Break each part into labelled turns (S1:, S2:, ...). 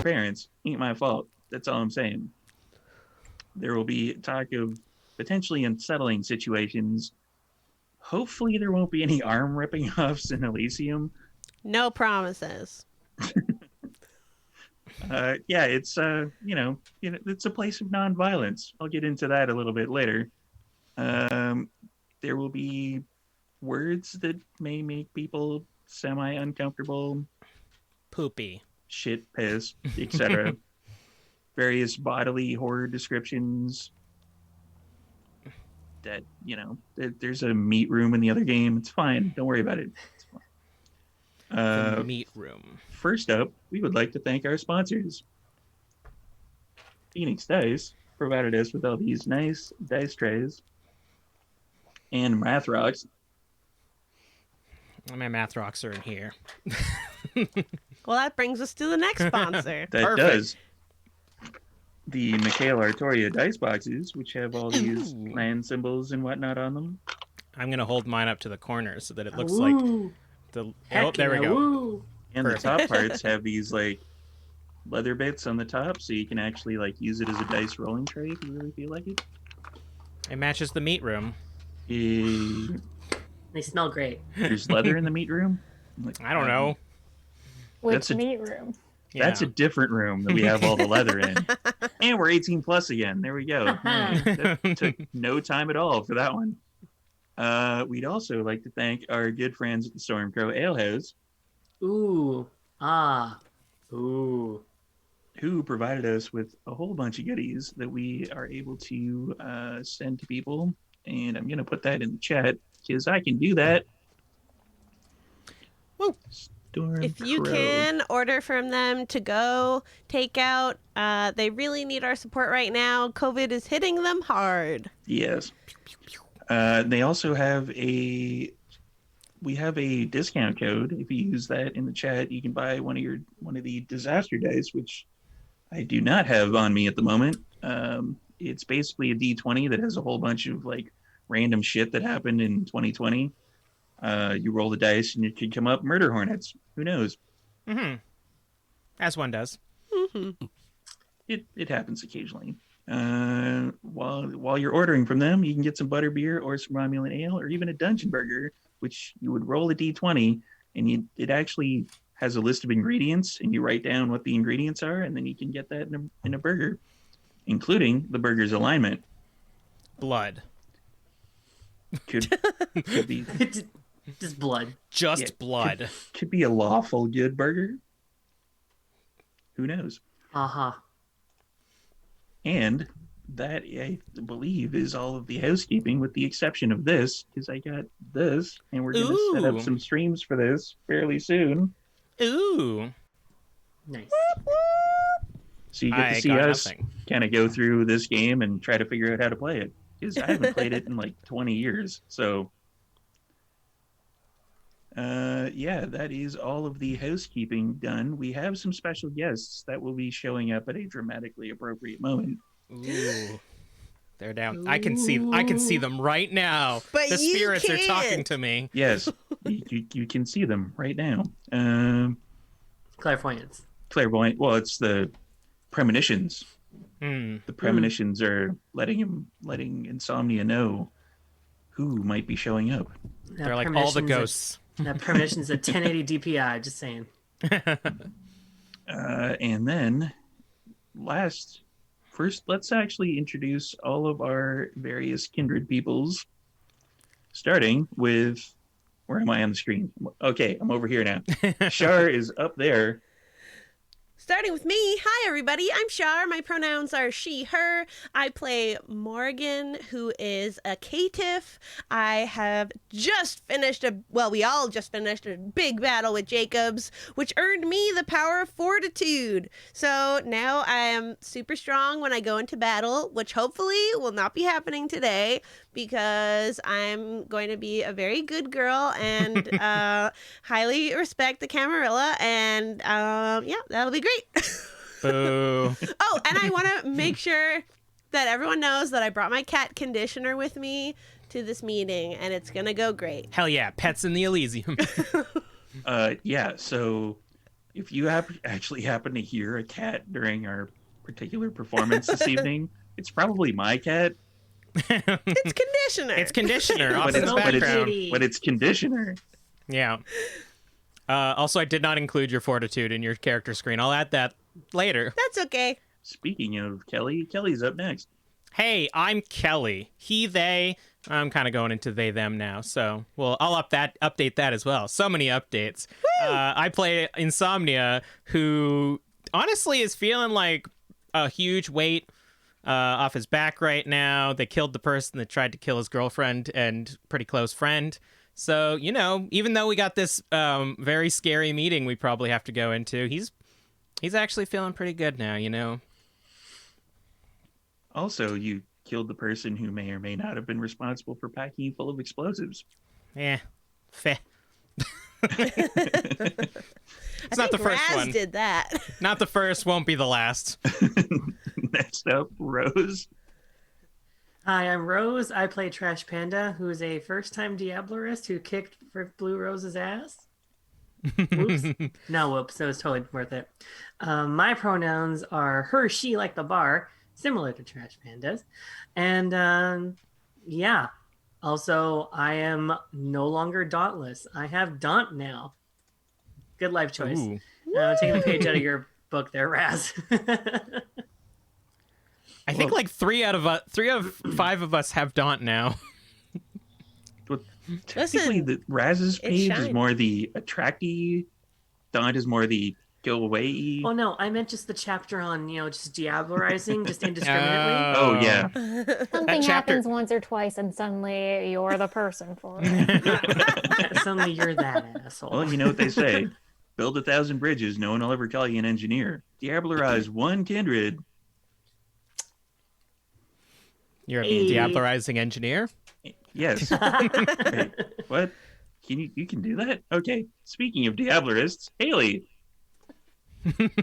S1: parents. Ain't my fault. That's all I'm saying. There will be talk of potentially unsettling situations. Hopefully there won't be any arm ripping offs in Elysium.
S2: No promises.
S1: Yeah, it's it's a place of nonviolence. I'll get into that a little bit later. There will be words that may make people semi uncomfortable,
S3: Poopy,
S1: shit, piss, etc. Various bodily horror descriptions. That there's a meat room in the other game. It's fine. Don't worry about it. It's fine.
S3: the meat room.
S1: First up, we would like to thank our sponsors. Phoenix Dice provided us with all these nice dice trays and math rocks.
S3: My math rocks are in here.
S2: Well, that brings us to the next sponsor.
S1: That
S3: Perfect.
S1: does. The Mikhail Artoria dice boxes, which have all these land symbols and whatnot on them.
S3: I'm going to hold mine up to the corner so that it looks
S4: Woo.
S3: like the...
S4: Heck
S3: Oh, there we
S4: yeah,
S3: go.
S4: woo.
S1: And
S3: Perfect.
S1: the top parts have these like leather bits on the top, so you can actually like use it as a dice rolling tray if you really feel like it.
S3: It matches the meat room.
S4: They smell great.
S1: There's leather in the meat room. Like,
S3: I don't know.
S5: Which
S1: That's a-
S5: meat room?
S1: That's a different room that we have all the leather in. And we're 18 plus again. There we go. That took no time at all for that one. We'd also like to thank our good friends at the Stormcrow Alehouse,
S4: Ooh. Ah. Ooh.
S1: who provided us with a whole bunch of goodies that we are able to send to people. And I'm going to put that in the chat because I can do that.
S3: Woo.
S2: If you
S1: Stormcrow.
S2: can order from them to go, takeout, they really need our support right now. COVID is hitting them hard.
S1: Yes. They also have we have a discount code. If you use that in the chat, you can buy one of the disaster dice, which I do not have on me at the moment. It's basically a D20 that has a whole bunch of like random shit that happened in 2020. You roll the dice and it could come up murder hornets. Who knows?
S3: Mm-hmm. As one does.
S2: Mm-hmm.
S1: It happens occasionally. While you're ordering from them, you can get some butterbeer or some Romulan ale or even a dungeon burger, which you would roll a d20 and it actually has a list of ingredients and you write down what the ingredients are and then you can get that in a burger, including the burger's alignment.
S3: Blood.
S1: Could be
S4: Just blood.
S3: Just
S1: Yeah.
S3: blood.
S1: could be a lawful good burger. Who knows?
S4: Uh-huh.
S1: And that, I believe, is all of the housekeeping with the exception of this, because I got this, and we're going to set up
S3: Ooh.
S1: some streams for this fairly soon.
S3: Ooh.
S4: Nice.
S1: So you get
S3: I
S1: to see
S3: got
S1: us
S3: nothing.
S1: kind of go through this game and try to figure out how to play it. Because I haven't played it in like 20 years. So, yeah, that is all of the housekeeping done. We have some special guests that will be showing up at a dramatically appropriate moment.
S3: Ooh. They're down. I can see them right now.
S2: But
S3: the
S2: you
S3: spirits are
S2: can't.
S3: talking to me.
S1: Yes, you can see them right now.
S4: Clairvoyance.
S1: Clairvoyant. Well, it's the premonitions.
S3: Hmm.
S1: The premonitions are letting Insomnia know who might be showing up.
S3: They're like all the ghosts.
S4: That premonition's a 1080 DPI, just saying.
S1: And then first, let's actually introduce all of our various kindred peoples, starting with, where am I on the screen? Okay, I'm over here now. Shar is up there.
S2: Starting with me. Hi, everybody. I'm Shar. My pronouns are she, her. I play Morgan, who is a caitiff. I have just finished we all just finished a big battle with Jacobs, which earned me the power of fortitude. So now I am super strong when I go into battle, which hopefully will not be happening today because I'm going to be a very good girl and highly respect the Camarilla. And yeah, that'll be great.
S3: Boo.
S2: Oh, and I want to make sure that everyone knows that I brought my cat conditioner with me to this meeting, and it's going to go great.
S3: Hell yeah, pets in the Elysium.
S1: Yeah, so if you actually happen to hear a cat during our particular performance this evening, it's probably my cat,
S2: It's conditioner.
S3: It's conditioner off
S1: but
S3: in
S1: it's
S3: the
S1: but
S3: background.
S1: it's but it's conditioner.
S3: Yeah. Also, I did not include your fortitude in your character screen. I'll add that later.
S2: That's okay.
S1: Speaking of Kelly, Kelly's up next.
S3: Hey, I'm Kelly. He, they. I'm kind of going into they, them now. So, well, I'll update that as well. So many updates. I play Insomnia, who honestly is feeling like a huge weight off his back right now. They killed the person that tried to kill his girlfriend and pretty close friend. So, you know, even though we got this very scary meeting we probably have to go into, he's actually feeling pretty good now, you know?
S1: Also, you killed the person who may or may not have been responsible for packing you full of explosives.
S3: Yeah. Feh.
S2: It's
S3: not the first
S2: Raz
S3: one.
S2: did that.
S3: Not the first, won't be the last.
S1: Next up, Rose.
S4: Hi, I'm Rose. I play Trash Panda, who is a first-time Diablerist who kicked for Blue Rose's ass. Whoops. No, whoops. It was totally worth it. My pronouns are her, she, like the bar, similar to Trash Panda's. And yeah, also, I am no longer dauntless. I have Daunt now. Good life choice.
S3: Ooh.
S4: Taking the page out of your book there, Raz.
S3: I think like 3 out of 5 of us have Daunt now.
S1: Well, technically,
S2: Listen,
S1: the Raz's
S2: it
S1: page is
S2: shines.
S1: more the attractee. Daunt is more the go away.
S4: Oh no, I meant just the chapter on, just diablerizing, just indiscriminately.
S1: Oh yeah.
S5: Something
S3: chapter-
S5: happens once or twice, and suddenly you're the person for it.
S4: Suddenly you're that asshole.
S1: Well, you know what they say: build 1,000 bridges, no one will ever call you an engineer. Diablerize one kindred.
S3: You're a
S4: Hey.
S3: Diablerizing engineer?
S1: Yes. Wait, what? You can do that? Okay. Speaking of Diablerists, Haley.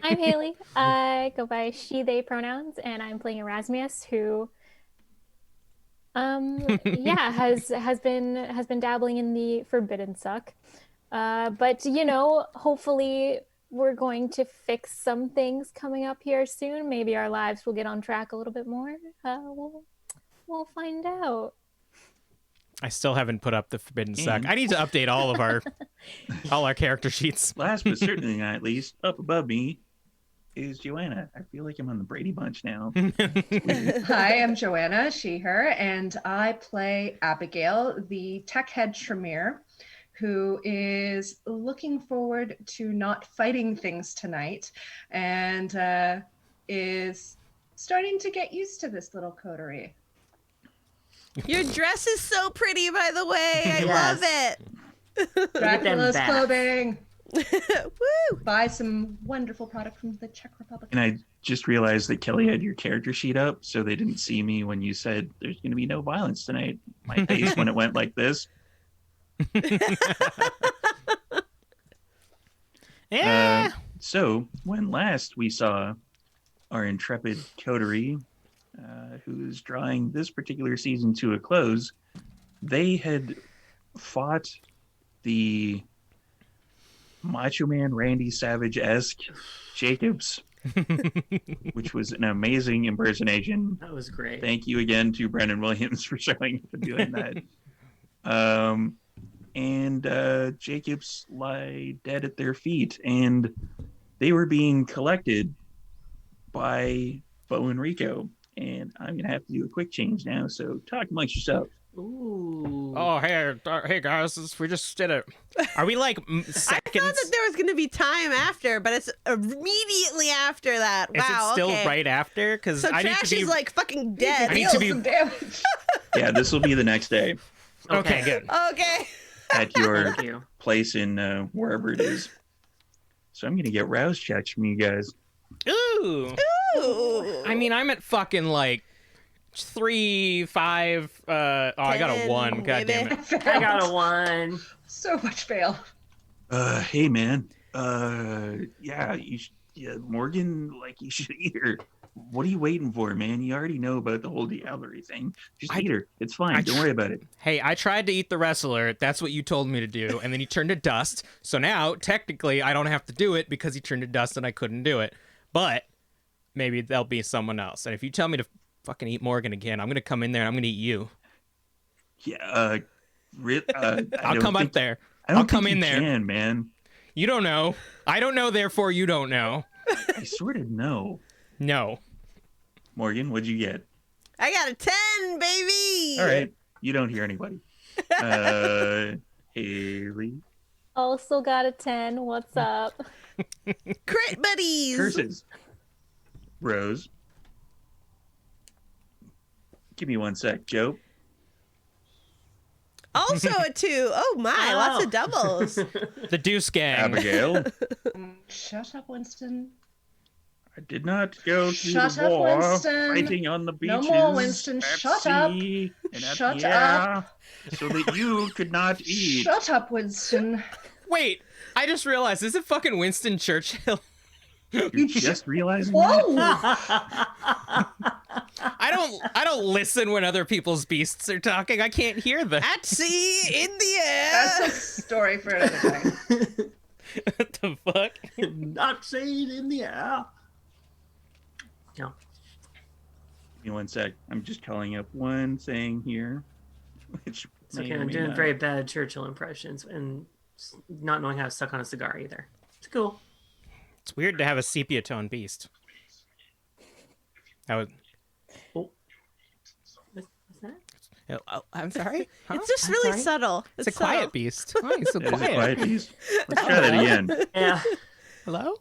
S5: I'm Haley. I go by she, they pronouns, and I'm playing Erasmus, who, has been dabbling in the forbidden suck. But hopefully we're going to fix some things coming up here soon. Maybe our lives will get on track a little bit more. We'll find out.
S3: I still haven't put up the Forbidden Suck.
S1: And-
S3: I need to update all of our character sheets.
S1: Last but certainly not least, up above me is Joanna. I feel like I'm on the Brady Bunch now.
S6: Hi, I'm Joanna, she, her, and I play Abigail, the tech head Tremere, who is looking forward to not fighting things tonight and is starting to get used to this little coterie.
S2: Your dress is so pretty, by the way. I
S4: Yes.
S2: love it.
S6: Dracula's
S4: back.
S6: clothing.
S2: Woo!
S6: Buy some wonderful product from the Czech Republic.
S1: And I just realized that Kelly had your character sheet up, so they didn't see me when you said there's going to be no violence tonight. My face when it went like this.
S3: Yeah.
S1: So when last we saw our intrepid coterie, who's drawing this particular season to a close, they had fought the Macho Man Randy Savage-esque Jacobs, which was an amazing impersonation.
S4: That was great.
S1: Thank you again to Brendan Williams for showing up and doing that. And Jacobs lie dead at their feet, and they were being collected by Bo and Rico. And I'm gonna have to do a quick change now. So talk amongst yourselves.
S4: Ooh.
S3: Oh, hey guys, we just did it. Are we like
S2: I
S3: seconds?
S2: thought that there was going to be time after, but it's immediately after that.
S3: Is
S2: Wow.
S3: it still
S2: okay.
S3: right after? Because
S2: So
S3: I need
S2: Trash
S3: to be.
S2: is like fucking dead.
S3: I need to be.
S6: Some damage.
S1: Yeah, this will be the next day
S3: Okay, good.
S2: Okay.
S1: at your
S4: Thank you.
S1: place in wherever it is. So I'm gonna get rouse checks from you guys.
S3: Ooh.
S2: Ooh.
S3: I mean, I'm at fucking like 3, 5. I got a
S2: 10,
S3: 1. God damn it.
S4: I got a 1.
S6: So much fail.
S1: Hey man. Yeah, Morgan, like you should eat her. What are you waiting for, man? You already know about the whole diablerie thing. Just
S3: I-
S1: eat her. It's fine.
S3: I
S1: Don't
S3: tr-
S1: worry about it.
S3: Hey, I tried to eat the wrestler. That's what you told me to do. And then he turned to dust. So now, technically, I don't have to do it because he turned to dust and I couldn't do it. But maybe there'll be someone else. And if you tell me to fucking eat Morgan again, I'm going to come in there and I'm going to eat you.
S1: Yeah,
S3: I'll come up there.
S1: I don't
S3: I'll come
S1: think
S3: in
S1: you
S3: there.
S1: can, man.
S3: You don't know. I don't know, therefore you don't know.
S1: I sort of know.
S3: No.
S1: Morgan, what'd you get?
S2: I got a 10, baby.
S1: All right. You don't hear anybody. Haley.
S5: Also got a 10. What's up?
S2: Crit buddies.
S1: Curses. Rose. Give me 1 sec, Joe.
S2: Also a 2. Oh my, lots of doubles.
S3: The Deuce Gang.
S1: Abigail.
S6: Shut up, Winston.
S1: I did not go to
S6: Shut
S1: the
S6: up,
S1: war
S6: Winston.
S1: fighting on the
S6: No
S1: beaches.
S6: more, Winston.
S1: at
S6: Shut up.
S1: sea and at
S6: Shut
S1: the
S6: up.
S1: air, so that you could not eat.
S6: Shut up, Winston.
S3: Wait, I just realized, is it fucking Winston Churchill?
S1: You're just realizing that?
S6: Whoa!
S3: I don't listen when other people's beasts are talking. I can't hear them.
S2: At sea, in the air.
S6: That's a story for another time.
S3: What the fuck?
S4: Not saying in the air. No.
S1: Give me 1 sec. I'm just calling up one thing here. Which
S4: It's
S1: may
S4: okay.
S1: or
S4: I'm
S1: may
S4: doing
S1: not-
S4: very bad Churchill impressions and not knowing how to suck on a cigar either. It's cool.
S3: It's weird to have a sepia tone beast. That was.
S4: Oh. What's that?
S3: Oh, I'm sorry. Huh?
S2: It's just
S3: I'm
S2: really
S3: sorry?
S2: subtle.
S3: It's a quiet
S2: subtle.
S3: beast. Why is so
S1: That is a
S3: quiet?
S1: quiet piece. Let's try that again.
S4: Yeah.
S3: Hello?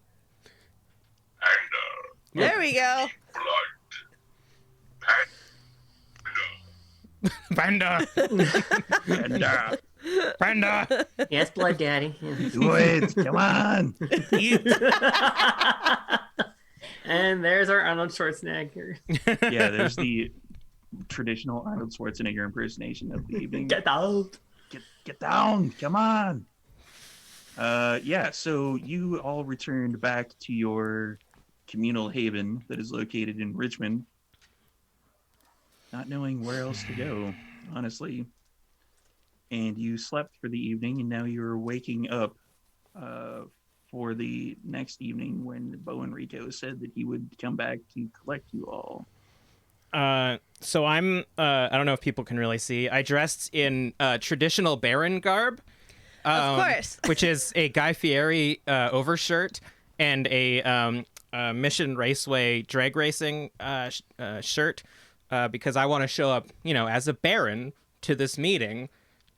S2: There we go.
S3: Panda.
S1: And,
S3: Panda.
S4: Yes, blood daddy. Yeah.
S1: do it. Come on.
S4: And there's our Arnold Schwarzenegger.
S1: Yeah, there's the traditional Arnold Schwarzenegger impersonation of the evening.
S4: Get out.
S1: Get down. Come on. Yeah, so you all returned back to your communal haven that is located in Richmond, not knowing where else to go, honestly. And you slept for the evening, and now you're waking up for the next evening when Bo Enrico said that he would come back to collect you all.
S3: So I'm, I don't know if people can really see. I dressed in traditional Baron garb.
S2: Of course.
S3: Which is a Guy Fieri overshirt and a Mission Raceway drag racing shirt because I want to show up, as a Baron to this meeting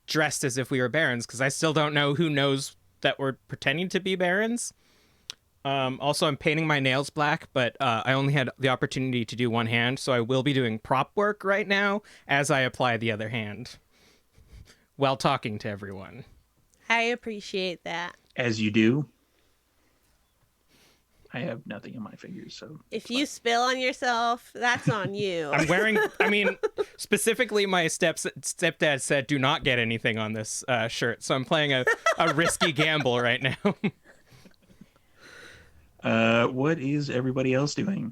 S3: dressed as if we were Barons because I still don't know who knows that we're pretending to be Barons. Also, I'm painting my nails black, but I only had the opportunity to do one hand, so I will be doing prop work right now as I apply the other hand while talking to everyone.
S2: I appreciate that.
S1: As you do. I have nothing on my fingers, so
S2: If you spill on yourself, that's on you.
S3: I'm wearing, specifically my stepdad said do not get anything on this shirt, so I'm playing a risky gamble right now.
S1: what is everybody else doing?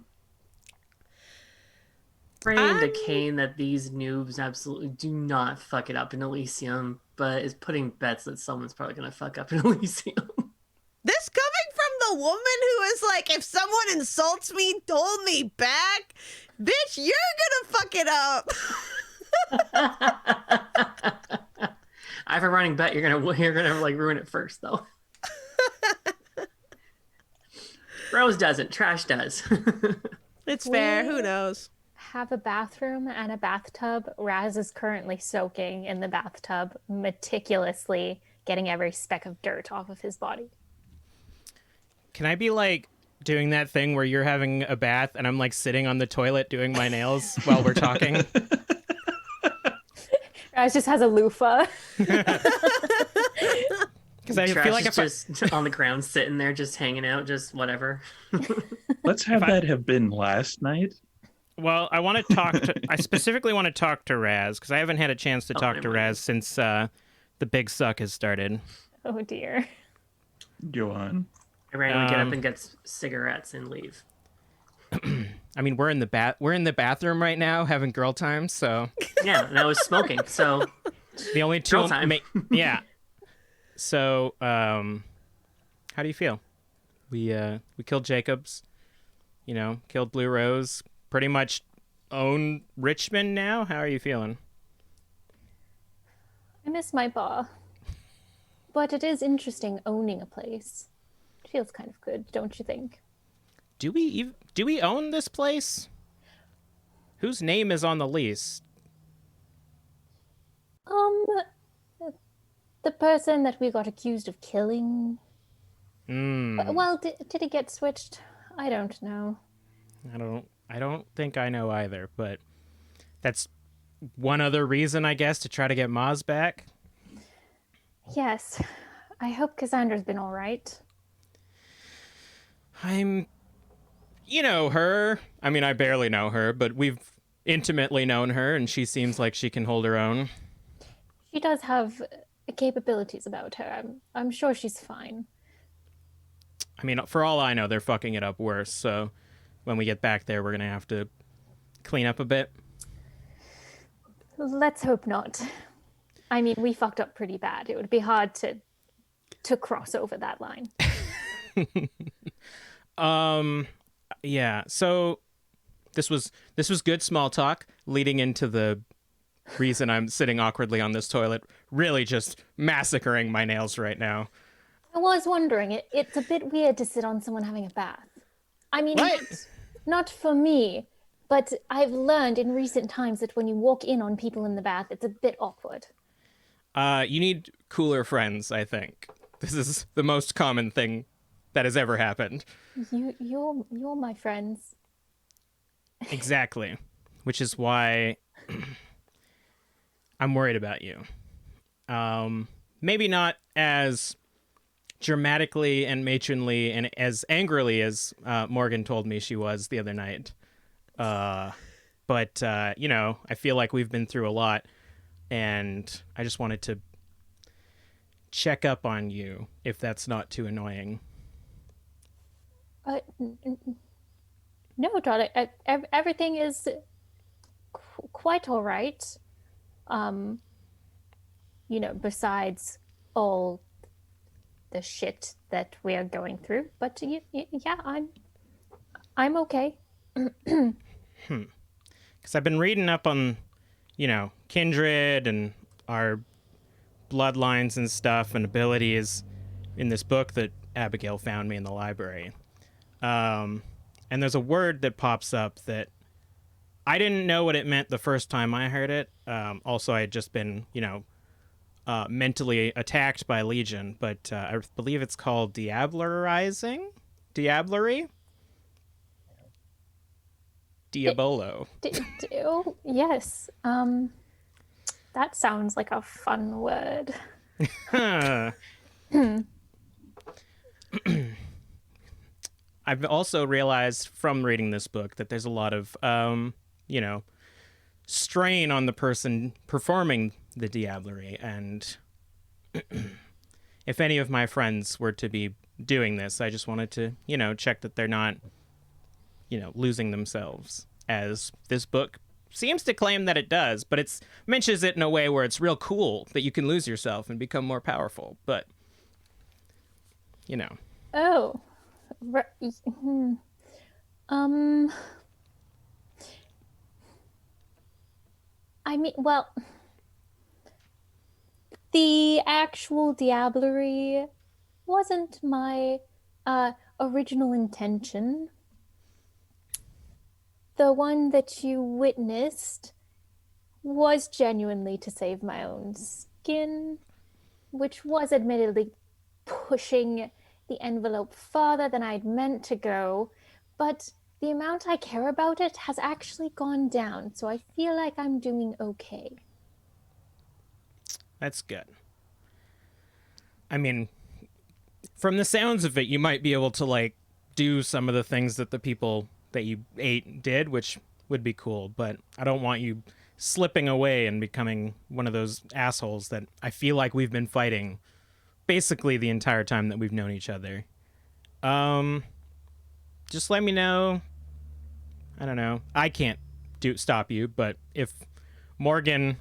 S4: Praying to Kane that these noobs absolutely do not fuck it up in Elysium, but is putting bets that someone's probably going to fuck up in Elysium.
S2: This coming from the woman who is like, if someone insults me, hold me back. Bitch, you're gonna fuck it up.
S4: I have a running bet you're gonna like ruin it first though. Rose doesn't. Trash does.
S2: It's fair. Who knows?
S5: Have a bathroom and a bathtub. Raz is currently soaking in the bathtub, meticulously getting every speck of dirt off of his body.
S3: Can I be like doing that thing where you're having a bath and I'm like sitting on the toilet doing my nails while we're talking?
S5: Raz just has a loofah.
S3: Because I
S4: Trash
S3: feel like
S4: is just on the ground sitting there just hanging out, just whatever.
S1: Let's have that have been last night.
S3: Well, I specifically want to talk to Raz because I haven't had a chance to talk to
S4: never mind.
S3: Raz since the big suck has started.
S5: Oh dear.
S1: Go on.
S4: I randomly get up and get cigarettes and leave.
S3: I mean, we're in the bathroom right now having girl time, so
S4: Yeah, and I was smoking, so
S3: the only two
S4: Girl time.
S3: yeah. So, how do you feel? We killed Jacobs, killed Blue Rose, pretty much own Richmond now. How are you feeling?
S5: I miss my bar. But it is interesting owning a place. It feels kind of good, don't you think?
S3: Do we own this place? Whose name is on the lease?
S5: Um, the person that we got accused of killing. Well, did it get switched? I don't know.
S3: I don't think I know either, but that's one other reason, I guess, to try to get Maz back.
S5: Yes. I hope Cassandra's been all right.
S3: You know her. I mean, I barely know her, but we've intimately known her, and she seems like she can hold her own.
S5: She does have capabilities about her. I'm sure she's fine.
S3: I mean, for all I know, they're fucking it up worse, so when we get back there, we're going to have to clean up a bit.
S5: Let's hope not. I mean, we fucked up pretty bad. It would be hard to cross over that line.
S3: Yeah, so this was good small talk leading into the reason I'm sitting awkwardly on this toilet, really just massacring my nails right now.
S5: I was wondering, it's a bit weird to sit on someone having a bath. I mean, not for me, but I've learned in recent times that when you walk in on people in the bath, it's a bit awkward.
S3: You need cooler friends, I think. This is the most common thing that has ever happened.
S5: You're my friends.
S3: Exactly. Which is why I'm worried about you. Maybe not as dramatically and matronly and as angrily as Morgan told me she was the other night. But I feel like we've been through a lot, and I just wanted to check up on you, if that's not too annoying.
S5: No, darling. Everything is quite all right. Besides all the shit that we are going through. But yeah, I'm okay.
S3: Because I've been reading up on, kindred and our bloodlines and stuff and abilities in this book that Abigail found me in the library. And there's a word that pops up that I didn't know what it meant the first time I heard it. Also, I had just been, mentally attacked by Legion, but I believe it's called diablerizing? Diablery? Diabolo.
S5: Yes. That sounds like a fun word.
S3: I've also realized from reading this book that there's a lot of, strain on the person performing the diablerie. And if any of my friends were to be doing this, I just wanted to, check that they're not, losing themselves, as this book seems to claim that it does, but it mentions it in a way where it's real cool that you can lose yourself and become more powerful. But,
S5: Oh. I mean, well, the actual diablerie wasn't my original intention. The one that you witnessed was genuinely to save my own skin, which was admittedly pushing the envelope farther than I'd meant to go, but the amount I care about it has actually gone down, so I feel like I'm doing okay.
S3: That's good. I mean, from the sounds of it, you might be able to, do some of the things that the people that you ate did, which would be cool, but I don't want you slipping away and becoming one of those assholes that I feel like we've been fighting basically the entire time that we've known each other. Just let me know I don't know. I can't stop you, but if Morgan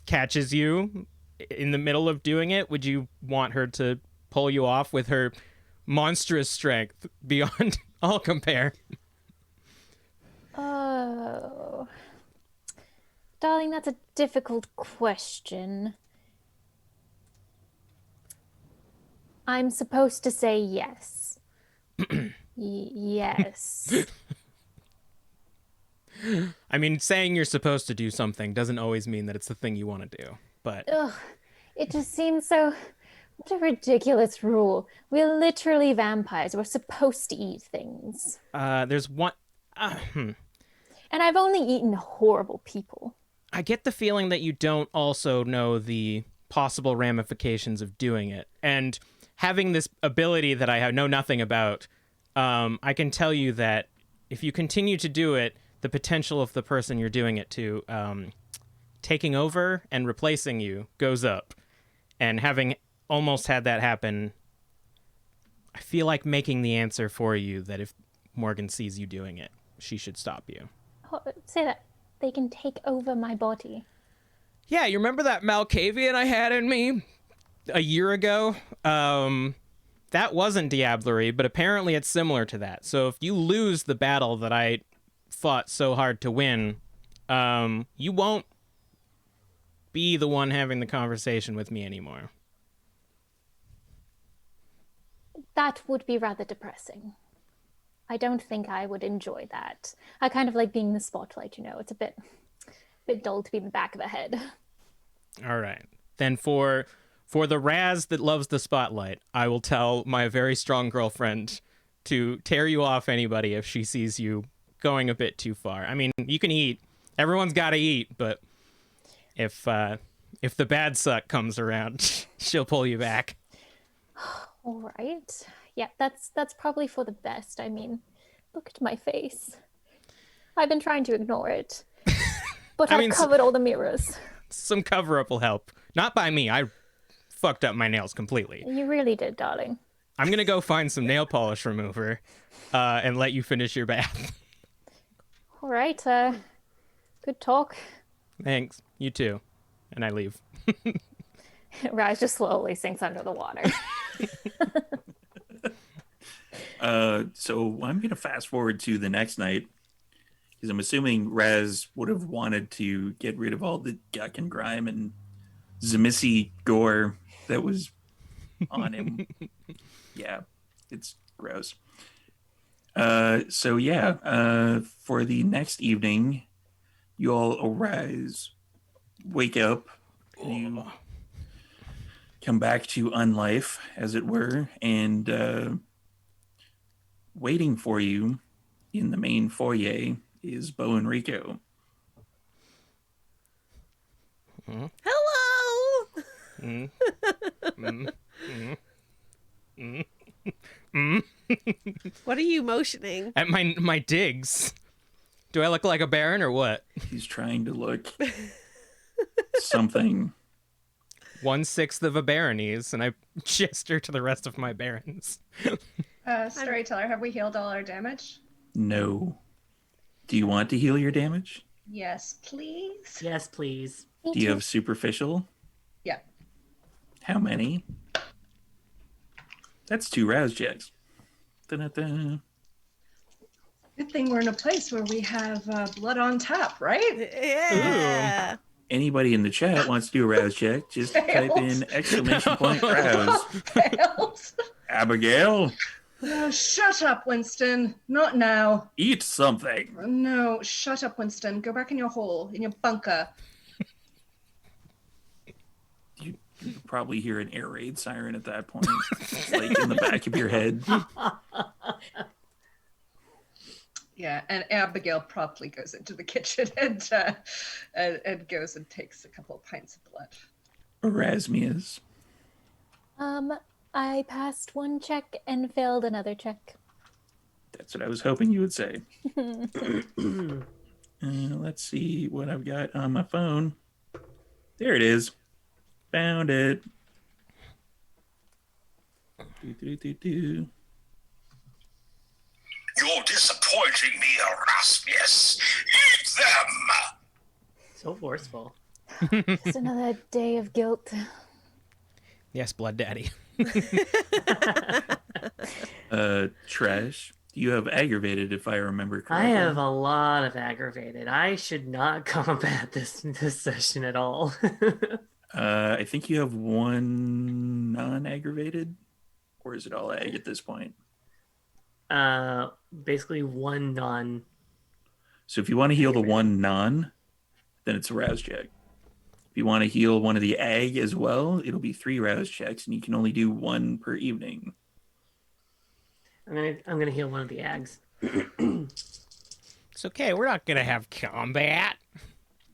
S3: catches you in the middle of doing it, would you want her to pull you off with her monstrous strength beyond all compare?
S5: Oh. Darling, that's a difficult question. I'm supposed to say yes. Yes.
S3: I mean, saying you're supposed to do something doesn't always mean that it's the thing you want to do, but...
S5: Ugh, it just seems so... What a ridiculous rule. We're literally vampires. We're supposed to eat things.
S3: There's one...
S5: And I've only eaten horrible people.
S3: I get the feeling that you don't also know the possible ramifications of doing it. And having this ability that I know nothing about, I can tell you that if you continue to do it, the potential of the person you're doing it to taking over and replacing you goes up. And having almost had that happen, I feel like making the answer for you that if Morgan sees you doing it, she should stop you.
S5: Oh, say that. They can take over my body.
S3: Yeah, you remember that Malkavian I had in me a year ago? That wasn't diablerie, but apparently it's similar to that. So if you lose the battle that I fought so hard to win, you won't be the one having the conversation with me anymore.
S5: That would be rather depressing. I don't think I would enjoy that. I kind of like being the spotlight, you know. It's a bit dull to be the back of the head.
S3: All right. Then for the Raz that loves the spotlight, I will tell my very strong girlfriend to tear you off anybody if she sees you going a bit too far. I mean, you can eat. Everyone's got to eat, but if the bad suck comes around, she'll pull you back.
S5: All right. Yeah, that's probably for the best. I mean, look at my face. I've been trying to ignore it. But I've covered all the mirrors.
S3: Some cover-up will help. Not by me. I fucked up my nails completely.
S5: You really did, darling.
S3: I'm going to go find some nail polish remover and let you finish your bath.
S5: All right. Good talk.
S3: Thanks. You too. And I leave.
S5: Raz just slowly sinks under the water.
S1: So I'm going to fast forward to the next night because I'm assuming Raz would have wanted to get rid of all the guck and grime and Zemissi gore that was on him. Yeah, it's gross. So yeah, for the next evening, you all arise, wake up, you come back to unlife, as it were, and waiting for you in the main foyer is Bo and Rico.
S2: Hello. What are you motioning?
S3: At my digs. Do I look like a baron or what?
S1: He's trying to look something.
S3: 1/6 of a baronies, and I gesture to the rest of my barons.
S6: Storyteller, have we healed all our damage?
S1: No. Do you want to heal your damage?
S6: Yes, please.
S4: Yes, please.
S1: Do you have superficial?
S6: Yeah.
S1: How many? That's 2 rouse checks. Da-da-da.
S6: Good thing we're in a place where we have blood on tap, right?
S2: Yeah.
S3: Ooh.
S1: Anybody in the chat wants to do a rouse check, just type in ! Rouse.
S6: Fails.
S1: Abigail,
S6: Oh, shut up, Winston. Not now.
S1: eat something.
S6: No, shut up, Winston. Go back in your hole, in your bunker.
S1: You probably hear an air raid siren at that point, like in the back of your head.
S6: Yeah, and Abigail promptly goes into the kitchen and goes and takes a couple of pints of blood.
S1: Erasmias.
S5: I passed one check and failed another check.
S1: That's what I was hoping you would say. Let's see what I've got on my phone. There it is. Found it. Do.
S7: Your disappointment pointing me, Erasmus. Eat them!
S4: So forceful.
S5: Just another day of guilt.
S3: Yes, Blood Daddy.
S1: Trash. You have aggravated, if I remember correctly.
S4: I have a lot of aggravated. I should not combat this session at all.
S1: I think you have one non-aggravated, or is it all ag at this point?
S4: Basically one non.
S1: So if you want to heal the one non, then it's a rouse check. If you want to heal one of the ag as well, it'll be 3 rouse checks, and you can only do 1 per evening.
S4: I'm gonna heal one of the ags.
S3: It's okay. We're not gonna have combat.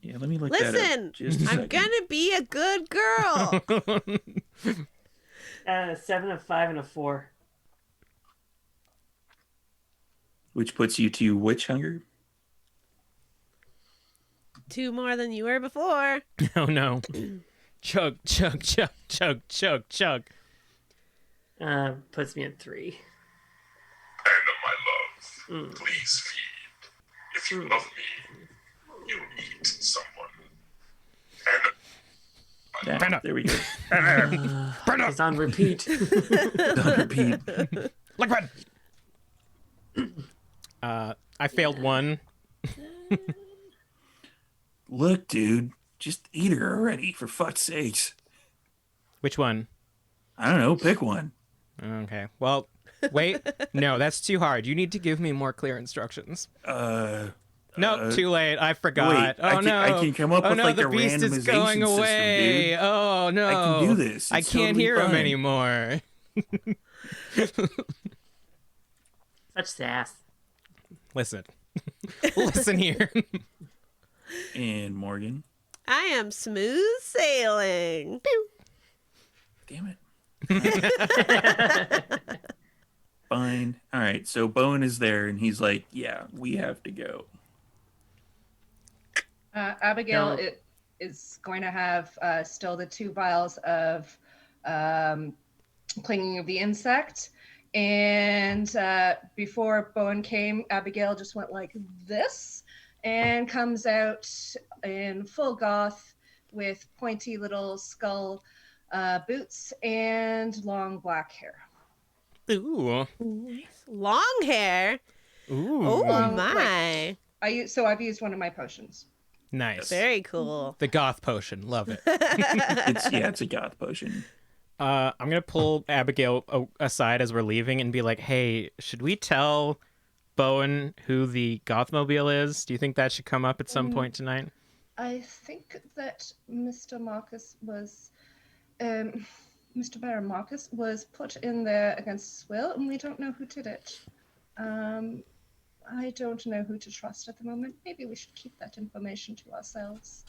S1: Yeah, let me look that up.
S2: Listen,
S1: Just a
S2: I'm
S1: second.
S2: gonna be a good girl.
S4: 7, a 5, and a 4.
S1: Which puts you to which hunger?
S2: 2 more than you were before.
S3: Oh no. Chug, chug, chug, chug, chug, chug.
S4: Puts me at 3.
S7: And my love, please feed. If you love me, you eat someone. And
S3: Brenda.
S1: There we go.
S3: Brenda.
S4: It's on repeat.
S1: Don't repeat.
S3: Like bread. I failed 1.
S1: Look, dude, just eat her already, for fuck's sakes.
S3: Which one?
S1: I don't know, pick one.
S3: Okay. Well, wait. No, that's too hard. You need to give me more clear instructions. No, too late. I forgot.
S1: Wait, I can come up
S3: oh
S1: with
S3: no,
S1: like
S3: the
S1: a
S3: beast
S1: randomization
S3: is going
S1: system,
S3: away.
S1: dude.
S3: Oh no.
S1: I can do this.
S3: I
S1: It's
S3: can't
S1: totally
S3: hear him
S1: fine.
S3: anymore.
S4: Such sass.
S3: Listen. Listen here.
S1: And Morgan.
S2: I am smooth sailing.
S1: Damn it. Fine. All right. So Bowen is there, and he's like, "Yeah, we have to go."
S6: Abigail
S4: No.
S6: is going to have still the 2 vials of clinging of the insect. And before Bowen came, Abigail just went like this and comes out in full goth with pointy little skull boots and long black hair.
S3: Ooh.
S2: Long hair.
S3: Ooh.
S2: Oh
S6: Long,
S2: my.
S6: I've used one of my potions.
S3: Nice.
S2: Very cool.
S3: The goth potion. Love it.
S1: It's a goth potion.
S3: I'm going to pull Abigail aside as we're leaving and be like, hey, should we tell Bowen who the Gothmobile is? Do you think that should come up at some point tonight?
S6: I think that Mr. Marcus was, Mr. Baron Marcus was put in there against his will, and we don't know who did it. I don't know who to trust at the moment. Maybe we should keep that information to ourselves.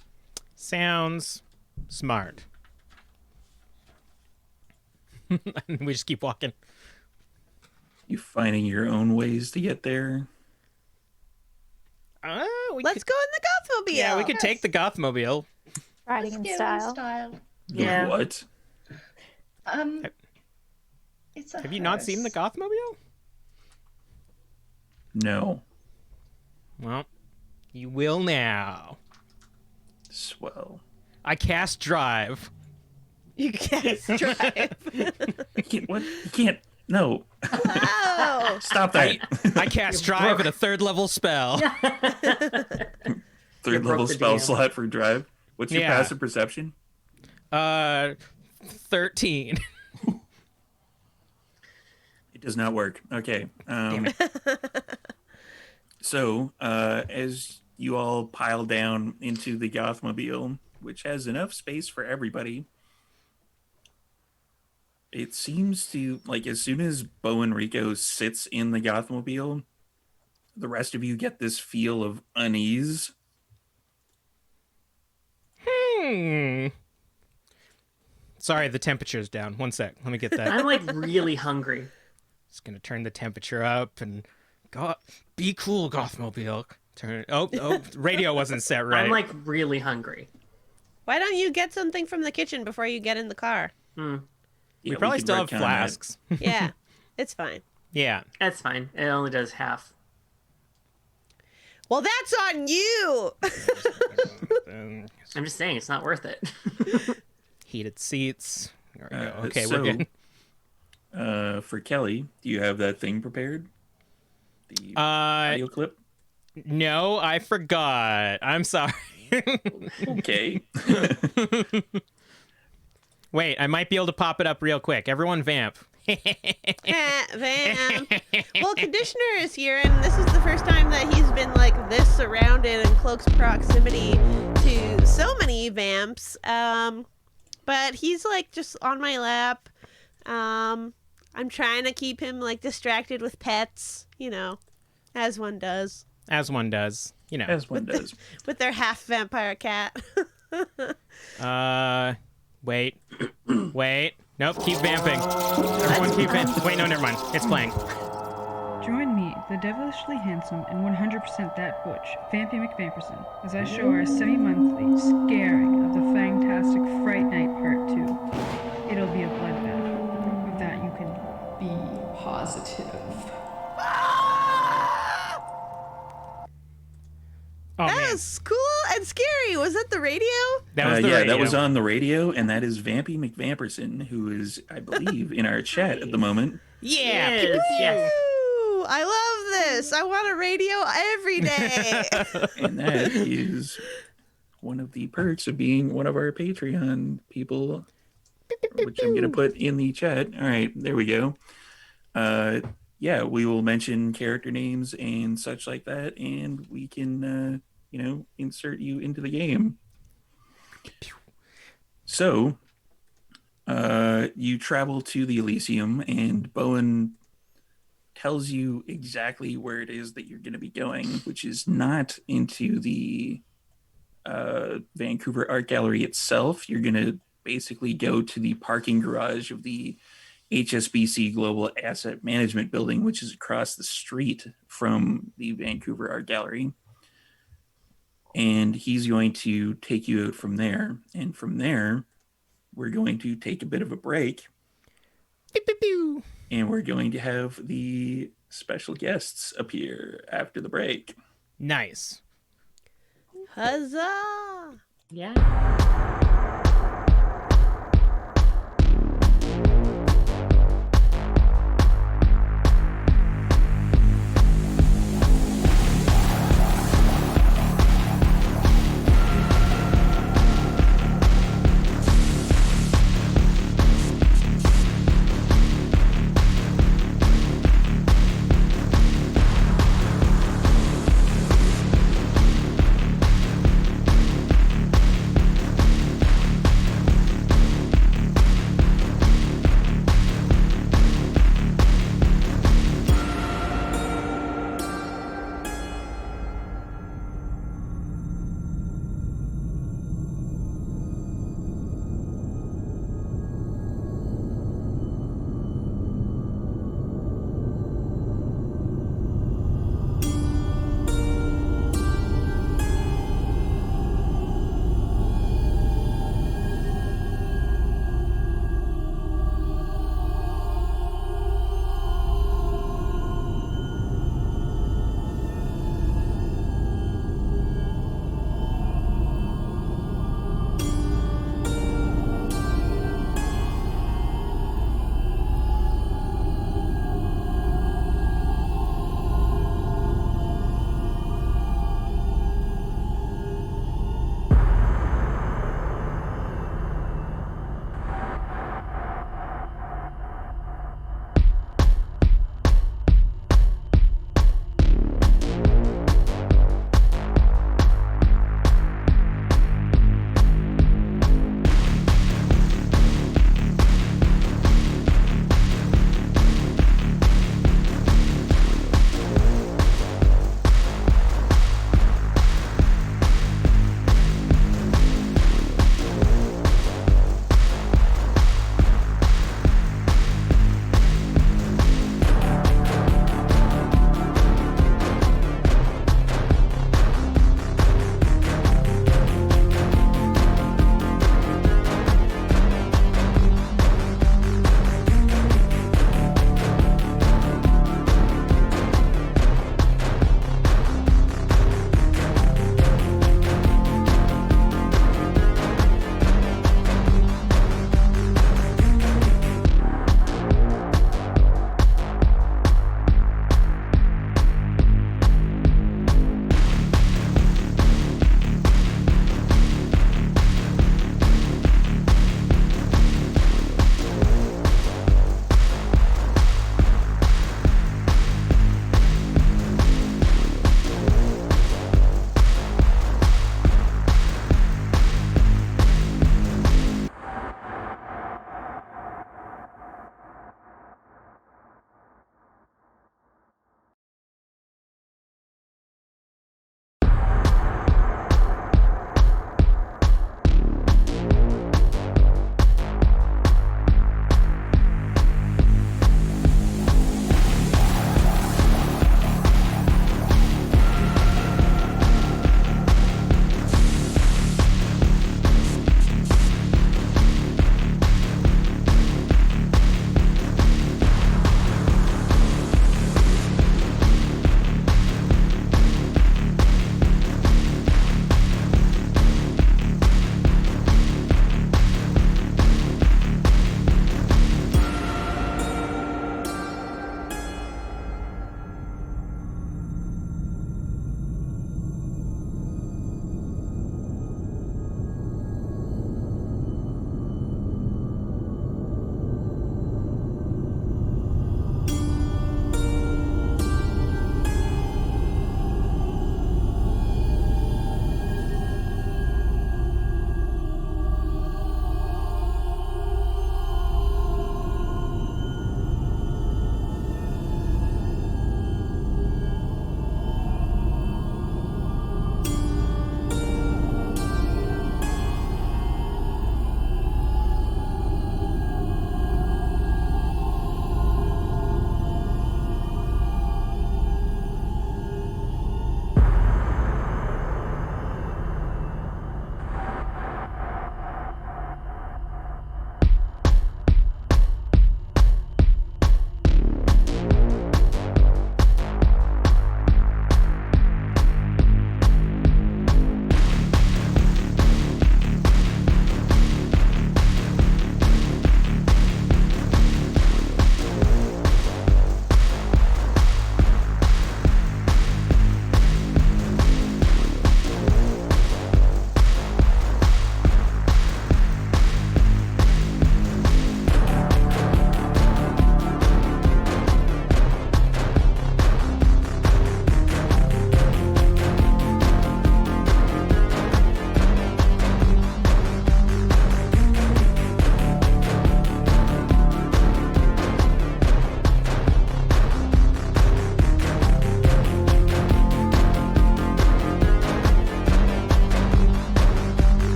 S3: Sounds smart. We just keep walking.
S1: You finding your own ways to get there?
S2: Let's go in the Gothmobile.
S3: Yeah, we could take the Gothmobile.
S5: Riding in style.
S4: Yeah.
S1: What?
S6: It's a
S3: Have you not seen the
S6: hearse.
S3: Gothmobile?
S1: No.
S3: Well, you will now.
S1: Swell.
S3: I cast drive.
S2: You can't drive.
S1: You can't, what? You can't. No.
S2: Oh.
S1: Stop that.
S3: I cast drive at a 3rd level spell.
S1: Third
S4: broke
S1: level
S4: the
S1: spell
S4: DM.
S1: slot for drive. What's your
S3: Yeah.
S1: passive perception?
S3: 13.
S1: It does not work. Okay.
S3: Damn it.
S1: So, as you all pile down into the Gothmobile, which has enough space for everybody, it seems to, like, as soon as Bo and Rico sits in the Gothmobile, the rest of you get this feel of unease.
S3: Sorry, the temperature's down. One sec. Let me get that.
S4: I'm like really hungry.
S3: Just gonna turn the temperature up and go. Be cool, Gothmobile. Turn. Oh, radio wasn't set right.
S4: I'm like really hungry.
S2: Why don't you get something from the kitchen before you get in the car?
S1: Yeah,
S3: we probably
S1: can
S3: still have
S1: retcon that.
S3: flasks.
S2: Yeah, it's fine.
S3: Yeah.
S4: That's fine. It only does half.
S2: Well, that's on you.
S4: I'm just saying, it's not worth it.
S3: Heated seats. There we go. Okay,
S1: so,
S3: we're good.
S1: For Kelly, do you have that thing prepared? The audio clip?
S3: No, I forgot. I'm sorry.
S1: Okay.
S3: Wait, I might be able to pop it up real quick. Everyone vamp.
S2: Vamp. Well, Conditioner is here, and this is the first time that he's been like this surrounded in close proximity to so many vamps. But he's like just on my lap. I'm trying to keep him like distracted with pets, you know, as one does.
S3: As one does, you know.
S1: As one does.
S2: With their half vampire cat.
S3: Wait. Wait. Nope, keep vamping. Everyone keep vamping. Wait, no, never mind. It's playing.
S8: Join me, the devilishly handsome and 100% that butch, Vampy McVamperson, as I show our semi-monthly scaring of the fantastic Fright Night Part 2. It'll be a bloodbath. Of that you can be positive.
S3: Oh,
S2: That
S3: man.
S2: was cool and scary. Was that the radio?
S3: That was the
S1: yeah,
S3: radio.
S1: that was on the radio, and that is Vampy McVamperson, who is, I believe, in our chat at the moment.
S3: Yeah.
S4: Yes,
S3: pew, pew.
S4: yes.
S2: Ooh, I love this. I want a radio every day.
S1: And that is one of the perks of being one of our Patreon people, which I'm going to put in the chat. All right, there we go. Yeah, we will mention character names and such like that, and we can, insert you into the game. So, you travel to the Elysium, and Bowen tells you exactly where it is that you're going to be going, which is not into the Vancouver Art Gallery itself. You're going to basically go to the parking garage of the HSBC Global Asset Management Building, which is across the street from the Vancouver Art Gallery. And he's going to take you out from there. And from there, we're going to take a bit of a break.
S3: Pew, pew, pew.
S1: And we're going to have the special guests appear after the break.
S3: Nice.
S2: Huzzah!
S4: Yeah.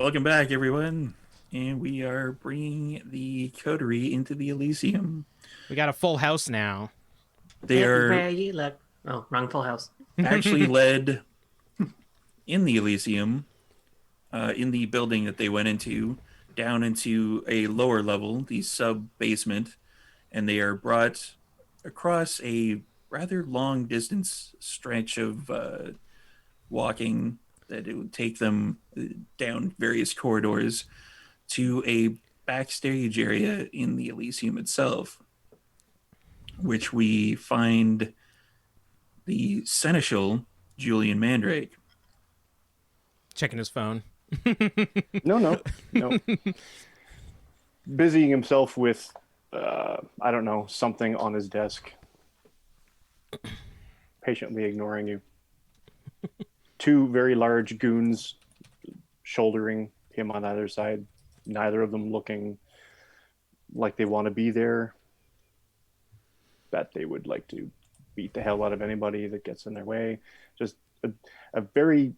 S1: Welcome back, everyone. And we are bringing the Coterie into the Elysium.
S3: We got a full house now.
S1: They
S4: Everywhere
S1: are
S4: you look. Oh, wrong full house.
S1: actually led in the Elysium, in the building that they went into, down into a lower level, the sub-basement, and they are brought across a rather long distance stretch of walking that it would take them down various corridors to a backstage area in the Elysium itself, which we find the seneschal Julian Mandrake.
S3: Checking his phone.
S9: No. Busying himself with, I don't know, something on his desk. Patiently ignoring you. Two very large goons shouldering him on either side. Neither of them looking like they want to be there. That they would like to beat the hell out of anybody that gets in their way. Just a very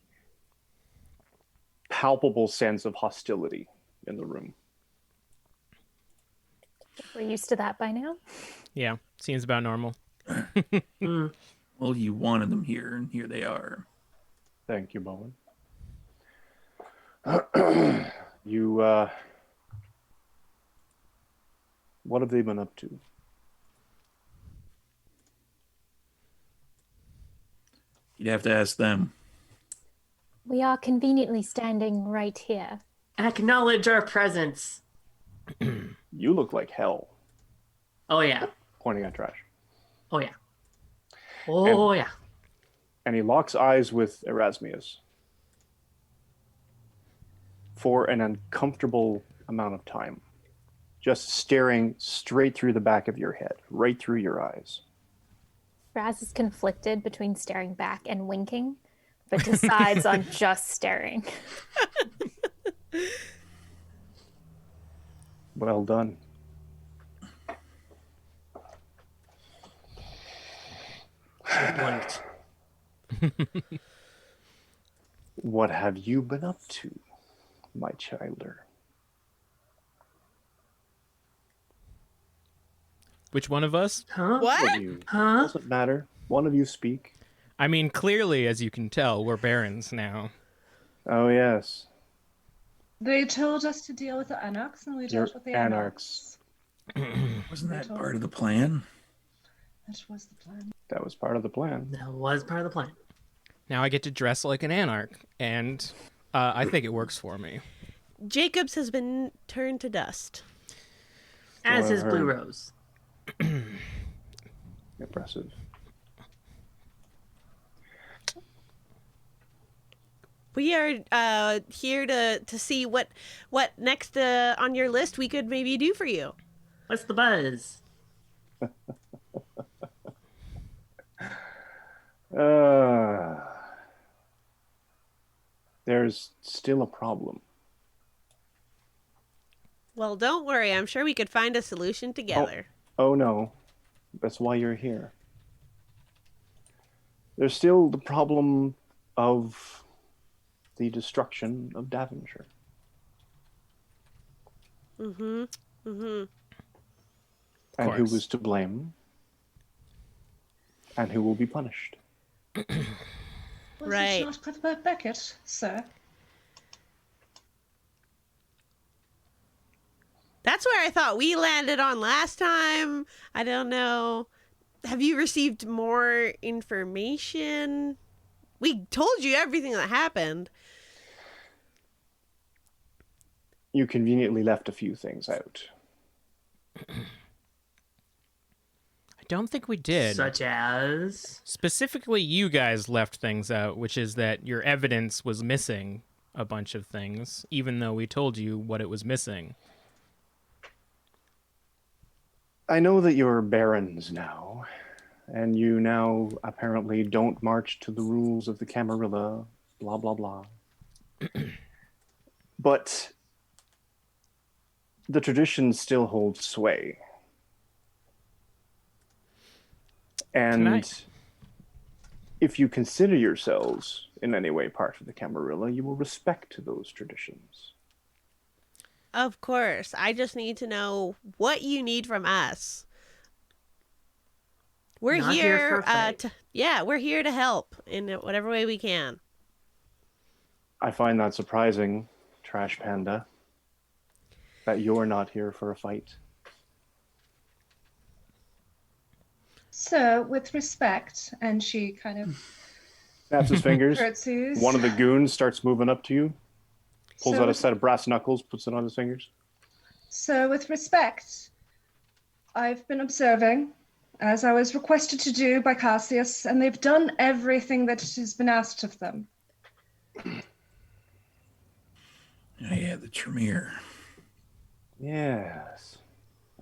S9: palpable sense of hostility in the room.
S5: We're used to that by now.
S3: Yeah, seems about normal.
S1: Well, you wanted them here, and here they are.
S9: Thank you, Bowen. You, what have they been up to?
S1: You'd have to ask them.
S5: We are conveniently standing right here.
S4: Acknowledge our presence.
S9: You look like hell.
S4: Oh, yeah.
S9: Pointing at Trash.
S4: Oh, yeah. Oh, yeah.
S9: And he locks eyes with Erasmius for an uncomfortable amount of time, just staring straight through the back of your head, right through your eyes.
S5: Raz is conflicted between staring back and winking, but decides on just staring.
S9: Well done.
S4: Blinked.
S9: What have you been up to, my childer?
S3: Which one of us?
S4: Huh?
S2: What?
S4: Huh?
S9: Doesn't matter. One of you speak.
S3: I mean, clearly, as you can tell, we're barons now.
S9: Oh, yes.
S6: They told us to deal with the anarchs, and we
S9: You're
S6: dealt with the
S9: anarchs.
S6: anarchs.
S1: Wasn't that part of the plan?
S6: That was the plan.
S9: That was part of the plan.
S4: That was part of the plan.
S3: Now I get to dress like an anarch, and I think it works for me.
S2: Jacobs has been turned to dust.
S4: As
S9: Well,
S4: is
S9: I
S4: Blue
S9: heard.
S4: Rose.
S9: Impressive.
S2: We are here to see what next on your list we could maybe do for you.
S4: What's the buzz?
S9: There's still a problem.
S2: Well, don't worry. I'm sure we could find a solution together.
S9: Oh no, that's why you're here. There's still the problem of the destruction of Davonshire.
S2: Mm-hmm.
S9: And who
S3: course.
S9: was to blame? And who will be punished?
S6: Was
S2: Right.
S6: it not Cuthbert Beckett, sir?
S2: That's where I thought we landed on last time. I don't know. Have you received more information? We told you everything that happened.
S9: You conveniently left a few things out.
S3: I don't think we did.
S4: Such as...
S3: Specifically, you guys left things out, which is that your evidence was missing a bunch of things, even though we told you what it was missing.
S9: I know that you're barons now, and you now apparently don't march to the rules of the Camarilla, blah, blah, blah. But the tradition still holds sway. And
S3: Tonight.
S9: if you consider yourselves in any way part of the Camarilla, you will respect those traditions.
S2: Of course. I just need to know what you need from us. We're
S4: Not here
S2: here,
S4: for a fight.
S2: we're here to help in whatever way we can.
S9: I find that surprising, Trash Panda, that you're not here for a fight.
S6: So, with respect, and she kind of
S9: Snaps his fingers.
S6: curtsies.
S9: One of the goons starts moving up to you, pulls
S6: So
S9: out a
S6: with-
S9: set of brass knuckles, puts it on his fingers.
S6: So, with respect, I've been observing, as I was requested to do by Cassius, and they've done everything that has been asked of them.
S1: Oh, yeah, the Tremere.
S9: Yes.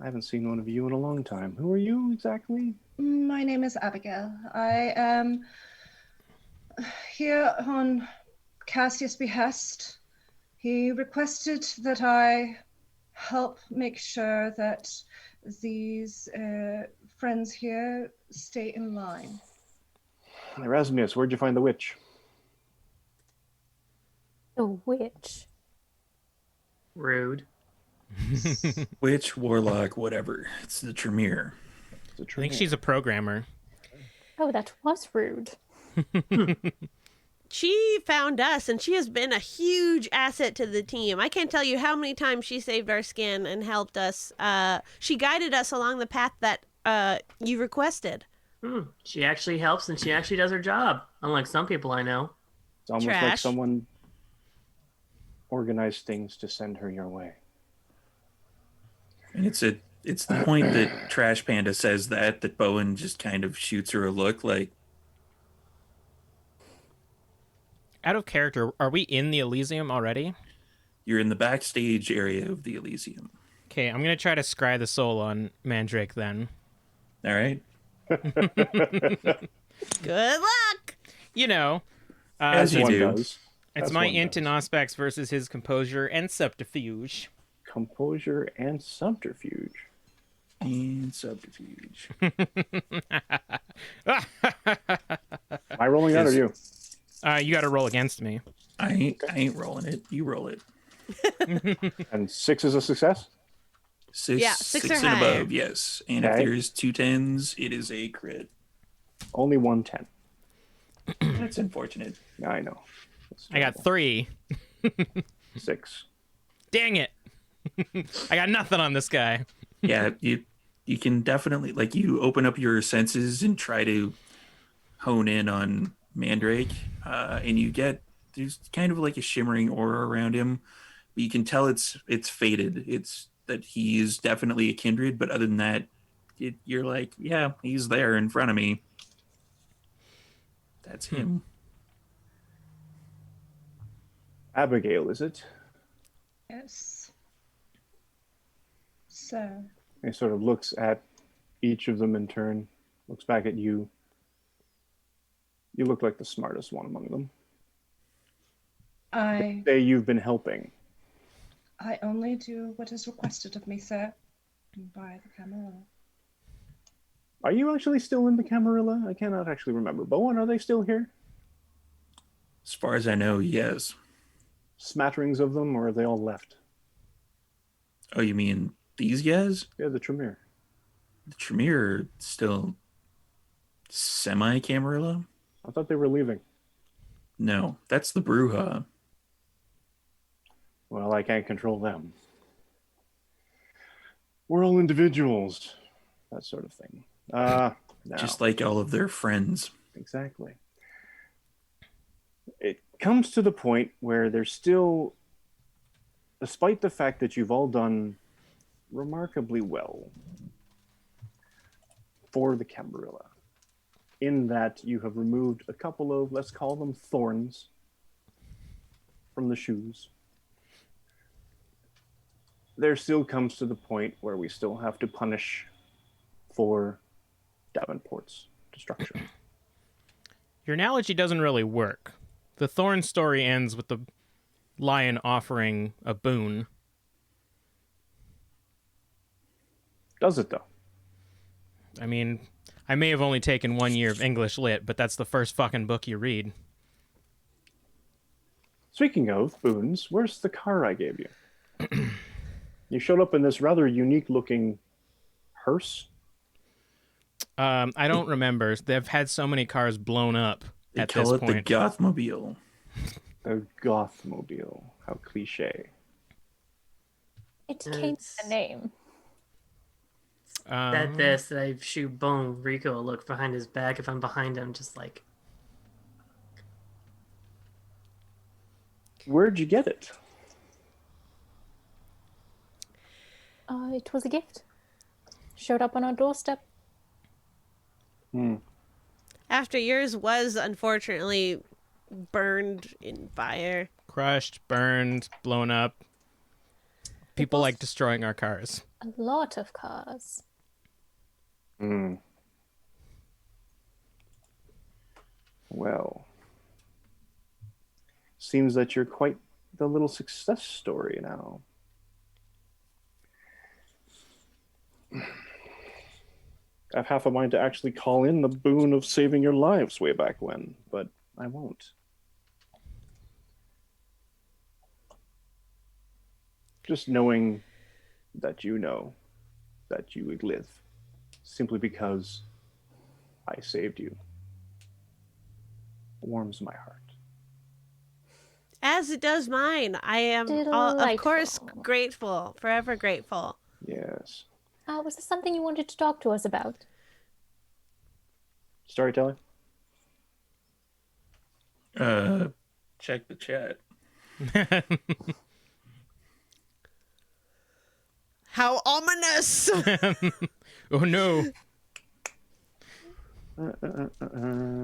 S9: I haven't seen one of you in a long time. Who are you exactly?
S6: My name is Abigail. I am here on Cassius' behest. He requested that I help make sure that these friends here stay in line.
S9: Erasmus, where'd you find the witch?
S5: The witch.
S4: Rude.
S1: Witch, warlock, whatever. It's the Tremere.
S9: It's a
S3: I think she's a programmer.
S5: Oh, that was rude.
S2: She found us, and she has been a huge asset to the team. I can't tell you how many times she saved our skin and helped us. She guided us along the path that you requested.
S4: She actually helps and she actually does her job, unlike some people I know.
S9: It's almost like
S2: Trash.
S9: someone organized things to send her your way.
S1: And it's the point that Trash Panda says that Bowen just kind of shoots her a look like,
S3: Out of character, are we in the Elysium already?
S1: you're in the backstage area of the Elysium.
S3: Okay, I'm going to try to scry the soul on Mandrake then.
S1: All right?
S2: Good luck!
S3: You know,
S1: As you
S9: one
S1: do.
S9: does.
S3: it's
S9: As
S3: my
S9: one
S3: int and
S9: does.
S3: aspects versus his composure and subterfuge.
S9: Composure and subterfuge.
S1: And subterfuge.
S9: Am I rolling that or you?
S3: You got to roll against me.
S1: I ain't rolling it. You roll it.
S9: And 6 is a success?
S1: Six,
S2: Yeah, six or
S1: and
S2: higher.
S1: above, yes. And if
S9: Okay.
S1: there's 2 10s, it is a crit.
S9: Only 1 10.
S1: That's unfortunate.
S9: Yeah, I know. That's
S3: I got
S9: terrible.
S3: 3.
S9: 6.
S3: Dang it. I got nothing on this guy.
S1: Yeah, you can definitely, like, you open up your senses and try to hone in on Mandrake, and you get, there's kind of like a shimmering aura around him, but you can tell it's faded. It's that he is definitely a kindred, but other than that, you're like, yeah, he's there in front of me. That's him.
S9: Abigail, is it?
S6: Yes. So,
S9: He sort of looks at each of them in turn, looks back at you. You look like the smartest one among them.
S6: I
S9: Say you've been helping.
S6: only do what is requested of me, sir, by the camera.
S9: Are you actually still in the Camarilla? I cannot actually remember. Bowen, are they still here?
S1: As far as I know, yes.
S9: Smatterings of them, or are they all left?
S1: Oh, you mean these guys?
S9: Yeah, the Tremere.
S1: The Tremere are still semi-Camarilla?
S9: I thought they were leaving.
S1: No, that's the Bruja.
S9: Well, I can't control them. We're all individuals. That sort of thing. No.
S1: Just like all of their friends.
S9: Exactly. It comes to the point where there's still, despite the fact that you've all done remarkably well for the Camarilla, in that you have removed a couple of, let's call them thorns, from the shoes, there still comes to the point where we still have to punish for Davenport's destruction.
S3: Your analogy doesn't really work. The Thorn story ends with the lion offering a boon.
S9: Does it, though?
S3: I mean, I may have only taken 1 year of English lit, but that's the first fucking book you read.
S9: Speaking of boons, where's the car I gave you? You showed up in this rather unique-looking hearse.
S3: I don't remember. They've had so many cars blown up
S1: They
S3: at
S1: call
S3: this
S1: it
S3: point.
S1: the Gothmobile.
S9: A Gothmobile. How cliche.
S5: It came with the name.
S4: That I shoot Bone Rico a look behind his back. If I'm behind him, just like,
S9: Where'd you get it?
S5: It was a gift. Showed up on our doorstep.
S2: After yours was unfortunately burned in fire.
S3: Crushed, burned, blown up. People like destroying our cars.
S5: A lot of cars.
S9: Well, seems that you're quite the little success story now. I've half a mind to actually call in the boon of saving your lives way back when, but I won't. Just knowing that you know that you would live simply because I saved you warms my heart.
S2: As it does mine. I am, of course, grateful. Forever grateful.
S9: Yes.
S5: Was this something you wanted to talk to us about?
S9: Storytelling?
S1: Check the chat.
S2: How ominous!
S3: Oh no.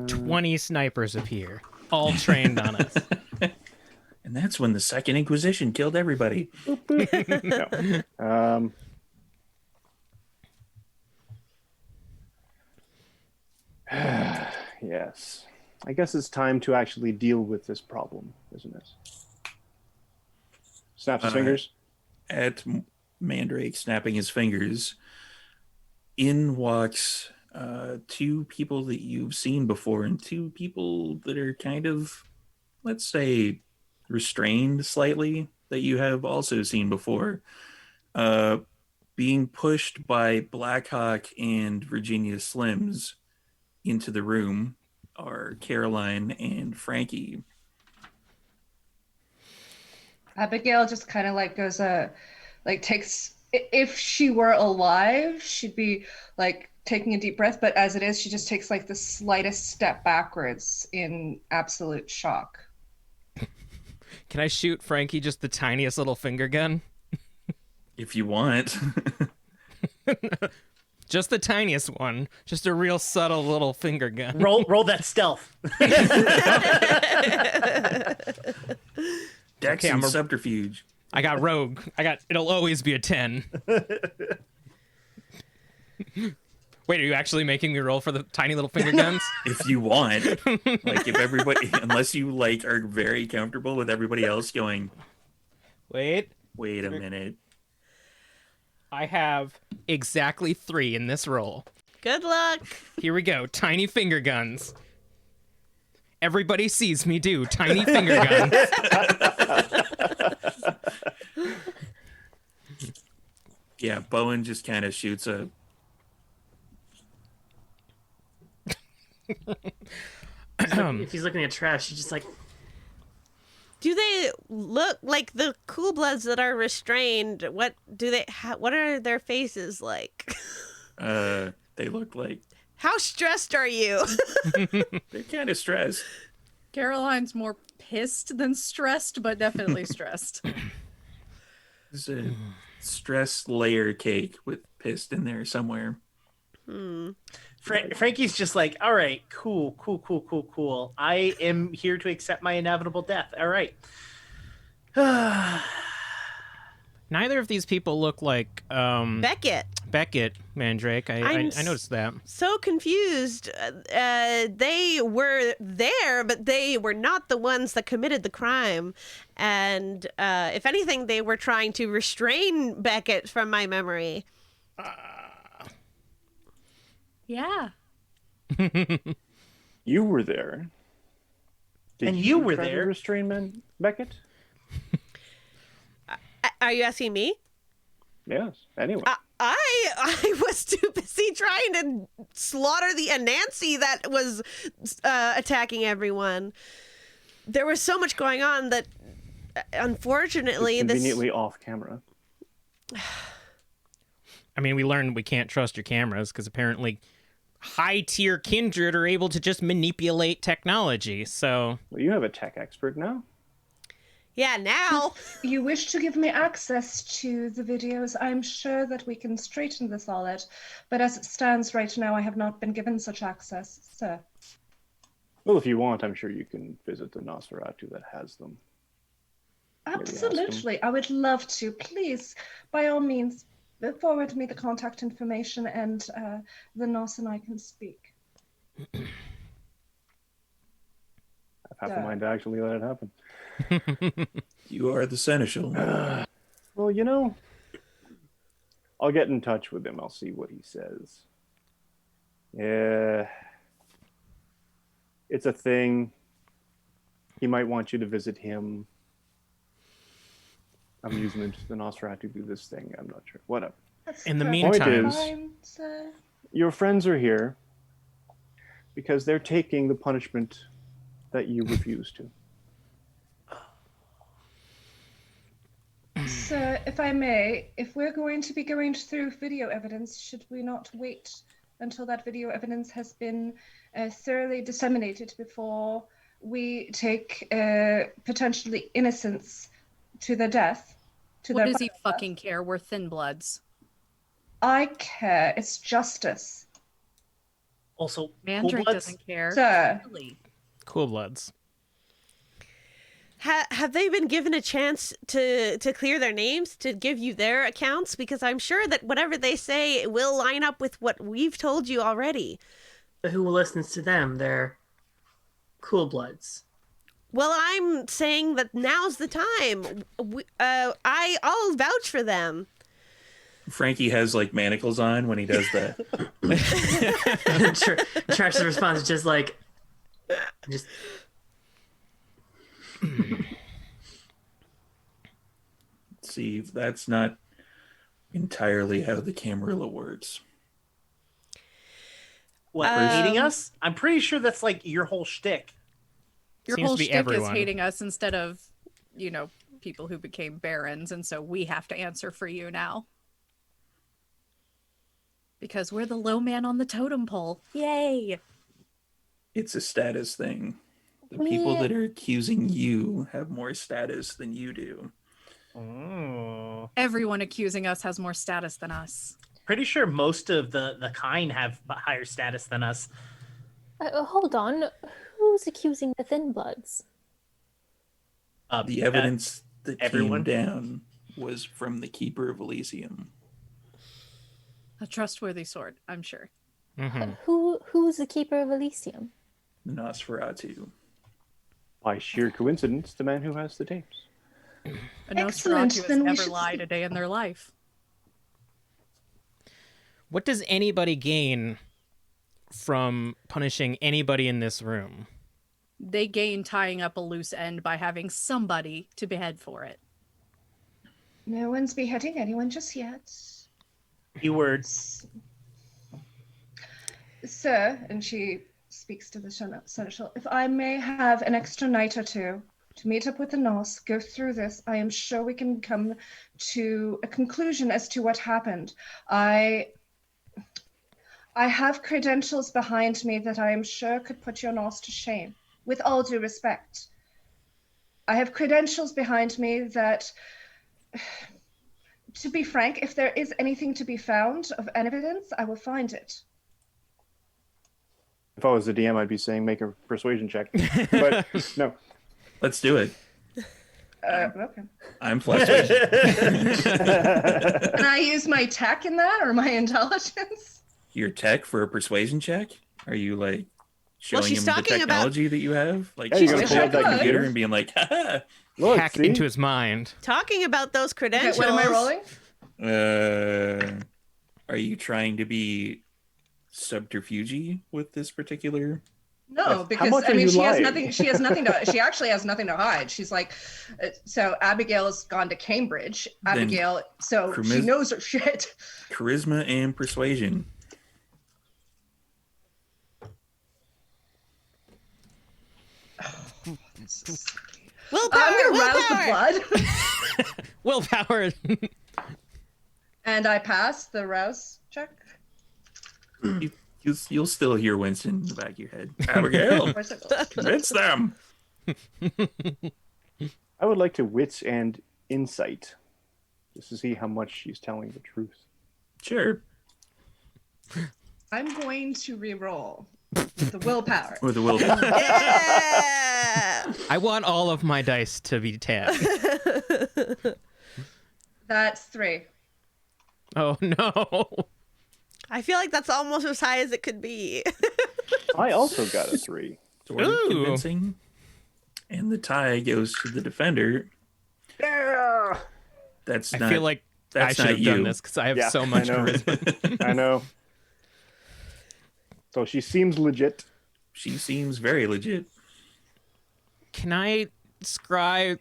S3: 20 snipers appear, all trained on us.
S1: And that's when the Second Inquisition killed everybody.
S9: No. Yes. I guess it's time to actually deal with this problem, isn't it? Snaps his fingers.
S1: At Mandrake snapping his fingers, in walks two people that you've seen before and two people that are kind of, let's say, restrained slightly that you have also seen before. Being pushed by Blackhawk and Virginia Slims into the room are Caroline and Frankie.
S6: Abigail just kind of like goes, takes, if she were alive, she'd be like taking a deep breath, but as it is, she just takes like the slightest step backwards in absolute shock.
S3: Can I shoot Frankie just the tiniest little finger gun?
S1: If you want.
S3: Just the tiniest one. Just a real subtle little finger gun.
S10: Roll that stealth.
S1: Dex and subterfuge.
S3: I got rogue. It'll always be a 10. Wait, are you actually making me roll for the tiny little finger guns?
S1: If you want. Like, if everybody, unless you like are very comfortable with everybody else going,
S3: Wait
S1: a minute.
S3: I have exactly 3 in this roll.
S2: Good luck.
S3: Here we go. Tiny finger guns. Everybody sees me do tiny finger guns.
S1: Yeah, Bowen just kind of shoots a...
S4: if he's looking at trash, he's just like,
S2: Do they look like the cool bloods that are restrained? What do they? What are their faces like?
S1: They look like...
S2: How stressed are you?
S1: They're kind of stressed.
S11: Caroline's more pissed than stressed, but definitely stressed.
S1: There's a stress layer cake with pissed in there somewhere.
S10: Frankie's just like, all right, cool. I am here to accept my inevitable death. All right.
S3: Neither of these people look like
S2: Beckett,
S3: Mandrake. I noticed that.
S2: So confused. They were there, but they were not the ones that committed the crime. And if anything, they were trying to restrain Beckett from my memory.
S11: Yeah.
S9: You were there.
S10: And you were
S9: try to
S10: there.
S9: restrain Beckett?
S2: Are you asking me?
S9: Yes. Anyway.
S2: I was too busy trying to slaughter the Anansi that was attacking everyone. There was so much going on that, unfortunately,
S9: Conveniently off camera.
S3: I mean, we learned we can't trust your cameras because apparently high-tier kindred are able to just manipulate technology, so...
S9: Well, you have a tech expert now.
S2: Yeah, now.
S6: You wish to give me access to the videos, I'm sure that we can straighten this all out. But as it stands right now, I have not been given such access, sir.
S9: Well, if you want, I'm sure you can visit the Nosferatu that has them.
S6: Absolutely. I would love to. Please, by all means, forward me the contact information and the Nos and I can speak.
S9: I've half a mind to actually let it happen.
S1: You are the seneschal.
S9: Well, you know, I'll get in touch with him. I'll see what he says. Yeah. It's a thing. He might want you to visit him. Amusement. The Nosferatu do this thing. I'm not sure. Whatever.
S3: In the
S9: meantime,
S6: Fine, sir.
S9: your friends are here because they're taking the punishment that you refuse to.
S6: Sir, if I may, if we're going to be going through video evidence, should we not wait until that video evidence has been thoroughly disseminated before we take potentially innocents to their death?
S11: What does he fucking care? We're ThinBloods.
S6: I care. It's justice.
S10: Also,
S11: Mandrake
S10: Cool
S11: doesn't care.
S6: Sir.
S11: Really.
S3: Cool Bloods.
S2: Have they been given a chance to clear their names, to give you their accounts? Because I'm sure that whatever they say will line up with what we've told you already.
S4: But who listens to them? They're Cool Bloods.
S2: Well, I'm saying that now's the time. I'll vouch for them.
S1: Frankie has like manacles on when he does that.
S4: Trash's response is just like,
S1: See, that's not entirely how the Camarilla works.
S10: What, hating us? I'm pretty sure that's like your whole shtick.
S11: Your
S3: Seems
S11: whole
S3: to be
S11: shtick
S3: everyone.
S11: is hating us instead of, people who became barons, and so we have to answer for you now. Because we're the low man on the totem pole. Yay!
S1: It's a status thing. The people that are accusing you have more status than you do.
S10: Oh.
S11: Everyone accusing us has more status than us.
S10: Pretty sure most of the kind have higher status than us.
S5: Hold on. Who's accusing the ThinBloods?
S1: The evidence that
S10: everyone?
S1: came down was from the Keeper of Elysium.
S11: A trustworthy sword, I'm sure.
S3: Mm-hmm.
S5: Who's the Keeper of Elysium?
S1: The Nosferatu.
S9: By sheer coincidence, the man who has the tapes.
S11: A
S6: Excellent,
S11: Nosferatu has
S6: then we
S11: never
S6: should
S11: lied a day in their life.
S3: What does anybody gain from punishing anybody in this room?
S11: They gain tying up a loose end by having somebody to behead for it.
S6: No one's beheading anyone just yet.
S10: Keywords.
S6: Sir, and she speaks to the seneschal, if I may have an extra night or two to meet up with the Nos, go through this, I am sure we can come to a conclusion as to what happened. I have credentials behind me that I am sure could put your Nos to shame, with all due respect. I have credentials behind me that, to be frank, if there is anything to be found of evidence, I will find it.
S9: If I was the DM, I'd be saying make a persuasion check. But no.
S1: Let's do it.
S6: Okay.
S1: I'm flustered.
S6: Can I use my tech in that or my intelligence?
S1: Your tech for a persuasion check? Are you like showing
S2: she's
S1: him the
S2: talking
S1: technology that you have? Like
S9: Yeah,
S1: she's
S9: you're
S1: gonna
S9: gonna
S1: pull up
S9: pull
S1: that
S9: up that
S1: computer
S9: computer?
S1: and being like, ha
S9: Look,
S3: Hack
S9: see?
S3: into his mind.
S2: Talking about those
S6: Okay,
S2: credentials.
S6: what am I rolling?
S1: Are you trying to be subterfuge with this particular
S6: No,
S9: How
S6: because
S9: much
S6: I
S9: are
S6: mean,
S9: you
S6: she has
S9: lying?
S6: nothing. She has nothing to. She actually has nothing to hide. She's like, so Abigail's gone to Cambridge.
S1: Then
S6: Abigail, so she
S1: charisma-
S6: knows her shit.
S1: Charisma and persuasion.
S2: Willpower.
S6: I'm gonna rouse
S2: willpower.
S6: the blood,
S3: Willpower.
S6: and I pass the rouse check.
S1: You'll still hear Winston in the back of your head. Abigail,
S6: Where's it?
S1: convince them.
S9: I would like to wits and insight, just to see how much she's telling the truth.
S1: Sure.
S6: I'm going to re-roll the willpower.
S1: With the will.
S2: Yeah.
S3: I want all of my dice to be tapped.
S6: That's 3.
S3: Oh no.
S2: I feel like that's almost as high as it could be.
S9: I also got a 3.
S1: Sort of
S3: Ooh.
S1: convincing. And the tie goes to the defender.
S9: Yeah.
S1: That's
S3: I
S1: not.
S3: feel like I
S1: that's
S3: should
S1: not
S3: have done
S1: you.
S3: this because I have
S9: Yeah,
S3: so much
S9: I know.
S3: charisma.
S9: I know. So she seems legit.
S1: She seems very legit.
S3: Can I scry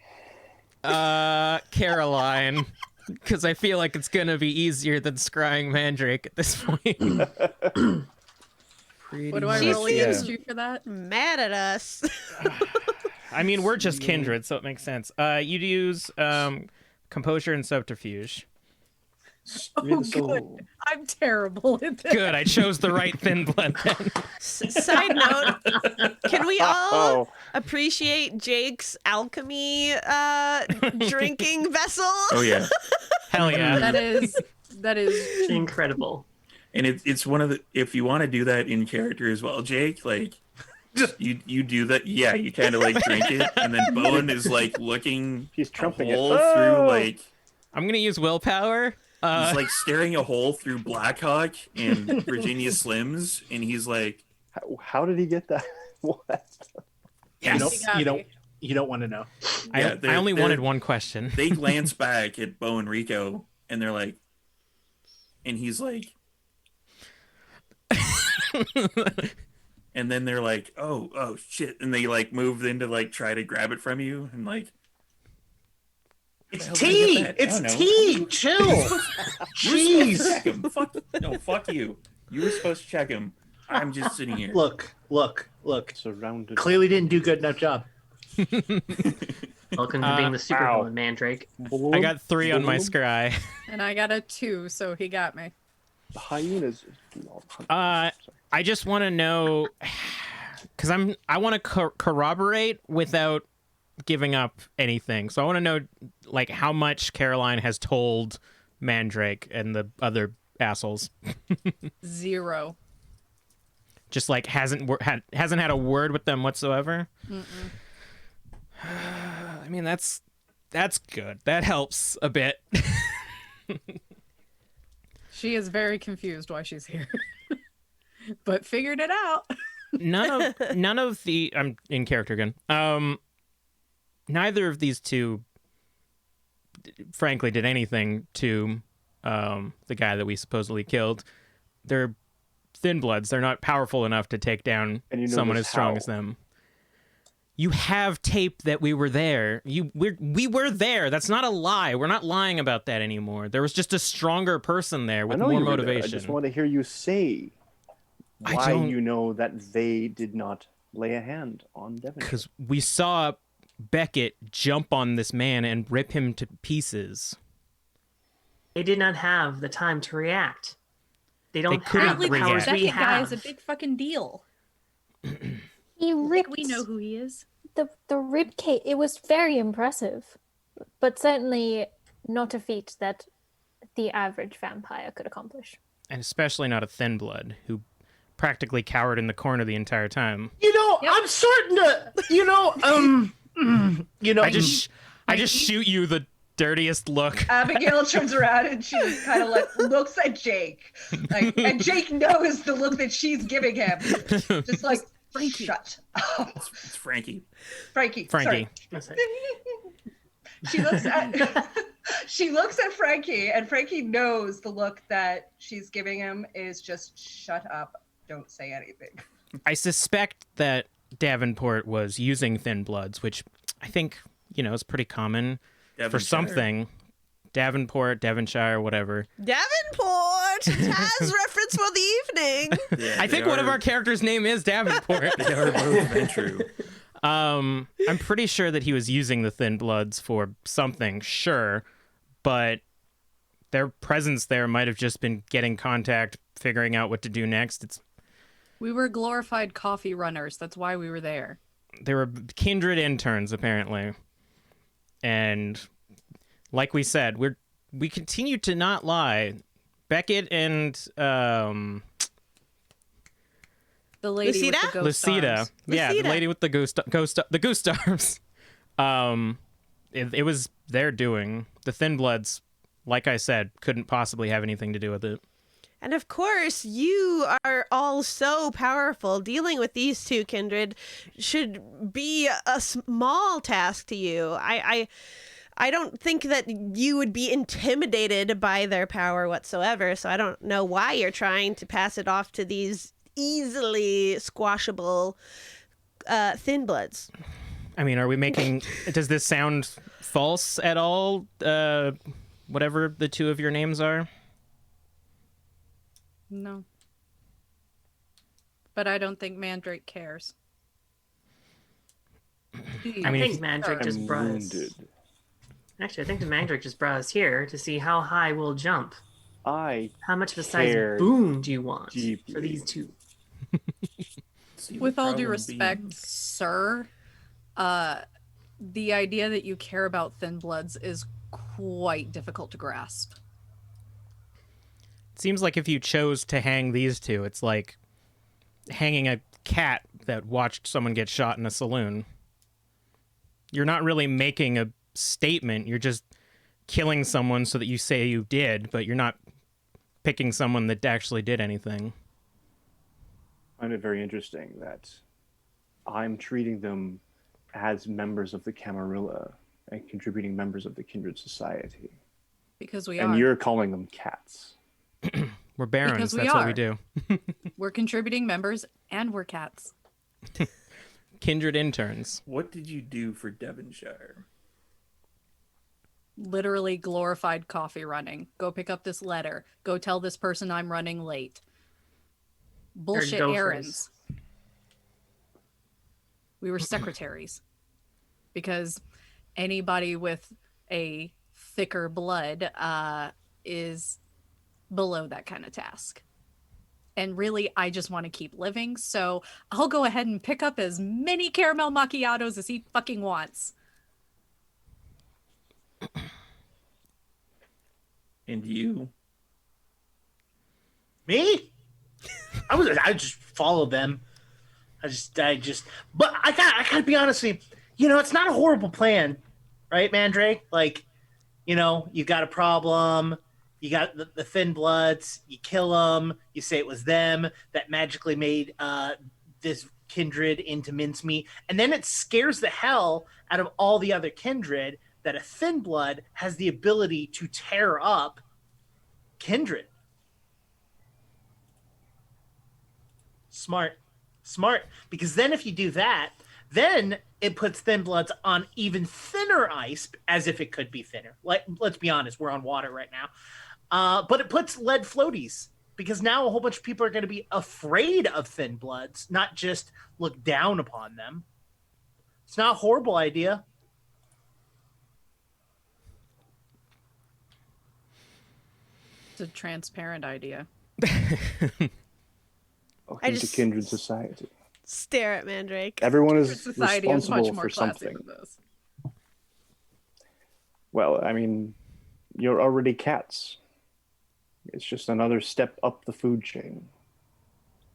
S3: Caroline? Because I feel like it's gonna be easier than scrying Mandrake at this point.
S1: Pretty
S11: What do I
S2: She
S11: roll
S2: seems-
S11: against you for that?
S2: Mad at us.
S3: I mean, we're just kindred, so it makes sense. You'd use composure and subterfuge.
S9: Read the soul.
S11: I'm terrible at this.
S3: Good, I chose the right thin blood then.
S2: Side note, can we all
S9: Oh,
S2: appreciate Jake's alchemy drinking vessel?
S1: Oh yeah,
S3: Hell yeah.
S11: That is
S4: Incredible.
S1: and it's one of the. If you want to do that in character as well, Jake, like you do that. Yeah, you kind of like drink it, and then Bowen is like looking
S9: he's
S1: a
S9: trumping it.
S1: hole
S9: Oh!
S1: through like
S3: I'm gonna use willpower.
S1: he's like staring a hole through Blackhawk and Virginia Slims, and he's like,
S9: How did he get that? What?
S1: yes.
S11: got
S10: You
S11: me.
S10: don't want to know.
S1: Yeah,
S3: I only
S1: they're-
S3: wanted one question.
S1: They glance back at Bo and Rico, and they're like, and he's like, and then they're like, oh shit, and they like move in to like try to grab it from you, and like,
S10: It's
S1: How did I get
S10: tea.
S1: that? I
S10: It's
S1: don't know.
S10: tea. Chill.
S1: Jeez.
S10: Jeez.
S1: Check him. Fuck you. You were supposed to check him. I'm just sitting here.
S10: Look.
S9: Surrounded.
S10: Clearly didn't do good enough job.
S4: Welcome to being the
S9: ow.
S4: supervillain, Mandrake.
S3: I got 3 on my scry.
S11: And I got a 2, so he got me.
S9: The hyenas.
S3: I just want to know, because I want to corroborate without giving up anything. So I want to know, like, how much Caroline has told Mandrake and the other assholes.
S11: 0.
S3: Just like hasn't had a word with them whatsoever. I mean, that's good. That helps a bit.
S11: She is very confused why she's here. But figured it out.
S3: None of the I'm in character again. Neither of these two, frankly, did anything to the guy that we supposedly killed. They're ThinBloods. They're not powerful enough to take down
S9: And you know
S3: someone
S9: this
S3: as strong
S9: how?
S3: as them. You have tape that we were there. We were there. That's not a lie. We're not lying about that anymore. There was just a stronger person there
S9: I
S3: with
S9: know
S3: more
S9: you were there.
S3: motivation.
S9: I just want to hear you say
S3: I
S9: why
S3: don't-
S9: you know that they did not lay a hand on Devon.
S3: Because we saw Beckett jump on this man and rip him to pieces.
S4: They did not have the time to react. They don't
S3: couldn't
S4: have the
S3: react.
S4: powers
S11: That
S4: we
S11: guy is
S4: have.
S11: a big fucking deal.
S5: He ripped
S11: We know who he is.
S5: the rib cage. It was very impressive, but certainly not a feat that the average vampire could accomplish.
S3: And especially not a ThinBlood who practically cowered in the corner the entire time.
S10: You know, I'm starting to. You know.
S3: I just shoot you the dirtiest look.
S6: Abigail turns around and she kind of like looks at Jake, like, and Jake knows the look that she's giving him, just like shut up,
S1: It's Frankie.
S6: Frankie.
S3: Frankie.
S6: Sorry. She looks at Frankie, and Frankie knows the look that she's giving him is just shut up, don't say anything.
S3: I suspect that Davenport was using ThinBloods, which I think, is pretty common for
S1: Devonshire.
S3: something. Davenport, Devonshire, whatever.
S2: Davenport! Taz reference for the evening!
S1: Yeah,
S3: I think one of our characters' name is Davenport.
S1: They are both Ventru.
S3: I'm pretty sure that he was using the ThinBloods for something, sure, but their presence there might have just been getting contact, figuring out what to do next.
S11: We were glorified coffee runners. That's why we were there.
S3: They were kindred interns, apparently. And like we said, we continue to not lie. Beckett and
S11: The lady with
S2: Lucida?
S11: the ghost
S3: Lucida.
S11: arms.
S3: Yeah, the
S2: Lucida.
S3: lady with the ghost arms. It was their doing. The ThinBloods, like I said, couldn't possibly have anything to do with it.
S2: And of course, you are all so powerful. Dealing with these two kindred should be a small task to you. I don't think that you would be intimidated by their power whatsoever, so I don't know why you're trying to pass it off to these easily squashable ThinBloods.
S3: I mean, are we making... Does this sound false at all? Whatever the two of your names are?
S11: No. But I don't think Mandrake cares.
S3: I mean,
S4: I think Mandrake just brought us.
S9: wounded.
S4: Actually, I think the Mandrake just brought us here to see how high we'll jump.
S9: I
S4: How much of a size
S9: care
S4: boom do you want
S9: deeply.
S4: for these two?
S1: See the
S11: With all due
S1: problem
S11: respect,
S1: being-
S11: sir, the idea that you care about ThinBloods is quite difficult to grasp.
S3: It seems like if you chose to hang these two, it's like hanging a cat that watched someone get shot in a saloon. You're not really making a statement. You're just killing someone so that you say you did, but you're not picking someone that actually did anything.
S9: I find it very interesting that I'm treating them as members of the Camarilla and contributing members of the Kindred Society.
S11: Because we
S9: And
S11: are.
S9: you're calling them cats.
S3: We're barons.
S11: Because we
S3: That's what we
S11: are.
S3: do.
S11: We're contributing members and we're cats.
S3: Kindred interns.
S1: What did you do for Devonshire?
S11: Literally glorified coffee running. Go pick up this letter. Go tell this person I'm running late. Bullshit
S4: gophers.
S11: errands. We were secretaries. Because anybody with a thicker blood is below that kind of task. And really, I just want to keep living, so I'll go ahead and pick up as many caramel macchiatos as he fucking wants.
S1: And you?
S10: Me? I just followed them. But I gotta be honest with you. It's not a horrible plan, right, Mandrake? Like, you got a problem. You got the ThinBloods. You kill them. You say it was them that magically made this kindred into mincemeat, and then it scares the hell out of all the other kindred that a ThinBlood has the ability to tear up kindred. Smart. Because then if you do that, then it puts ThinBloods on even thinner ice, as if it could be thinner. Like, let's be honest, we're on water right now. But it puts lead floaties, because now a whole bunch of people are going to be afraid of ThinBloods, not just look down upon them. It's not a horrible idea.
S11: It's a transparent idea.
S9: Welcome
S2: just-
S9: to Kindred Society.
S2: Stare at Mandrake.
S9: Everyone is
S11: Society is much
S9: responsible
S11: more
S9: for
S11: classy
S9: something.
S11: than this.
S9: Well, I mean, you're already cats. It's just another step up the food chain.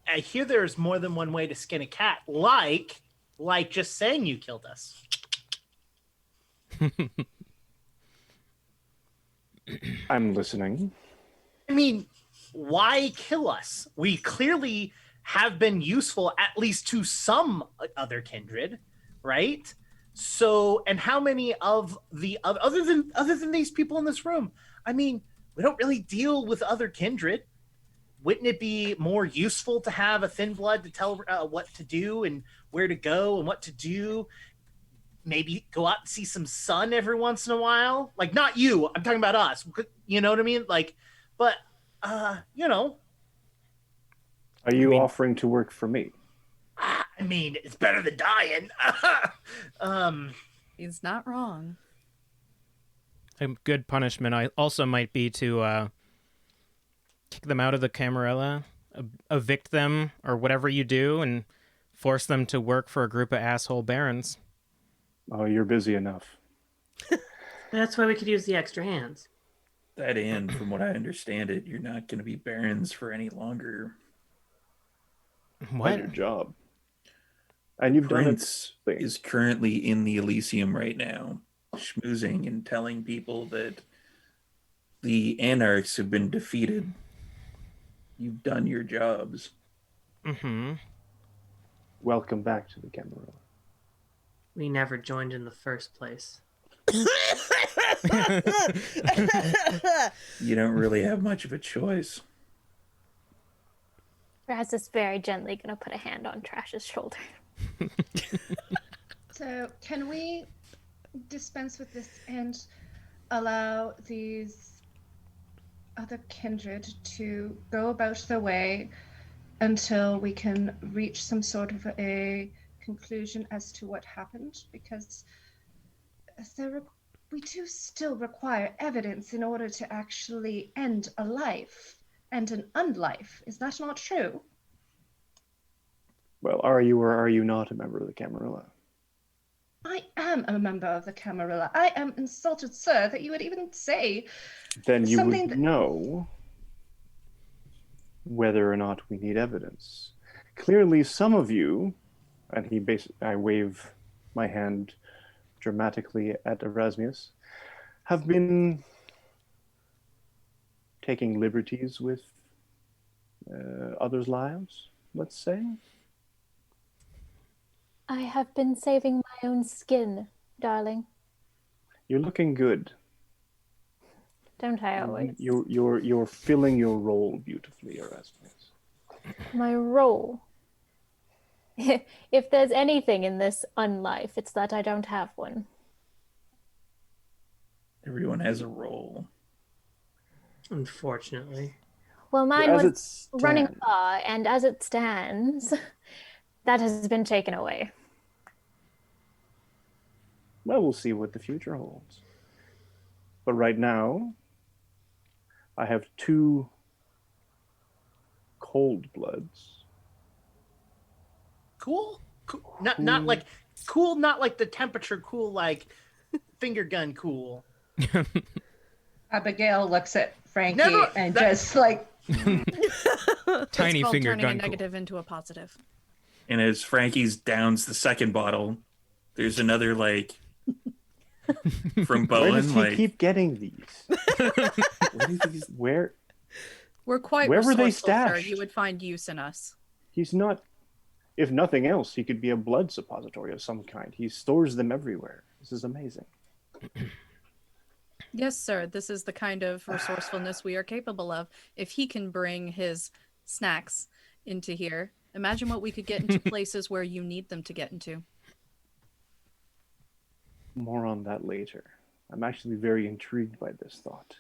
S10: I hear there's more than one way to skin a cat, like just saying you killed us.
S9: I'm listening.
S10: I mean, why kill us? We clearly have been useful, at least to some other kindred, right? So, and how many of the other than these people in this room? I mean, we don't really deal with other kindred. wouldn't it be more useful to have a thin blood to tell what to do and where to go and what to do? Maybe go out and see some sun every once in a while. Like, not you. I'm talking about us. You know what I mean? Like, but, you know.
S9: Are you offering to work for me?
S10: I mean, it's better than dying.
S11: He's not wrong.
S3: A good punishment also might be to kick them out of the Camarilla, evict them, or whatever you do, and force them to work for a group of asshole barons.
S9: Oh, you're busy enough.
S4: That's why we could use the extra hands.
S1: That end, from what I understand it, you're not going to be barons for any longer.
S3: What?
S9: Your job. And you've
S1: Prince
S9: done it.
S1: is currently in the Elysium right now, schmoozing and telling people that the Anarchs have been defeated. You've done your jobs.
S3: Mm-hmm.
S9: Welcome back to the Camarilla.
S4: We never joined in the first place.
S1: You don't really have much of a choice.
S5: Raz is very gently going to put a hand on Trash's shoulder.
S6: So, can we dispense with this and allow these other kindred to go about their way until we can reach some sort of a conclusion as to what happened? Because we do still require evidence in order to actually end a life and an unlife. Is that not true?
S9: Well, are you or are you not a member of the Camarilla?
S6: I am a member of the Camarilla. I am insulted, sir, that you would even say
S9: Then you
S6: something
S9: would know whether or not we need evidence. Clearly, some of you, and I wave my hand dramatically at Erasmus, have been taking liberties with others' lives, let's say.
S5: I have been saving my own skin, darling.
S9: You're looking good.
S5: Don't I always?
S9: You're filling your role beautifully, Erasmus.
S5: My role. If there's anything in this unlife, it's that I don't have one.
S1: Everyone has a role.
S4: Unfortunately.
S5: Well, mine
S9: As
S5: was
S9: it
S5: running a
S9: stands.
S5: bar, and as it stands, that has been taken away.
S9: Well, we'll see what the future holds. But right now, I have 2 cold bloods.
S10: Cool? Not like cool, not like the temperature cool, like finger gun cool.
S6: Abigail looks at Frankie and
S10: that-
S6: just like,
S3: Tiny
S11: It's called
S3: finger
S11: turning
S3: gun.
S11: a negative into a positive.
S1: And as Frankie's downs the second bottle, there's another, like, from
S9: Where
S1: Bowen,
S9: does he
S1: like,
S9: keep getting these? Where?
S11: We're quite
S9: Where were they
S11: resourceful, sir.
S9: stashed?
S11: You would find use in us.
S9: He's not. If nothing else, he could be a blood suppository of some kind. He stores them everywhere. This is amazing.
S11: Yes, sir. This is the kind of resourcefulness we are capable of. If he can bring his snacks into here, imagine what we could get into places where you need them to get into.
S9: More on that later. I'm actually very intrigued by this thought.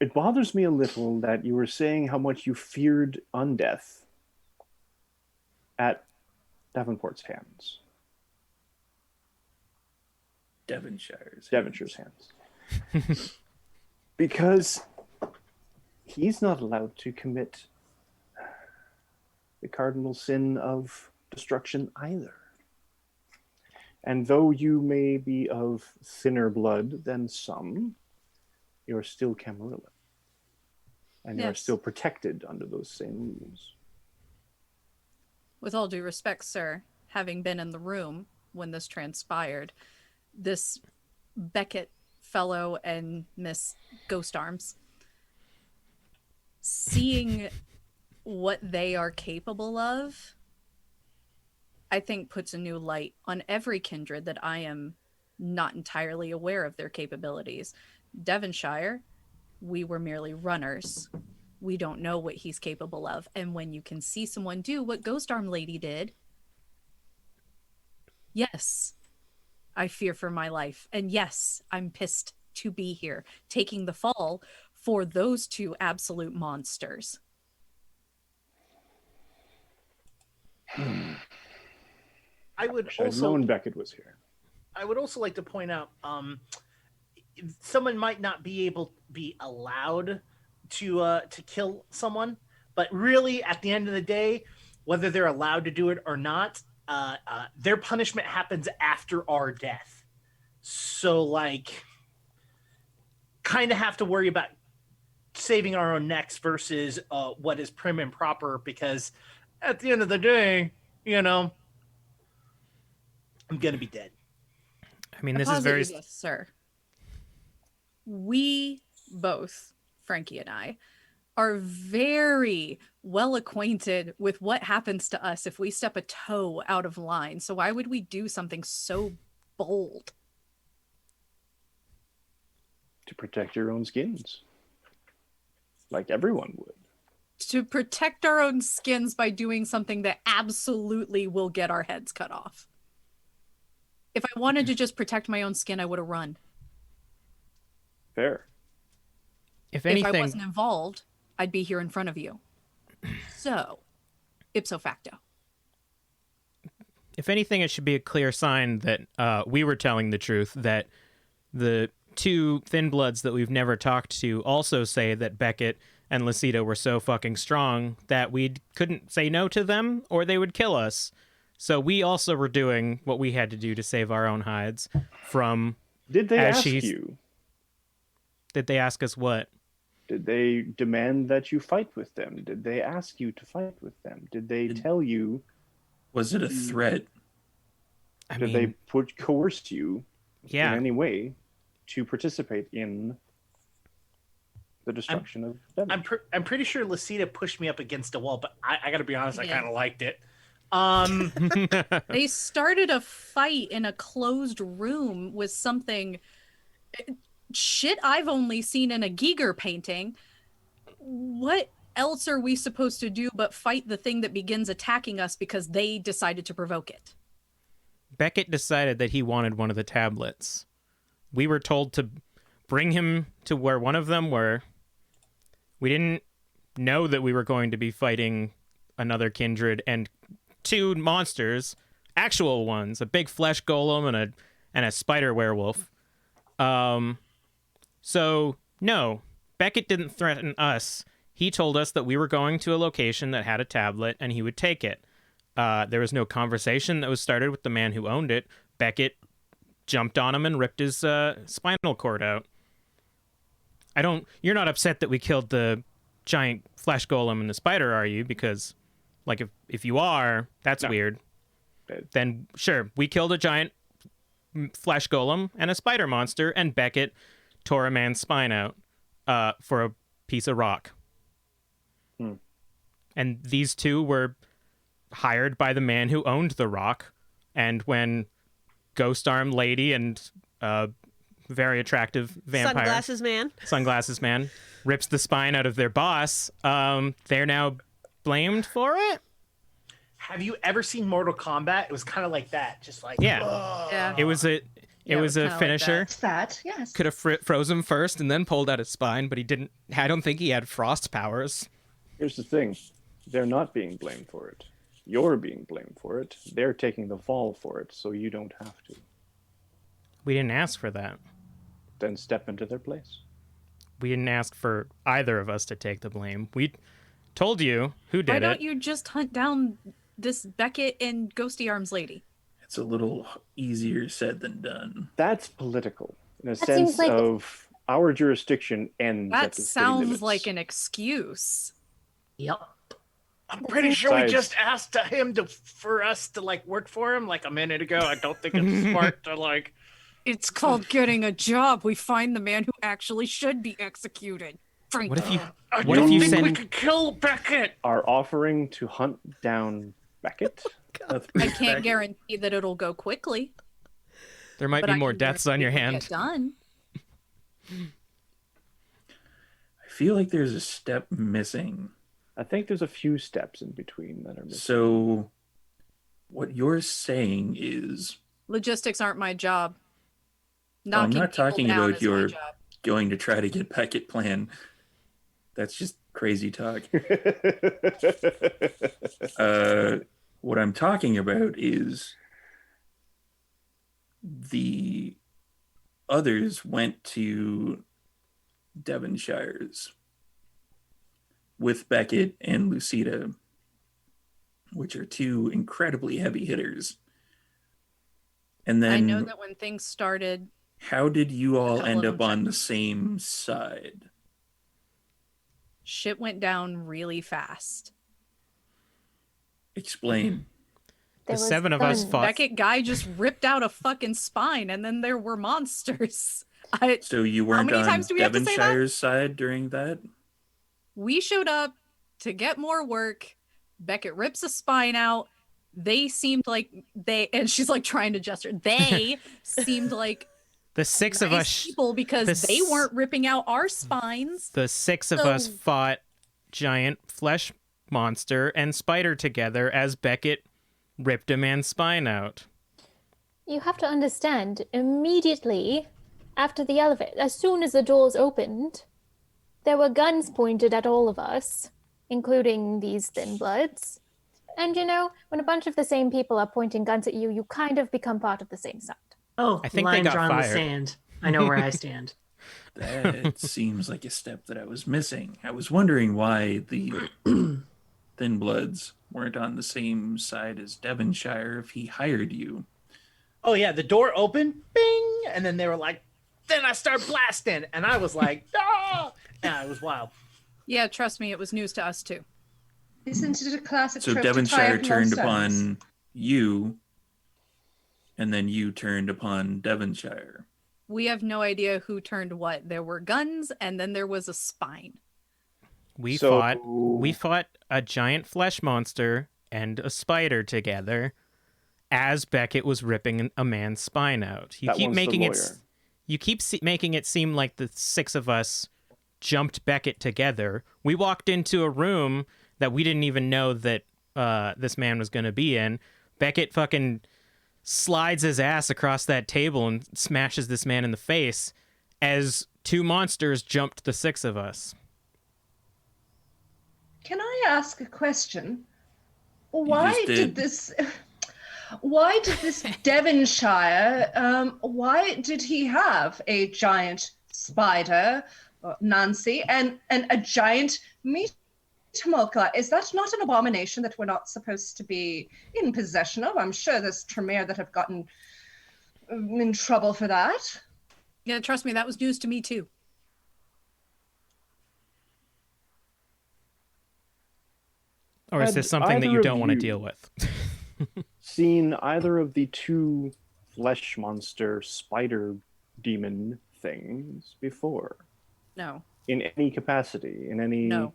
S9: It bothers me a little that you were saying how much you feared undeath at Davenport's hands. Devonshire's hands. Because he's not allowed to commit the cardinal sin of destruction either. And though you may be of thinner blood than some, you're still Camarilla. And you're
S11: Yes.
S9: still protected under those same rules.
S11: With all due respect, sir, having been in the room when this transpired, this Beckett fellow and Miss Ghost Arms, seeing what they are capable of, I think puts a new light on every kindred that I am not entirely aware of their capabilities. Devonshire, We were merely runners. We don't know what he's capable of. And when you can see someone do what Ghost Arm Lady did, yes, I fear for my life. And yes, I'm pissed to be here, taking the fall for those two absolute monsters.
S10: I would
S9: I'd
S10: also
S9: known Beckett was here.
S10: I would also like to point out, someone might not be allowed to kill someone, but really, at the end of the day, whether they're allowed to do it or not, their punishment happens after our death. So, like, kind of have to worry about saving our own necks versus what is prim and proper, because at the end of the day, you know, I'm gonna be dead.
S3: I mean, this is very.
S11: This, sir. We both, Frankie and I, are very well acquainted with what happens to us if we step a toe out of line. So why would we do something so bold?
S9: To protect your own skins. Like everyone would.
S11: To protect our own skins by doing something that absolutely will get our heads cut off. If I wanted to just protect my own skin, I would have run.
S9: Fair.
S3: If anything,
S11: if I wasn't involved, I'd be here in front of you. So, ipso facto.
S3: If anything, it should be a clear sign that we were telling the truth, that the two ThinBloods that we've never talked to also say that Beckett and Lasita were so fucking strong that we couldn't say no to them or they would kill us. So we also were doing what we had to do to save our own hides from...
S9: Did they ask you?
S3: Did they ask us what?
S9: Did they demand that you fight with them? Did they ask you to fight with them? Did they tell you...
S1: Was it a threat?
S9: Did they coerce you in
S3: yeah.
S9: any way to participate in the destruction of them?
S10: I'm pretty sure Lasita pushed me up against a wall, but I got to be honest, I kind of liked it.
S11: They started a fight in a closed room with something shit I've only seen in a Giger painting. What else are we supposed to do but fight the thing that begins attacking us because they decided to provoke it?
S3: Beckett decided that he wanted one of the tablets. We were told to bring him to where one of them were. We didn't know that we were going to be fighting another kindred and two monsters, actual ones, a big flesh golem and a spider werewolf. So no, Beckett didn't threaten us. He told us that we were going to a location that had a tablet and he would take it. There was no conversation that was started with the man who owned it. Beckett jumped on him and ripped his spinal cord out. You're not upset that we killed the giant flesh golem and the spider, are you? Because, like, if you are, that's weird. Then, sure, we killed a giant flesh golem and a spider monster, and Beckett tore a man's spine out for a piece of rock. And these two were hired by the man who owned the rock, and when Ghost Arm Lady and very attractive vampire Sunglasses Man rips the spine out of their boss, they're now blamed for it.
S10: Have you ever seen Mortal Kombat? It was kind of like that, just like
S11: yeah.
S3: It was a finisher.
S6: It's that, yes.
S3: Could have froze him first and then pulled out his spine, but he didn't. I don't think he had frost powers.
S9: Here's the thing. They're not being blamed for it. You're being blamed for it. They're taking the fall for it, so you don't have to.
S3: We didn't ask for that.
S9: Then step into their place.
S3: We didn't ask for either of us to take the blame. We told you who did it.
S11: Why don't you just hunt down this Beckett and Ghosty Arms lady?
S1: It's a little easier said than done.
S9: That's political, in a sense of our jurisdiction ends
S11: That
S9: at the city
S11: sounds
S9: limits.
S11: like an excuse.
S10: Yep. I'm pretty sure we just asked him for us to like work for him like a minute ago. I don't think it's smart to like.
S11: It's called getting a job. We find the man who actually should be executed. Frank.
S3: What if you?
S10: I
S3: What
S10: don't
S3: if you
S10: think we
S3: send?
S10: could kill Beckett.
S9: Are offering to hunt down Beckett?
S11: I can't guarantee that it'll go quickly.
S3: There might
S11: but
S3: be
S11: I
S3: more
S11: can
S3: deaths on your
S11: guarantee
S3: hand.
S11: it'll get done.
S1: feel like there's a step missing.
S9: I think there's a few steps in between that are missing.
S1: So, what you're saying is,
S11: Logistics aren't my job.
S1: I'm
S11: Knocking
S1: not
S11: people
S1: talking
S11: down
S1: about
S11: is my
S1: your
S11: job.
S1: going to try to get Beckett plan. That's just crazy talk. What I'm talking about is the others went to Devonshire's with Beckett and Lucida, which are two incredibly heavy hitters. And then
S11: I know that when things started,
S1: how did you all
S11: couple
S1: end
S11: of
S1: up
S11: them
S1: on the same side?
S11: shit went down really fast.
S1: Explain.
S5: There
S3: The
S5: was
S3: 7 of us
S5: guns.
S3: fought.
S11: Beckett guy just ripped out a fucking spine, and then there were monsters.
S1: So you weren't
S11: many
S1: on
S11: times do we have to say that?
S1: Devonshire's side during that?
S11: We showed up to get more work. Beckett rips a spine out. They seemed like and she's like trying to gesture. They seemed like
S3: The 6 of
S11: nice
S3: us.
S11: people because
S3: the
S11: they
S3: s-
S11: weren't ripping out our spines.
S3: The 6 of
S11: So-
S3: us fought giant flesh monster and spider together as Beckett ripped a man's spine out.
S5: You have to understand, immediately after the elevator, as soon as the doors opened, there were guns pointed at all of us, including these ThinBloods. And you know, when a bunch of the same people are pointing guns at you, you kind of become part of the same side.
S4: Oh,
S3: I think they
S4: line
S3: got
S4: drawn in the
S3: fired.
S4: sand. I know where I stand.
S1: That seems like a step that I was missing. I was wondering why the ThinBloods weren't on the same side as Devonshire if he hired you.
S10: Oh yeah, the door opened, bing, and then they were like, then I start blasting, and I was like, ah! Yeah, it was wild.
S11: Yeah, trust me, it was news to us too.
S6: Isn't it a classic
S1: So
S6: trope to tie
S1: Devonshire
S6: up
S1: turned
S6: millstones?
S1: upon you, and then you turned upon Devonshire.
S11: We have no idea who turned what. There were guns, and then there was a spine.
S3: We
S9: So-
S3: fought a giant flesh monster and a spider together as Beckett was ripping a man's spine out. You
S9: That
S3: keep
S9: one's the
S3: making it
S9: lawyer.
S3: you keep making it seem like the 6 of us jumped Beckett together. We walked into a room that we didn't even know that this man was going to be in. Beckett fucking slides his ass across that table and smashes this man in the face as 2 monsters jumped the 6 of us.
S6: Can I ask a question? Why
S1: just
S6: did
S1: did.
S6: this? Why did this Devonshire? Why did he have a giant spider, Nancy, and a giant meat mulka? Is that not an abomination that we're not supposed to be in possession of? I'm sure there's Tremere that have gotten in trouble for that.
S11: Yeah, trust me, that was news to me too.
S3: Or is
S9: Had
S3: this something that
S9: either
S3: you
S9: of
S3: don't want to
S9: you-
S3: deal with?
S9: Seen either of the 2 flesh monster spider demon things before?
S11: No.
S9: In any capacity? In any
S11: No.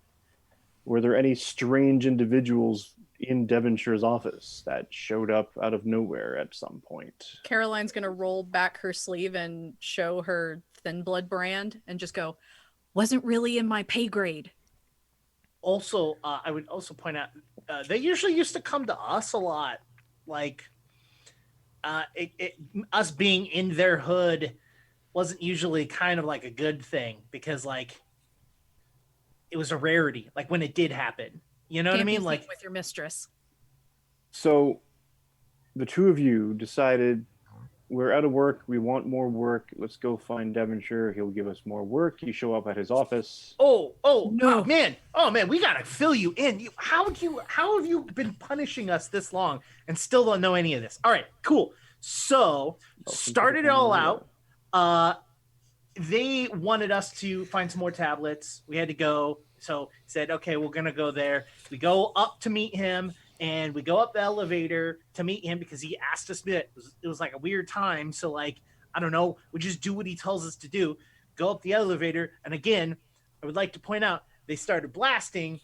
S9: Were there any strange individuals in Devonshire's office that showed up out of nowhere at some point?
S11: Caroline's gonna roll back her sleeve and show her ThinBlood brand and just go, wasn't really in my pay grade.
S10: Also, I would also point out they usually used to come to us a lot. Like, us being in their hood wasn't usually kind of like a good thing because, like, it was a rarity. Like when it did happen, you know what I
S11: Can't be
S10: mean?
S11: seen
S10: Like,
S11: with your mistress.
S9: So the 2 of you decided, we're out of work, we want more work, let's go find Devonshire, he'll give us more work. You show up at his office.
S10: oh man, we gotta fill you in. How have you been punishing us this long and still don't know any of this? All right, cool. So started it all out. They wanted us to find some more tablets. We had to go. So said, okay, we're gonna go there. We go up to meet him, and we go up the elevator to meet him because he asked us to. It was like a weird time. So like, I don't know. We just do what he tells us to do. Go up the elevator, and again, I would like to point out they started blasting.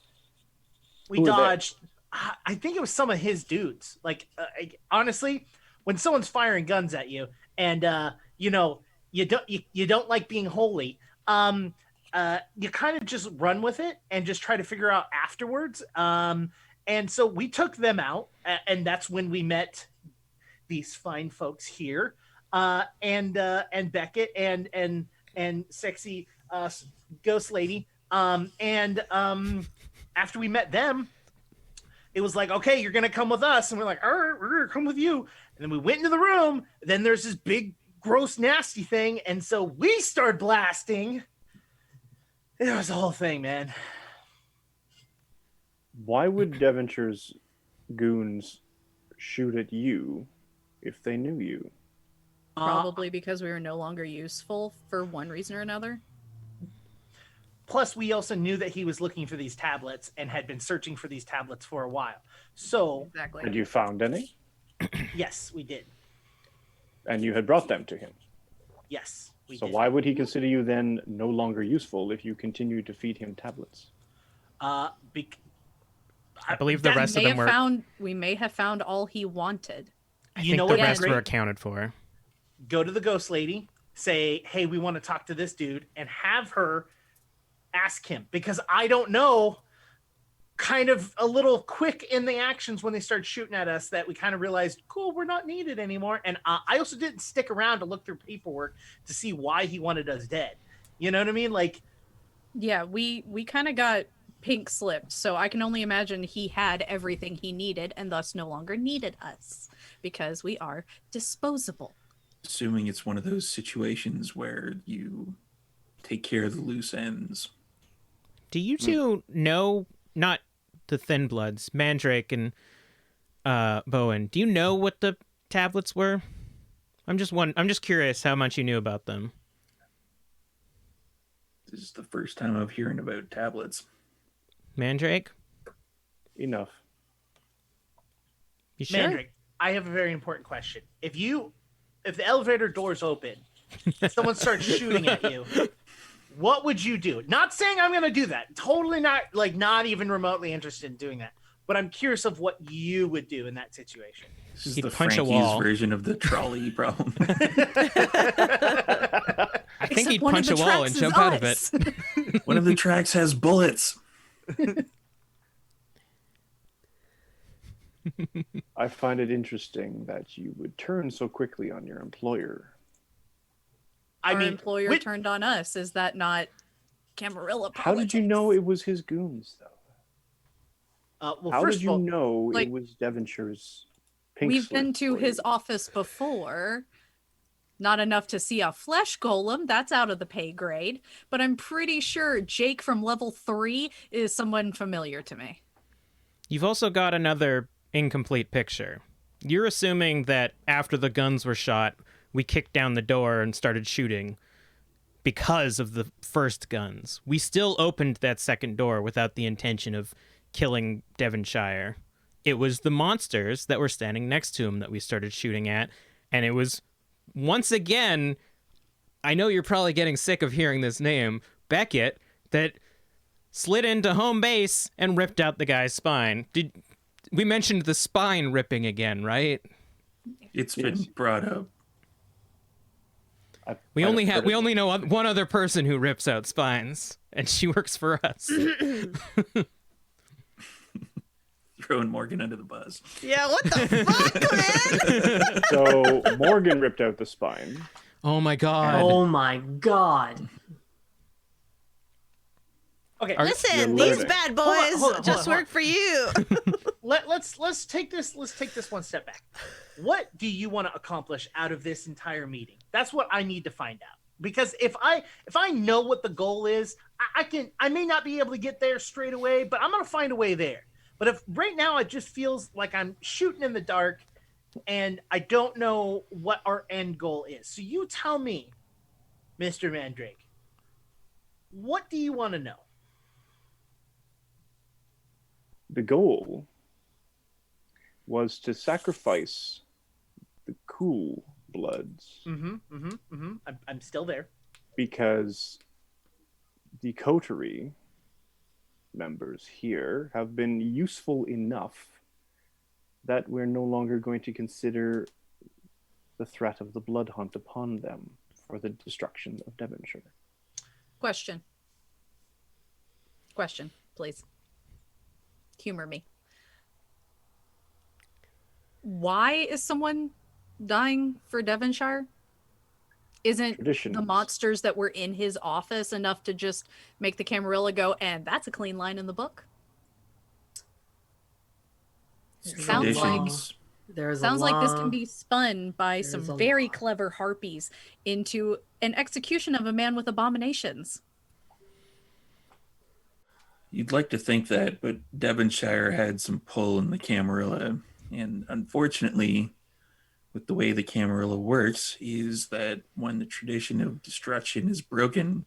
S10: We
S9: Who was that?
S10: dodged. I think it was some of his dudes. Like honestly, when someone's firing guns at you, and you know you don't like being holy. you kind of just run with it and just try to figure out afterwards. And so we took them out, and that's when we met these fine folks here, and Beckett and sexy ghost lady. After we met them, it was like, okay, you're gonna come with us, and we're like, all right, we're gonna come with you. And then we went into the room. Then there's this big, gross, nasty thing, and so we started blasting. It was the whole thing, man.
S9: Why would Devonshire's goons shoot at you if they knew you?
S11: Probably because we were no longer useful for one reason or another.
S10: Plus, we also knew that he was looking for these tablets and had been searching for these tablets for a while. So,
S11: Exactly.
S9: Had you found any?
S10: yes, we did.
S9: And you had brought them to him.
S10: Yes, we
S9: So
S10: did.
S9: why would he consider you then no longer useful if you continued to feed him tablets?
S3: I believe the rest of them were.
S11: We may have found all he wanted.
S3: I think the rest were accounted for.
S10: Go to the ghost lady, say, hey, we want to talk to this dude, and have her ask him. Because I don't know, kind of a little quick in the actions when they started shooting at us that we kind of realized, cool, we're not needed anymore. And I also didn't stick around to look through paperwork to see why he wanted us dead. You know what I mean? Like,
S11: yeah, we kind of got pink slipped, so I can only imagine he had everything he needed and thus no longer needed us because we are disposable.
S1: Assuming it's one of those situations where you take care of the loose ends.
S3: Do you two know, not the ThinBloods, Mandrake and Bowen, do you know what the tablets were? I'm just curious how much you knew about them.
S1: This is the first time I'm hearing about tablets.
S3: Mandrake?
S9: Enough.
S3: You sure?
S10: Mandrake, I have a very important question. If the elevator doors open, someone starts shooting at you, what would you do? Not saying I'm going to do that. Totally not even remotely interested in doing that. But I'm curious of what you would do in that situation.
S1: This is
S3: He'd
S1: the
S3: punch a
S1: Frankie's
S3: wall.
S1: version of the trolley problem.
S3: I think he'd punch a wall and jump out of it.
S1: One of the tracks has bullets.
S9: I find it interesting that you would turn so quickly on your employer.
S11: Our employer turned on us. Is that not Camarilla politics?
S9: How did you know it was his goons, though?
S10: Well,
S9: How
S10: first
S9: did
S10: of all,
S9: you know
S11: like,
S9: it was Devonshire's pink
S11: We've
S9: slip
S11: been to
S9: for
S11: his
S9: you?
S11: office before. Not enough to see a flesh golem. That's out of the pay grade. But I'm pretty sure Jake from level 3 is someone familiar to me.
S3: You've also got another incomplete picture. You're assuming that after the guns were shot, we kicked down the door and started shooting because of the first guns. We still opened that second door without the intention of killing Devonshire. It was the monsters that were standing next to him that we started shooting at, and it was, once again, I know you're probably getting sick of hearing this name, Beckett, that slid into home base and ripped out the guy's spine. We mentioned the spine ripping again, right?
S1: It's been brought up.
S3: We only know one other person who rips out spines, and she works for us.
S1: Throwing Morgan under the bus.
S2: Yeah, what the fuck, man?
S9: So Morgan ripped out the spine.
S3: Oh my god.
S4: Oh my god.
S10: okay,
S2: Listen,
S9: You're
S2: these
S9: living.
S2: bad boys
S10: Hold on,
S2: just work for you.
S10: let's take this one step back. What do you want to accomplish out of this entire meeting? That's what I need to find out. Because if I know what the goal is, I may not be able to get there straight away, but I'm gonna find a way there. But if right now it just feels like I'm shooting in the dark and I don't know what our end goal is. So you tell me, Mr. Mandrake, what do you want to know?
S9: The goal was to sacrifice the cool bloods
S10: I'm still there.
S9: because the Coterie members here have been useful enough that we're no longer going to consider the threat of the blood hunt upon them for the destruction of Devonshire.
S11: Question. Question, please. Humor me. Why is someone dying for Devonshire? Isn't
S9: Traditions.
S11: the monsters that were in his office enough to just make the Camarilla go, and that's a clean line in the book? Sounds like
S4: There's
S11: like this can be spun by
S4: There's
S11: some
S4: a
S11: very
S4: law.
S11: clever harpies into an execution of a man with abominations.
S1: You'd like to think that, but Devonshire had some pull in the Camarilla. And unfortunately, with the way the Camarilla works, is that when the tradition of destruction is broken,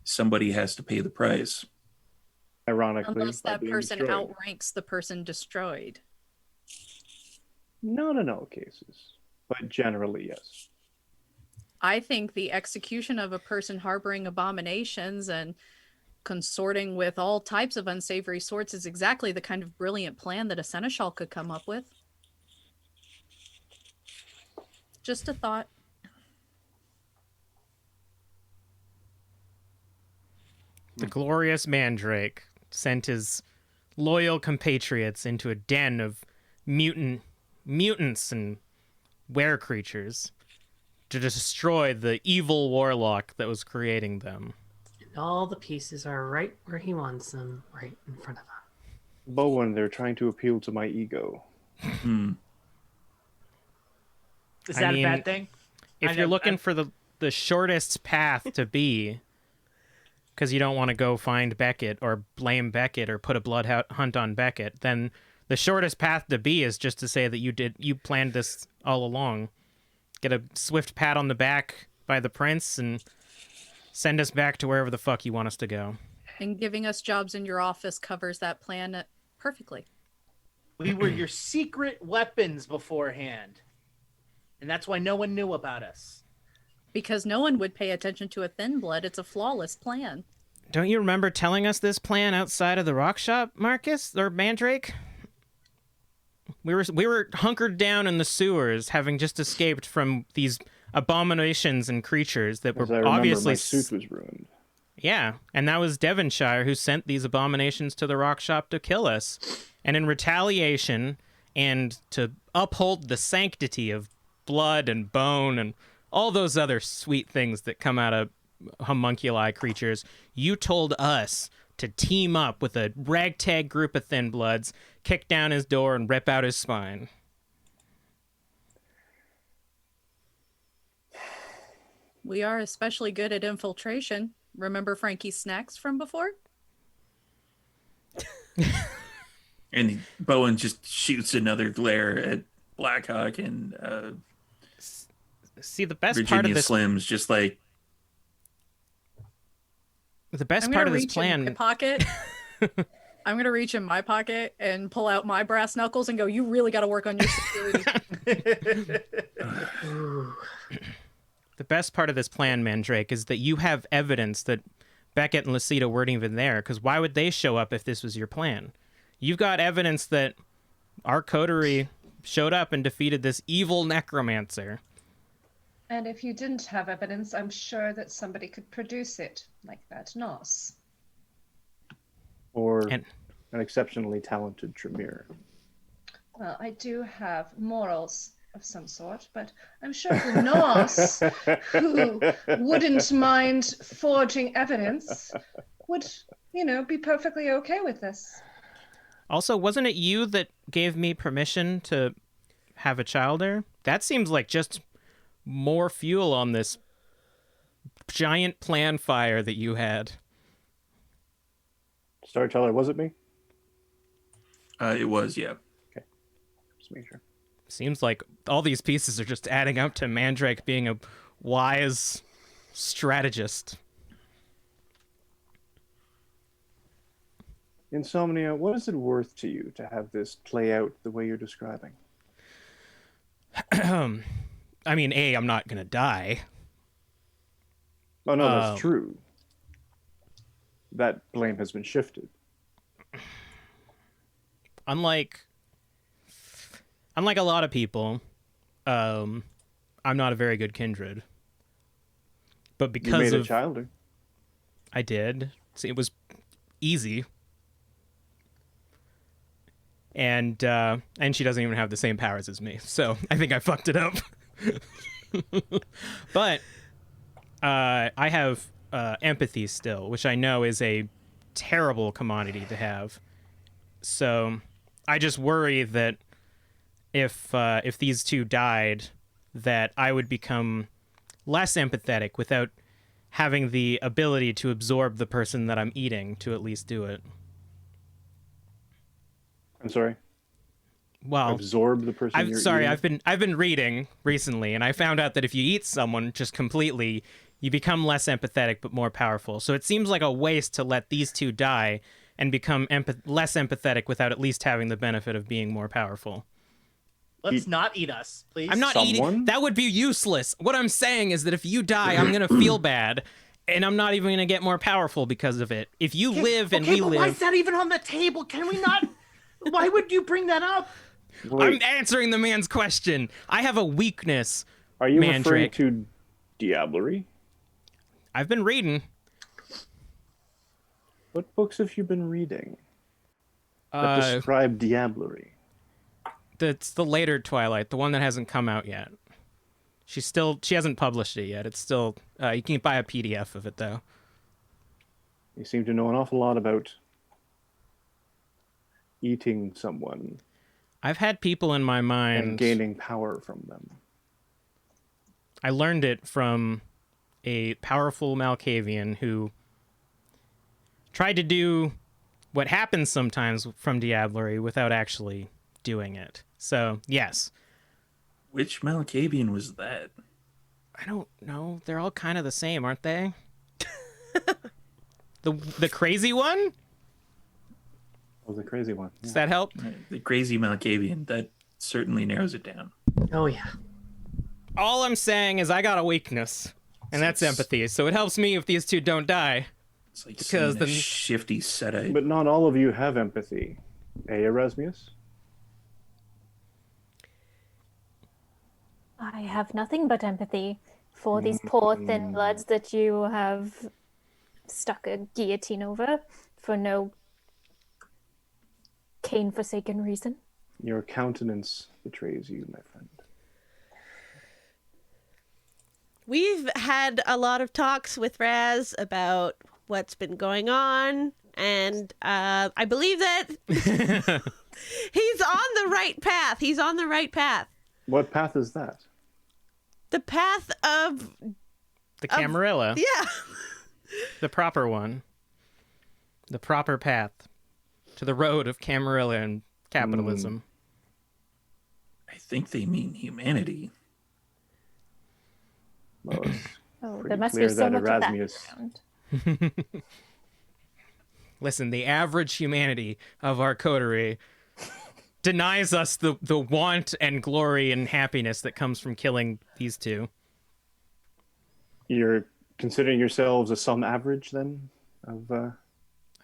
S1: somebody has to pay the price.
S9: Ironically,
S11: Unless
S9: by
S11: that
S9: being
S11: person
S9: destroyed.
S11: outranks the person destroyed.
S9: Not in all cases, but generally, yes.
S11: I think the execution of a person harboring abominations and consorting with all types of unsavory sorts is exactly the kind of brilliant plan that a seneschal could come up with. Just a thought.
S3: The glorious Mandrake sent his loyal compatriots into a den of mutants and were creatures to destroy the evil warlock that was creating them.
S4: And all the pieces are right where he wants them, right in front of him.
S9: Bowen, they're trying to appeal to my ego.
S10: Is
S3: I
S10: that
S3: mean,
S10: a bad thing?
S3: If you're looking for the shortest path to be, because you don't want to go find Beckett or blame Beckett or put a blood hunt on Beckett, then the shortest path to be is just to say that you planned this all along. Get a swift pat on the back by the prince and send us back to wherever the fuck you want us to go.
S11: And giving us jobs in your office covers that plan perfectly.
S10: We were your secret weapons beforehand. And that's why no one knew about us.
S11: Because no one would pay attention to a thin blood. It's a flawless plan.
S3: Don't you remember telling us this plan outside of the rock shop, Marcus or Mandrake? We were hunkered down in the sewers, having just escaped from these abominations and creatures that were
S9: As I remember,
S3: obviously
S9: my suit was ruined.
S3: Yeah, and that was Devonshire who sent these abominations to the rock shop to kill us. And in retaliation, and to uphold the sanctity of blood and bone and all those other sweet things that come out of homunculi creatures, you told us to team up with a ragtag group of ThinBloods, kick down his door, and rip out his spine.
S11: We are especially good at infiltration. Remember Frankie's snacks from before?
S1: And Bowen just shoots another glare at Blackhawk, and
S3: See, the best
S1: Virginia
S3: part of this
S1: Slim's just like,
S3: the best
S11: I'm
S3: part
S11: gonna
S3: of this
S11: reach in my
S3: plan.
S11: pocket. I'm gonna reach in my pocket and pull out my brass knuckles and go, "You really got to work on your security."
S3: The best part of this plan, Mandrake, is that you have evidence that Beckett and Lucida weren't even there, because why would they show up if this was your plan? You've got evidence that our coterie showed up and defeated this evil necromancer.
S6: And if you didn't have evidence, I'm sure that somebody could produce it, like that Nos.
S9: Or an exceptionally talented Tremere.
S6: Well, I do have morals of some sort, but I'm sure the Nos, who wouldn't mind forging evidence, would, be perfectly okay with this.
S3: Also, wasn't it you that gave me permission to have a childer? That seems like just more fuel on this giant plan fire that you had.
S9: Storyteller, was it me?
S1: it was, yeah.
S9: Okay. Just make sure.
S3: Seems like all these pieces are just adding up to Mandrake being a wise strategist.
S9: Insomnia, what is it worth to you to have this play out the way you're describing?
S3: I mean, I'm not going to die.
S9: Oh, no, that's true. That blame has been shifted.
S3: Unlike a lot of people, I'm not a very good kindred. But because
S9: you made
S3: of
S9: a childer.
S3: I did. See, it was easy. And she doesn't even have the same powers as me, so I think I fucked it up. But I have empathy still, which I know is a terrible commodity to have. So I just worry that if these two died, that I would become less empathetic without having the ability to absorb the person that I'm eating to at least do it.
S9: I'm sorry.
S3: Well,
S9: absorb the person.
S3: I've been reading recently, and I found out that if you eat someone just completely, you become less empathetic but more powerful. So it seems like a waste to let these two die and become less empathetic without at least having the benefit of being more powerful.
S10: Let's not eat us, please.
S3: I'm not eating. That would be useless. What I'm saying is that if you die, I'm gonna feel bad, and I'm not even gonna get more powerful because of it. If you live and we live,
S10: why is that even on the table? Can we not? Why would you bring that up?
S3: Wait. I'm answering the man's question. I have a weakness.
S9: Are you
S3: Mandrake.
S9: referring to diablerie?
S3: I've been reading.
S9: What books have you been reading that describe diablerie?
S3: It's the later Twilight, the one that hasn't come out yet. She hasn't published it yet. It's still you can buy a PDF of it though.
S9: You seem to know an awful lot about eating someone.
S3: I've had people in my mind
S9: and gaining power from them.
S3: I learned it from a powerful Malkavian who tried to do what happens sometimes from diablerie without actually doing it. So, yes.
S1: Which Malkavian was that?
S3: I don't know. They're all kind of the same, aren't they? The crazy one?
S9: Oh, the crazy one. Yeah.
S3: Does that help?
S1: The crazy Malkavian. That certainly narrows it down.
S10: Oh, yeah.
S3: All I'm saying is I got a weakness, and that's empathy. So it helps me if these two don't die.
S1: It's like because the shifty Setite.
S9: But not all of you have empathy. Erasmus?
S5: I have nothing but empathy for these poor thin bloods that you have stuck a guillotine over for no Cain-forsaken reason.
S9: Your countenance betrays you, my friend.
S2: We've had a lot of talks with Raz about what's been going on, and I believe that he's on the right path. He's on the right path.
S9: What path is that?
S2: The path of...
S3: The Camarilla.
S2: Yeah.
S3: The proper one. The proper path to the road of Camarilla and capitalism.
S1: I think they mean humanity.
S9: Well,
S5: there must be so much
S9: Erasmus...
S5: of that around.
S3: Listen, the average humanity of our coterie denies us the want and glory and happiness that comes from killing these two.
S9: You're considering yourselves a sum average, then? I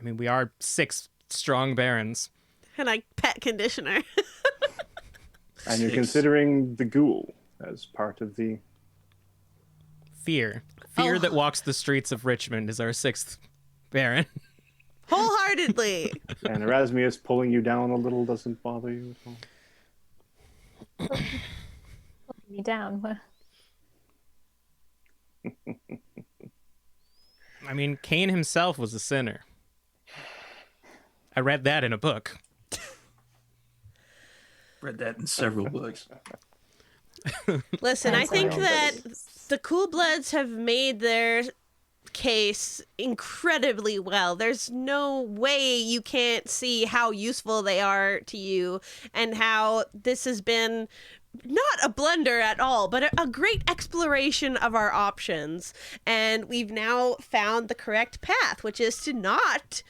S3: mean, we are 6 strong barons.
S2: And I pet conditioner.
S9: And you're considering the ghoul as part of the...
S3: Fear that walks the streets of Richmond is our 6th baron.
S2: Wholeheartedly.
S9: And Erasmus pulling you down a little doesn't bother you at all?
S5: Pulling me down.
S3: I mean, Cain himself was a sinner. I read that in a book.
S1: Read that in several books.
S2: Listen, I think that the Cool Bloods have made their case incredibly well. There's no way you can't see how useful they are to you and how this has been not a blunder at all, but a great exploration of our options. And we've now found the correct path, which is to not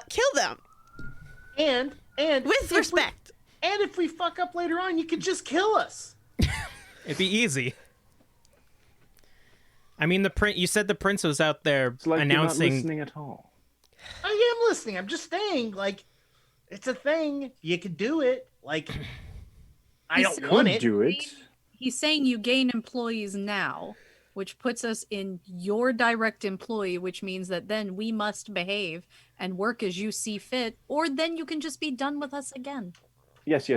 S2: kill them.
S10: And
S2: with respect.
S10: And if we fuck up later on, you could just kill us.
S3: It'd be easy. I mean, you said the prince was out there announcing.
S9: You're not listening at all.
S10: I am listening. I'm just saying, like, it's a thing. You could do it. Like, I don't want it.
S9: Do it.
S11: He's saying you gain employees now. which puts us in your direct employ, which means that then we must behave and work as you see fit, or then you can just be done with us again.
S9: Yes.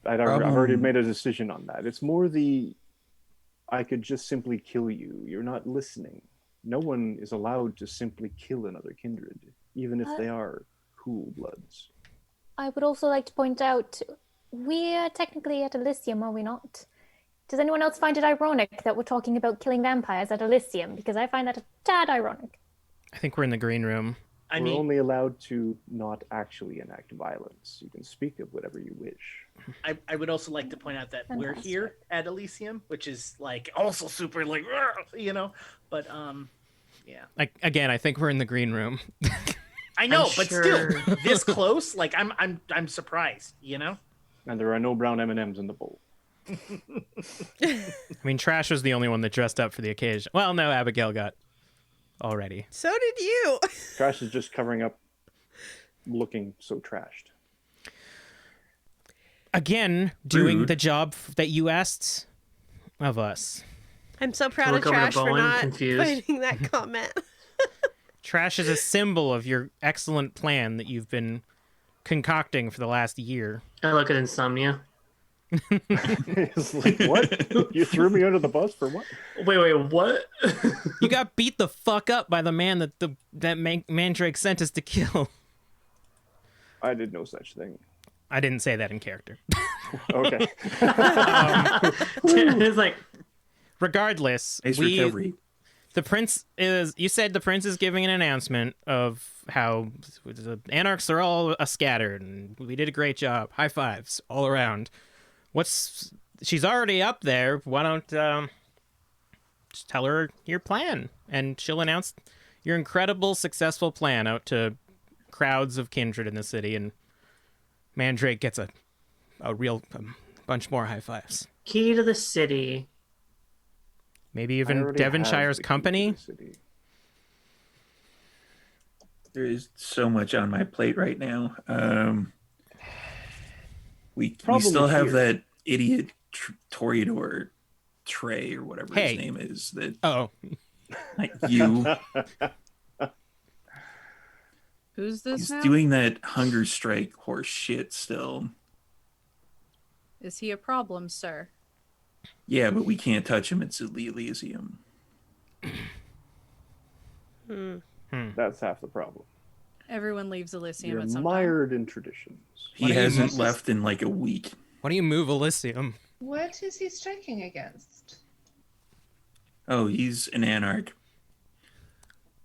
S9: I've already made a decision on that. It's more I could just simply kill you. You're not listening. No one is allowed to simply kill another kindred, even if they are cool bloods.
S5: I would also like to point out, we are technically at Elysium, are we not? Does anyone else find it ironic that we're talking about killing vampires at Elysium? Because I find that a tad ironic.
S3: I think we're in the green room.
S9: We're only allowed to not actually enact violence. You can speak of whatever you wish.
S10: I would also like to point out that we're
S5: Fantastic.
S10: here at Elysium, which is like also super like, you know, but yeah.
S3: Again, I think we're in the green room.
S10: I know,
S4: I'm
S10: but
S4: sure.
S10: still this close, like I'm surprised, you know?
S9: And there are no brown M&Ms in the bowl.
S3: I mean, Trash was the only one that dressed up for the occasion. Well, no, Abigail got already.
S2: So did you.
S9: Trash is just covering up, looking so trashed.
S3: Again, doing
S1: Rude.
S3: the job that you asked of us.
S2: I'm so proud
S4: I
S2: of
S4: look over to
S2: Trash for
S4: Bowen,
S2: not
S4: confused.
S2: finding that comment.
S3: Trash is a symbol of your excellent plan that you've been concocting for the last year.
S4: I look at Insomnia.
S9: It's like, what? You threw me under the bus for what?
S4: Wait, what?
S3: You got beat the fuck up by the man that Mandrake sent us to kill.
S9: I did no such thing.
S3: I didn't say that in character.
S9: Okay.
S4: It's like,
S3: Regardless,
S1: Nice recovery.
S3: the prince is. You said the prince is giving an announcement of how the anarchs are all scattered, and we did a great job. High fives all around. She's already up there. Why don't just tell her your plan, and she'll announce your incredible, successful plan out to crowds of kindred in the city, and Mandrake gets a bunch more high fives.
S4: key to the city.
S3: Maybe
S9: I
S3: even
S9: already have
S3: Devonshire's
S9: the key to
S3: company.
S9: the city.
S1: There is so much on my plate right now. We
S9: Probably
S1: still have
S9: here.
S1: that idiot Toreador Trey or whatever
S3: Hey.
S1: his name is. That
S3: Oh,
S1: you.
S11: Who's this
S1: He's
S11: now?
S1: doing that hunger strike horse shit still.
S11: Is he a problem, sir?
S1: Yeah, but we can't touch him. It's the Elysium.
S9: That's half the problem.
S11: Everyone leaves Elysium
S9: You're
S11: at some time.
S9: mired in traditions.
S1: He
S3: Why don't you
S1: hasn't
S3: move-
S1: left in like a week.
S3: why don't you move Elysium?
S6: What is he striking against?
S1: Oh, he's an anarch.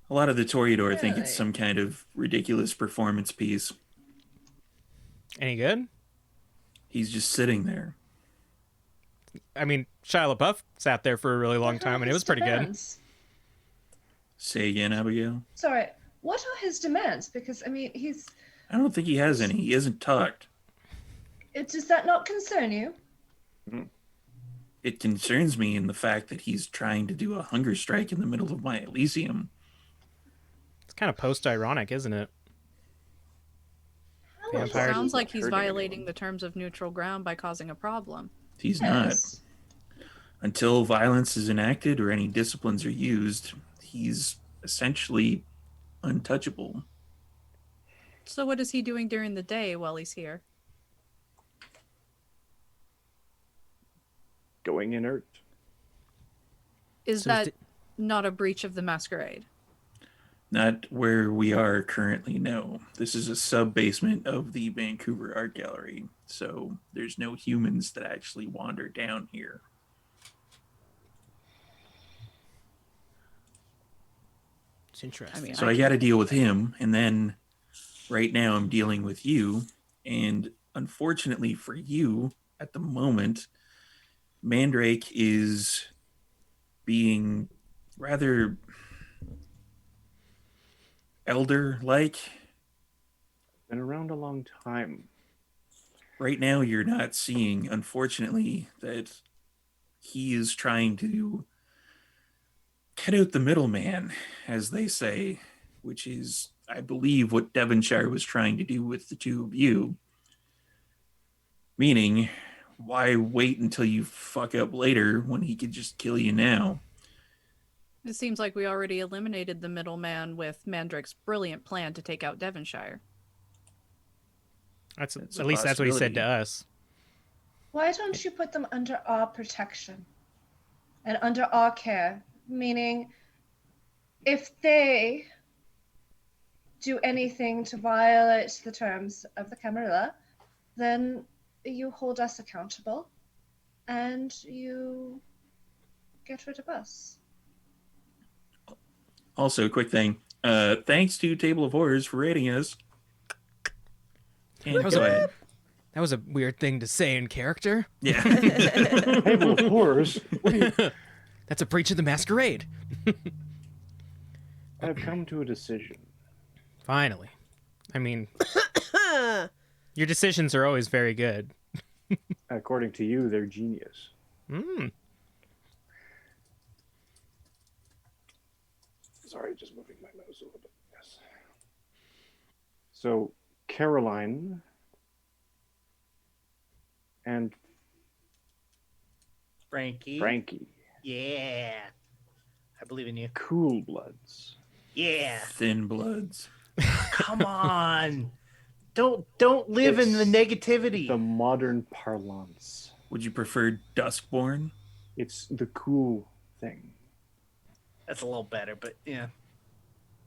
S1: A lot of the Toreador think it's
S6: Really?
S1: some kind of ridiculous performance piece.
S3: Any good?
S1: He's just sitting there.
S3: I mean, Shia LaBeouf sat there for a really long
S6: What
S3: time,
S6: are
S3: and it
S6: his
S3: was pretty good.
S6: demands?
S1: Say again, Abigail.
S6: Sorry, what are his demands? Because I mean,
S1: I don't think he has any. He hasn't talked.
S6: does that not concern you?
S1: It concerns me in the fact that he's trying to do a hunger strike in the middle of my Elysium.
S3: It's kind of post-ironic, isn't it?
S6: How
S3: Vampire-
S6: is
S11: Sounds
S6: he-
S11: like he's
S9: hurting
S11: violating
S9: anyone.
S11: the terms of neutral ground by causing a problem.
S1: He's
S6: Yes.
S1: not. Until violence is enacted or any disciplines are used, he's essentially untouchable.
S11: So what is he doing during the day while he's here?
S9: Going inert.
S11: Is
S3: So
S11: that not a breach of the Masquerade?
S1: Not where we are currently, no. This is a sub-basement of the Vancouver Art Gallery, so there's no humans that actually wander down here.
S3: It's interesting.
S11: I mean,
S1: So I got to deal with him, and then right now I'm dealing with you, and unfortunately for you, at the moment, Mandrake is being rather elder-like.
S9: Been around a long time.
S1: Right now you're not seeing, unfortunately, that he is trying to cut out the middleman, as they say, which is, I believe, what Devonshire was trying to do with the two of you. Meaning, why wait until you fuck up later when he could just kill you now?
S11: It seems like we already eliminated the middleman with Mandrake's brilliant plan to take out Devonshire.
S1: That's
S3: At least that's what he said to us.
S6: Why don't you put them under our protection and under our care? Meaning, if they do anything to violate the terms of the Camarilla, then you hold us accountable and you get rid of us.
S1: Also, quick thing. Thanks to Table of Horrors for rating us. And go ahead.
S3: That was a weird thing to say in character.
S1: Yeah.
S9: Table of Horrors.
S3: That's a breach of the Masquerade.
S9: I've come to a decision.
S3: Finally. I mean, your decisions are always very good.
S9: According to you, they're genius. Sorry, just moving my mouse a little bit. Yes. So, Caroline and
S10: Frankie. Yeah. I believe in you.
S9: Cool Bloods.
S10: Yeah.
S1: ThinBloods.
S10: Come on. Don't live in the negativity.
S9: The modern parlance.
S1: Would you prefer Duskborn?
S9: It's the cool thing.
S10: That's a little better, but yeah.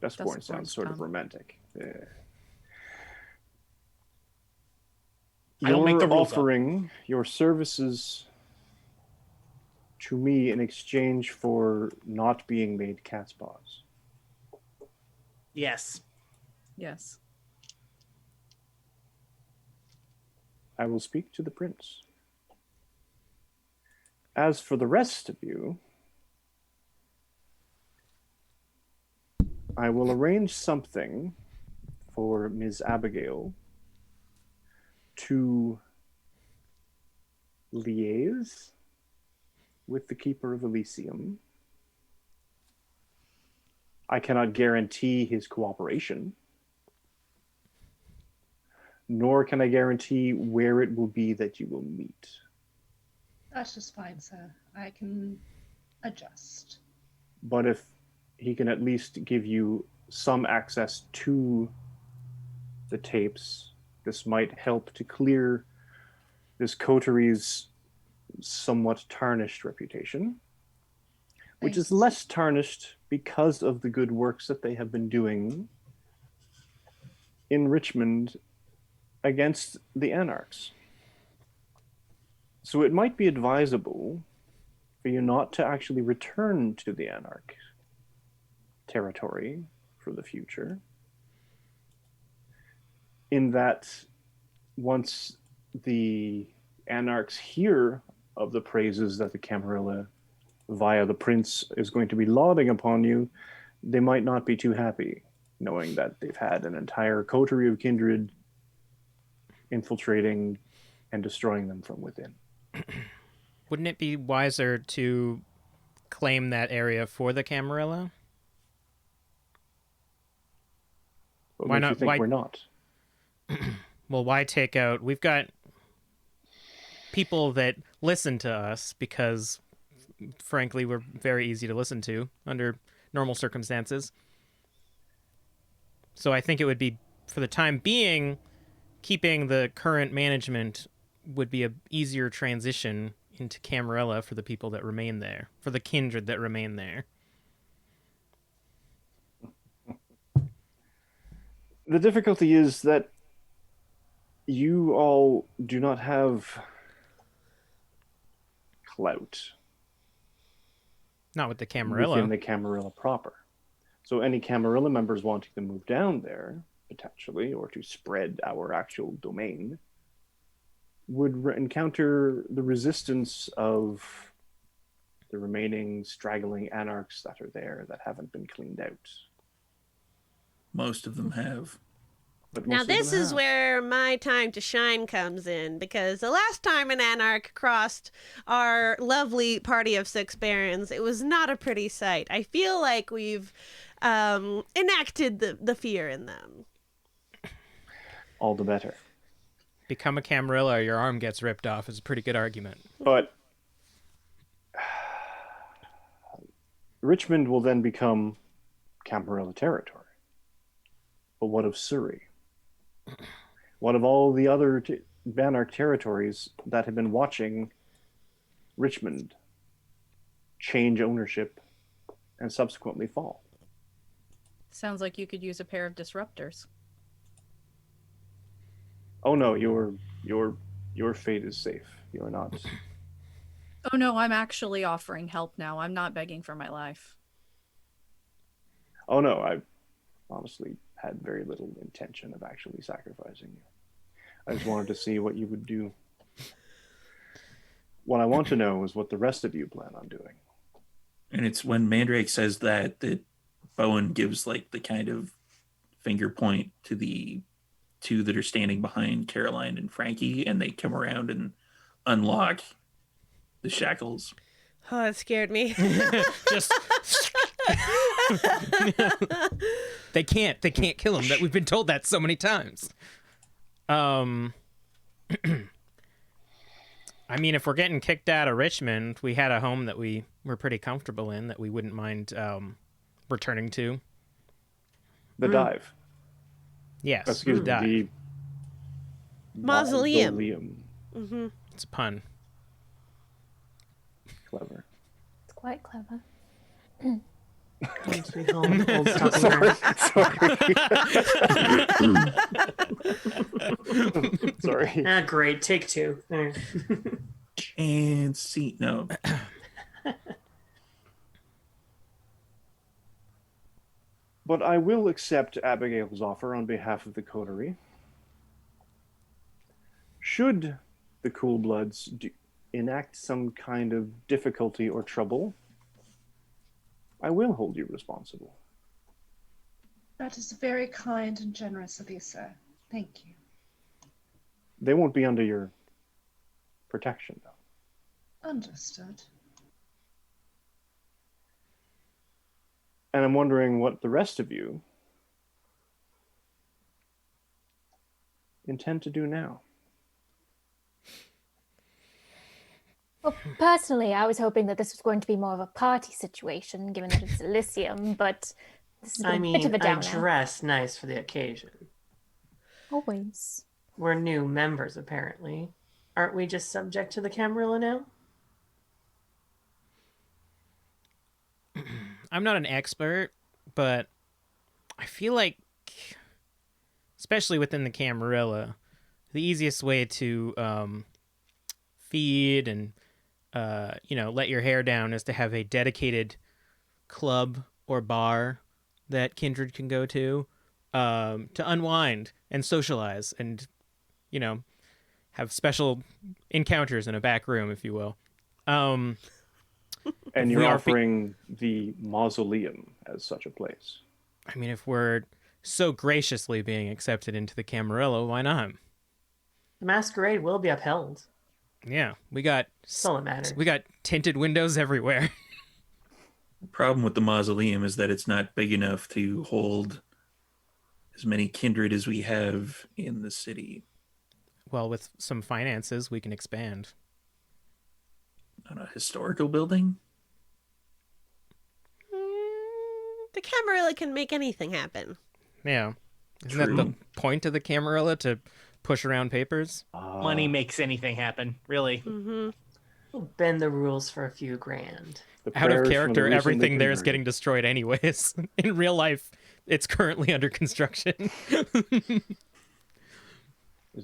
S9: Duskborn sounds sort of romantic. Yeah.
S10: I don't make the rules
S9: offering your services to me in exchange for not being made cat's paws.
S10: Yes.
S11: Yes.
S9: I will speak to the prince. As for the rest of you, I will arrange something for Ms. Abigail to liaise with the Keeper of Elysium. I cannot guarantee his cooperation, nor can I guarantee where it will be that you will meet.
S6: That's just fine, sir. I can adjust.
S9: But if he can at least give you some access to the tapes, this might help to clear this coterie's somewhat tarnished reputation, which is less tarnished because of the good works that they have been doing in Richmond against the Anarchs. So it might be advisable for you not to actually return to the Anarch territory for the future, in that once the Anarchs hear of the praises that the Camarilla via the Prince is going to be lauding upon you, they might not be too happy knowing that they've had an entire coterie of kindred infiltrating and destroying them from within.
S3: Wouldn't it be wiser to claim that area for the Camarilla?
S9: Why not? You think we're not?
S3: Well, why take out? We've got people that listen to us because, frankly, we're very easy to listen to under normal circumstances. So I think it would be, for the time being, keeping the current management would be a easier transition into Camarilla for the people that remain there, for the kindred that remain there.
S9: The difficulty is that you all do not have clout.
S3: Not with the Camarilla.
S9: Within the Camarilla proper. So any Camarilla members wanting to move down there, potentially, or to spread our actual domain, would encounter the resistance of the remaining straggling anarchs that are there that haven't been cleaned out.
S1: Most of them have.
S9: But
S2: Now,
S9: most of
S2: this
S9: them
S2: is
S9: have.
S2: where my time to shine comes in, because the last time an Anarch crossed our lovely party of 6 barons, it was not a pretty sight. I feel like we've enacted the fear in them.
S9: All the better.
S3: become a Camarilla or your arm gets ripped off is a pretty good argument.
S9: But Richmond will then become Camarilla territory. But what of Surrey? What of all the other Banarch territories that have been watching Richmond change ownership and subsequently fall?
S11: Sounds like you could use a pair of disruptors.
S9: Oh no, your fate is safe. You are not.
S11: Oh no, I'm actually offering help now. I'm not begging for my life.
S9: Oh no, I honestly had very little intention of actually sacrificing you. I just wanted to see what you would do. What I want to know is what the rest of you plan on doing.
S1: And it's when Mandrake says that Bowen gives like the kind of finger point to the two that are standing behind Caroline and Frankie, and they come around and unlock the shackles.
S2: Oh, that scared me.
S3: Just they can't kill him. That we've been told that so many times. I mean, if we're getting kicked out of Richmond, we had a home that we were pretty comfortable in that we wouldn't mind returning to.
S9: The dive.
S3: Yes,
S9: Excuse me,
S3: dive.
S9: the
S2: Mausoleum.
S3: Mm-hmm. It's a pun.
S9: Clever.
S5: It's quite clever.
S4: Home sweet home, old stomping ground.
S9: Sorry.
S4: Ah, great. Take two. There.
S1: And see, no.
S9: But I will accept Abigail's offer on behalf of the Coterie. Should the Cool Bloods enact some kind of difficulty or trouble, I will hold you responsible.
S6: That is very kind and generous of you, sir. Thank you.
S9: They won't be under your protection, though.
S6: Understood.
S9: And I'm wondering what the rest of you intend to do now.
S5: Well, personally, I was hoping that this was going to be more of a party situation, given that it's Elysium, but this is a bit of a
S4: I
S5: downer.
S4: dress nice for the occasion.
S5: Always.
S4: We're new members, apparently. Aren't we just subject to the Camarilla now?
S3: I'm not an expert, but I feel like, especially within the Camarilla, the easiest way to feed and let your hair down is to have a dedicated club or bar that kindred can go to unwind and socialize and have special encounters in a back room, if you will.
S9: And you're offering the mausoleum as such a place.
S3: I mean, if we're so graciously being accepted into the Camarilla, why not?
S4: The Masquerade will be upheld.
S3: Yeah, we got
S4: That's all that matters.
S3: we got tinted windows everywhere.
S1: The problem with the mausoleum is that it's not big enough to hold as many kindred as we have in the city.
S3: Well, with some finances, we can expand.
S1: On a historical building?
S2: The Camarilla can make anything happen.
S3: Yeah. Isn't that the
S1: True.
S3: point of the Camarilla, to push around papers?
S10: Money makes anything happen, really.
S2: Mm-hmm.
S4: We'll bend the rules for a few grand.
S9: The
S3: Out of
S9: prayers from the
S3: character,
S9: recently
S3: everything there is
S9: converted.
S3: getting destroyed anyways. In real life, it's currently under construction.
S9: There's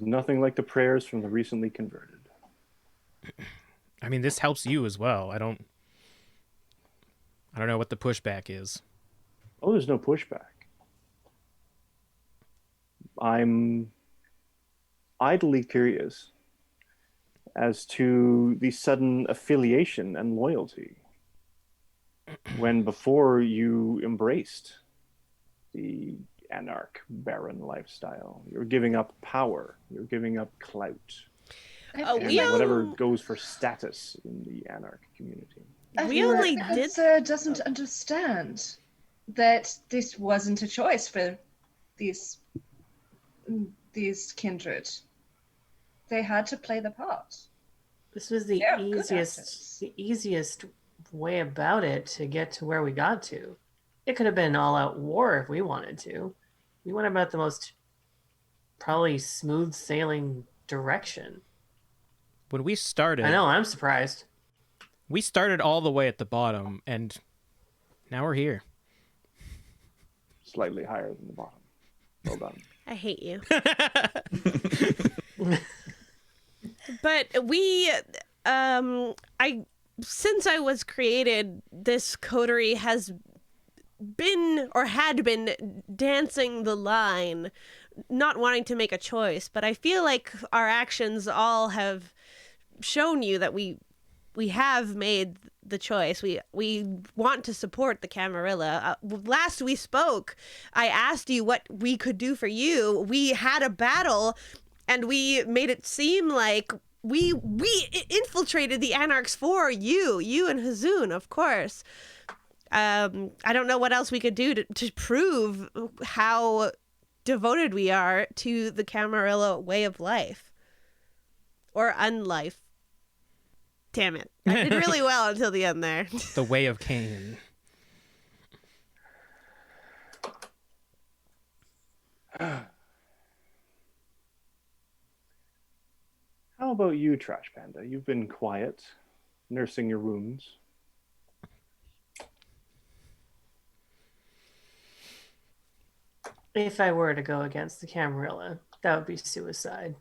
S9: nothing like the prayers from the recently converted.
S3: I mean, this helps you as well. I don't know what the pushback is.
S9: Oh, there's no pushback. I'm idly curious as to the sudden affiliation and loyalty when before you embraced the anarch baron lifestyle. You're giving up power. You're giving up clout.
S2: Oh,
S9: And
S2: we
S9: whatever
S2: only-
S9: goes for status in the anarch community.
S2: We only
S6: The
S2: did-
S6: sir doesn't understand that this wasn't a choice for these kindred. they had to play the part.
S4: This was the
S6: They're good actors.
S4: easiest way about it to get to where we got to. It could have been all-out war if we wanted to. We went about the most probably smooth sailing direction.
S3: When we started,
S4: I know, I'm surprised.
S3: we started all the way at the bottom, and now we're here.
S9: Slightly higher than the bottom. Well done.
S2: I hate you. But we, since I was created, this coterie has been or had been dancing the line, not wanting to make a choice. But I feel like our actions all have shown you that we have made the choice. We want to support the Camarilla. Last we spoke, I asked you what we could do for you. We had a battle, and we made it seem like we infiltrated the Anarchs for you and Hazoon, of course. I don't know what else we could do to prove how devoted we are to the Camarilla way of life. Or unlife. Damn it. I did really well until the end there.
S3: The way of Cain.
S9: How about you, Trash Panda? You've been quiet, nursing your wounds.
S4: If I were to go against the Camarilla, that would be suicide.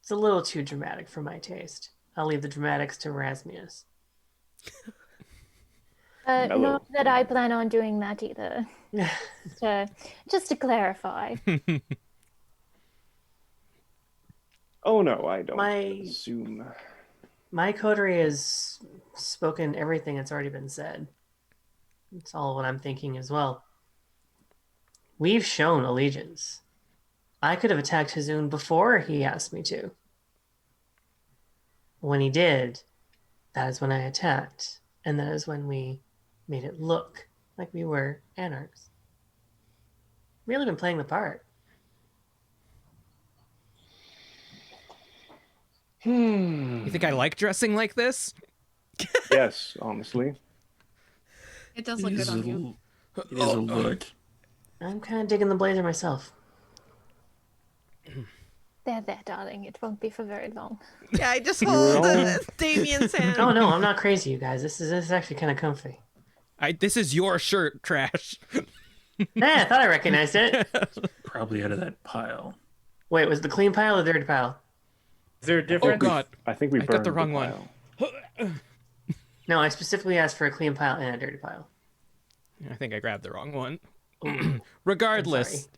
S4: It's a little too dramatic for my taste. I'll leave the dramatics to Rasmius.
S5: Not that I plan on doing that either. Just to clarify.
S9: Oh no, I don't assume.
S4: My coterie has spoken everything that's already been said. It's all what I'm thinking as well. We've shown allegiance. I could have attacked Hazoon before he asked me to. When he did, that is when I attacked, and that is when we made it look like we were Anarchs. Really been playing the part.
S3: You think I like dressing like this?
S9: Yes, honestly.
S11: It does look good on you.
S1: It is a look.
S4: I'm kind of digging the blazer myself.
S5: There, darling. It won't be for very long.
S2: Yeah, I just hold Damien's hand.
S4: Oh no, I'm not crazy, you guys. This is actually kind of comfy.
S3: This is your shirt, Trash.
S4: I thought I recognized it.
S1: Probably out of that pile.
S4: Wait, was the clean pile or the dirty pile?
S10: Is there a difference?
S3: Oh God,
S9: I think we
S3: I got
S9: burned
S3: the wrong
S9: pile.
S3: one.
S4: No, I specifically asked for a clean pile and a dirty pile.
S3: I think I grabbed the wrong one.
S4: Ooh,
S3: Regardless,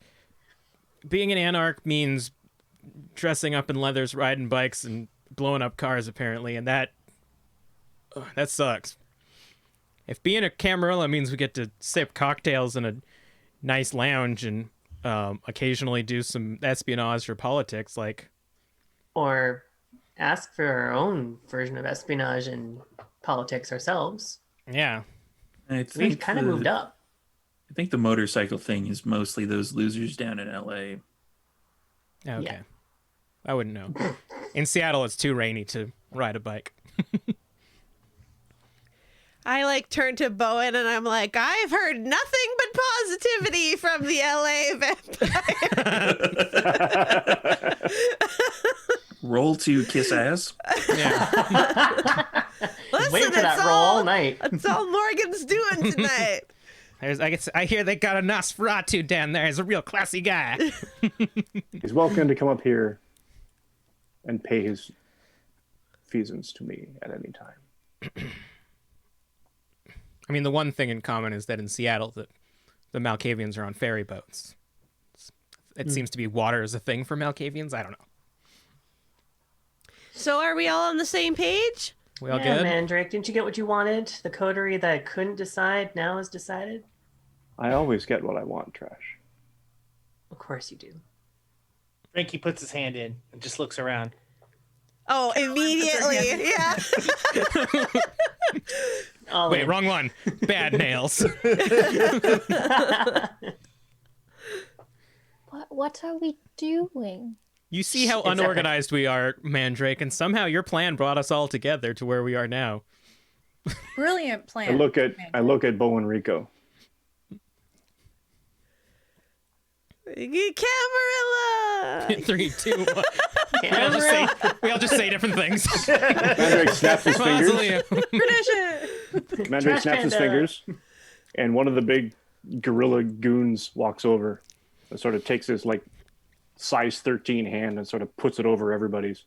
S3: being an Anarch means dressing up in leathers, riding bikes, and blowing up cars, apparently, and that sucks. If being a Camarilla means we get to sip cocktails in a nice lounge and occasionally do some espionage or politics, like...
S4: Or ask for our own version of espionage and politics ourselves.
S3: Yeah.
S4: We've kind of moved up.
S1: I think the motorcycle thing is mostly those losers down in LA.
S3: Okay.
S4: Yeah.
S3: I wouldn't know. In Seattle, it's too rainy to ride a bike.
S2: I turn to Bowen and I'm like, I've heard nothing but positivity from the LA vampires.
S3: Roll to kiss ass.
S2: Yeah. Listen,
S4: Wait for that roll all night.
S2: That's all Morgan's doing tonight.
S3: I hear they got a Nosferatu down there. He's a real classy guy.
S9: He's welcome to come up here and pay his feasance to me at any time.
S3: I mean, the one thing in common is that in Seattle, the Malkavians are on ferry boats. It seems to be water is a thing for Malkavians. I don't know.
S2: So are we all on the same page?
S3: We all good?
S4: Mandrake, didn't you get what you wanted? The coterie that I couldn't decide now has decided?
S9: I always get what I want, Trash.
S4: Of course you do.
S10: Frankie puts his hand in and just looks around.
S2: Oh, immediately. Yeah.
S3: Wait, wrong one. Bad nails.
S5: What are we doing?
S3: You see how unorganized we are, Mandrake, and somehow your plan brought us all together to where we are now.
S11: Brilliant plan.
S9: I look at Bo and Rico.
S2: Camarilla!
S3: 3, 2, 1. We all just say different things.
S9: Mandrake snaps his fingers.
S2: Tradition!
S9: Mandrake snaps his fingers, and one of the big gorilla goons walks over and sort of takes his like size 13 hand and sort of puts it over everybody's.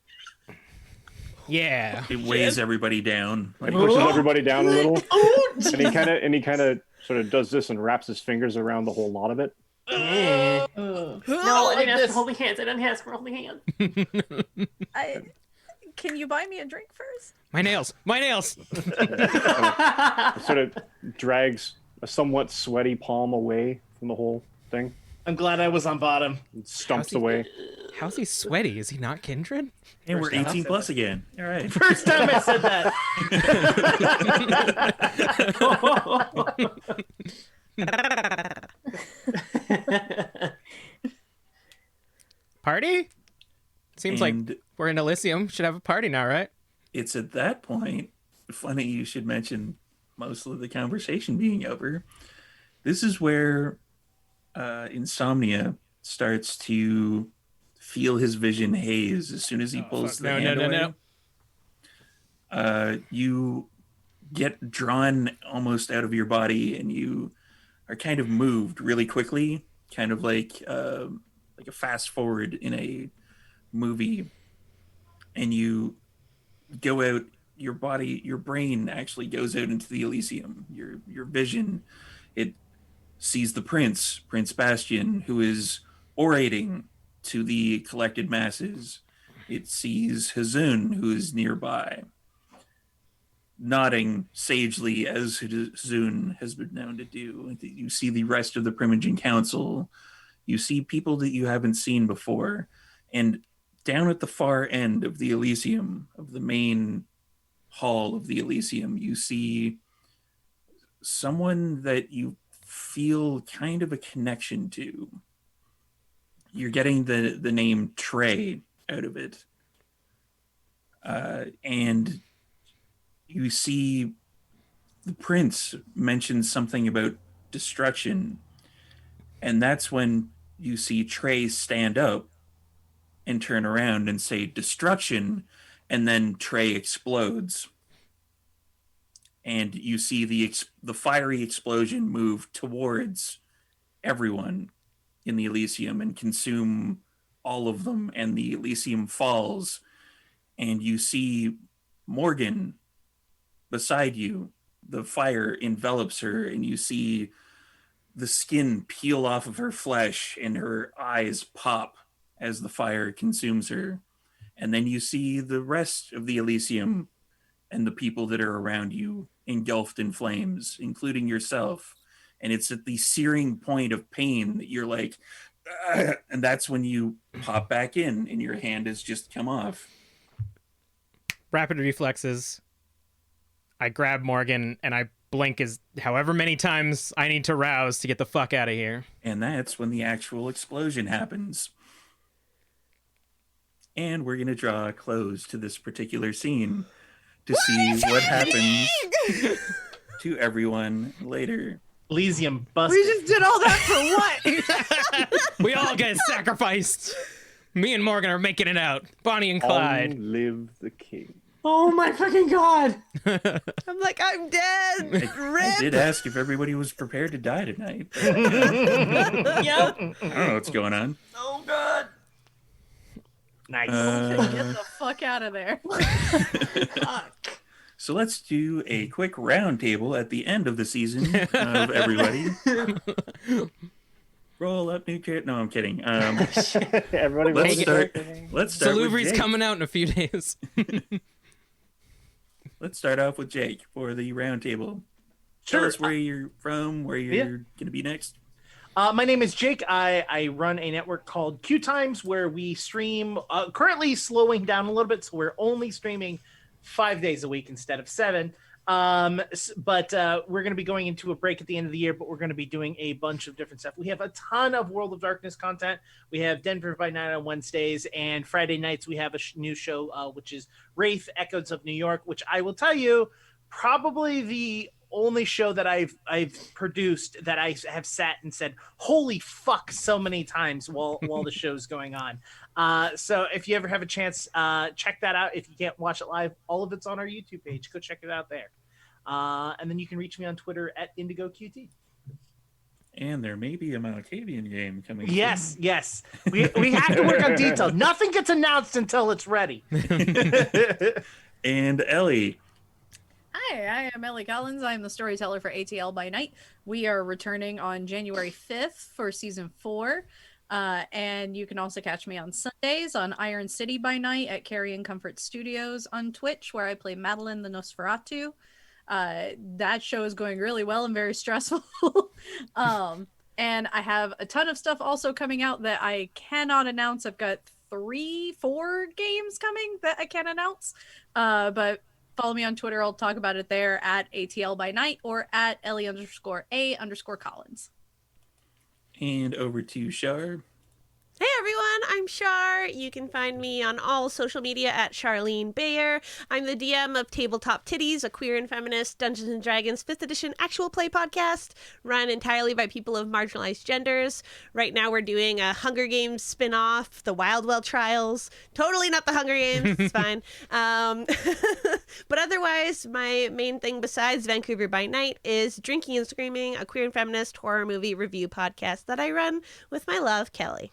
S3: Yeah.
S1: It weighs everybody down.
S9: He pushes everybody down a little, and he kind of sort of does this and wraps his fingers around the whole lot of it.
S4: No, I didn't ask for holding hands. I didn't ask for holding hands.
S11: Can you buy me a drink first?
S3: My nails.
S9: Sort of drags a somewhat sweaty palm away from the whole thing.
S10: I'm glad I was on bottom.
S9: Stumps away.
S3: How's he sweaty? Is he not kindred?
S1: And we're 18 plus again. All right.
S10: First time I said that.
S3: Party? Seems like we're in Elysium. Should have a party now, right?
S1: It's at that point, funny you should mention most of the conversation being over. This is where Insomnia starts to feel his vision haze as soon as he pulls the hand away. You get drawn almost out of your body, and you are kind of moved really quickly, kind of like a fast forward in a movie, and you go out. Your body, your brain actually goes out into the Elysium. Your vision, it sees the Prince Bastian, who is orating to the collected masses. It sees Hazun, who is nearby, nodding sagely as Hazun has been known to do. You see the rest of the Primogen Council. You see people that you haven't seen before. And down at the far end of the Elysium, of the main hall of the Elysium, you see someone that you feel kind of a connection to. You're getting the name Trey out of it. And you see the Prince mention something about destruction. And that's when you see Trey stand up and turn around and say destruction, and then Trey explodes. And you see the fiery explosion move towards everyone in the Elysium and consume all of them, and the Elysium falls. And you see Morgan beside you. The fire envelops her, and you see the skin peel off of her flesh, and her eyes pop as the fire consumes her. And then you see the rest of the Elysium and the people that are around you engulfed in flames, including yourself. And it's at the searing point of pain that you're like, "Ugh," and that's when you pop back in and your hand has just come off.
S3: Rapid reflexes. I grab Morgan and I blink as however many times I need to rouse to get the fuck out of here.
S1: And that's when the actual explosion happens. And we're going to draw a close to this particular scene to see what happens to everyone later.
S10: Elysium busted.
S2: We just did all that for what?
S3: We all get sacrificed. Me and Morgan are making it out. Bonnie and Clyde.
S9: Long live the king.
S4: Oh my fucking god!
S2: I'm like, I'm dead.
S1: I did ask if everybody was prepared to die tonight.
S4: Yep.
S1: I don't know what's going on.
S4: Oh god. Nice.
S11: Get the fuck out of there. Fuck.
S1: So let's do a quick round table at the end of the season of everybody. Roll up new character. No, I'm kidding.
S9: Everybody,
S1: let's start. Let's start.
S3: Salubry's
S1: with Jake.
S3: coming out in a few days.
S1: Let's start off with Jake for the round table. Tell
S10: Sure.
S1: us where you're from, where you're going to be next.
S10: My name is Jake. I run a network called Q Times where we stream, currently slowing down a little bit, so we're only streaming 5 days a week instead of 7. But we're going to be going into a break at the end of the year, but we're going to be doing a bunch of different stuff. We have a ton of World of Darkness content. We have Denver by Night on Wednesdays, and Friday nights we have a new show, which is Wraith Echoes of New York, which I will tell you, probably the only show that I've produced that I have sat and said, holy fuck, so many times while the show's going on. So if you ever have a chance, check that out. If you can't watch it live, all of it's on our YouTube page. Go check it out there. And then you can reach me on Twitter at IndigoQT.
S1: And there may be a Malkavian game coming.
S10: Yes, yes. We have to work on details. Nothing gets announced until it's ready.
S1: And Ellie.
S11: Hi, I am Ellie Collins. I'm the storyteller for ATL by Night. We are returning on January 5th for season 4. And you can also catch me on Sundays on Iron City by Night at Carry and Comfort Studios on Twitch, where I play Madeline the Nosferatu. That show is going really well and very stressful. And I have a ton of stuff also coming out that I cannot announce. I've got 3-4 games coming that I can't announce. But follow me on Twitter. I'll talk about it there at ATL by Night or at Ellie_A_Collins.
S1: And over to Shar.
S2: Hey everyone, I'm Shar. You can find me on all social media at Charlene Bayer. I'm the DM of Tabletop Titties, a queer and feminist Dungeons & Dragons 5th edition actual play podcast run entirely by people of marginalized genders. Right now we're doing a Hunger Games spin-off, The Wild Well Trials. Totally not the Hunger Games, it's fine. But otherwise, my main thing besides Vancouver by Night is Drinking and Screaming, a queer and feminist horror movie review podcast that I run with my love, Kelly.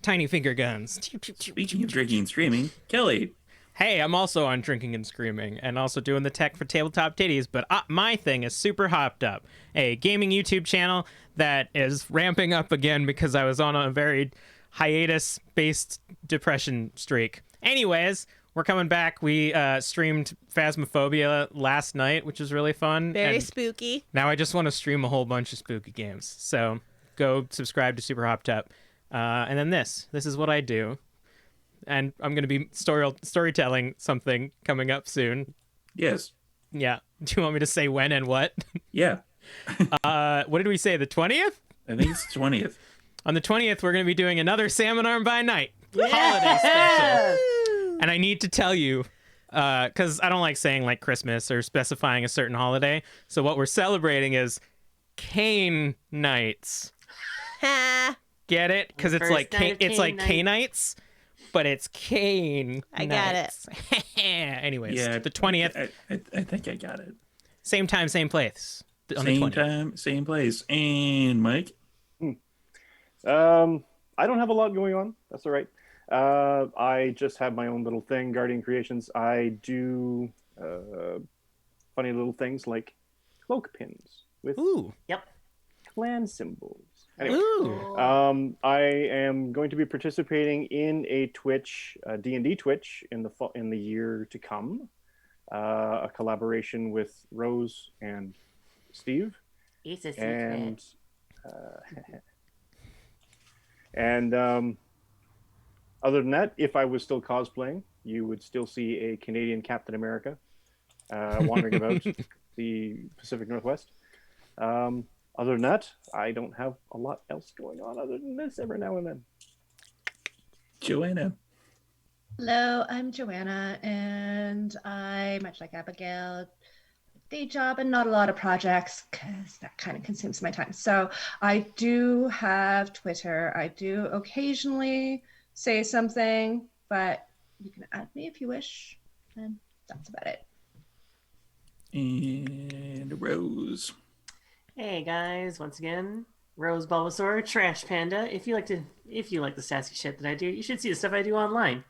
S3: Tiny finger guns.
S1: Speaking of drinking and screaming, Kelly.
S3: Hey, I'm also on Drinking and Screaming and also doing the tech for Tabletop Titties, but my thing is Super Hopped Up, a gaming YouTube channel that is ramping up again because I was on a very hiatus-based depression streak. Anyways, we're coming back. We streamed Phasmophobia last night, which was really fun.
S2: Very
S3: and
S2: spooky.
S3: Now I just want to stream a whole bunch of spooky games. So go subscribe to Super Hopped Up. And then this is what I do. And I'm going to be storytelling something coming up soon.
S1: Yes.
S3: Yeah. Do you want me to say when and what?
S1: Yeah.
S3: What did we say? The 20th?
S1: I think it's 20th.
S3: On the 20th, we're going to be doing another Salmon Arm by Night holiday special. And I need to tell you, because I don't like saying like Christmas or specifying a certain holiday. So what we're celebrating is Cane Nights. Get it? Because it's like Canites, but it's Cane.
S2: I got it.
S3: Anyways,
S1: Yeah,
S3: the 20th.
S1: I think I got it.
S3: Same time, same place. On
S1: Same
S3: the 20th.
S1: time, same place. And Mike?
S9: I don't have a lot going on. That's all right. I just have my own little thing, Guardian Creations. I do funny little things like cloak pins with clan symbols. Anyway, I am going to be participating in a Twitch, D&D Twitch in the year to come. A collaboration with Rose and Steve.
S4: It's a secret.
S9: And other than that, if I was still cosplaying, you would still see a Canadian Captain America wandering about the Pacific Northwest. Other than that, I don't have a lot else going on other than this every now and then.
S1: Joanna.
S6: Hello, I'm Joanna, and I, much like Abigail, day job and not a lot of projects because that kind of consumes my time. So I do have Twitter. I do occasionally say something, but you can add me if you wish, and that's about it.
S1: And Rose.
S4: Hey guys, once again, Rose Bulbasaur, Trash Panda. If you like the sassy shit that I do, you should see the stuff I do online.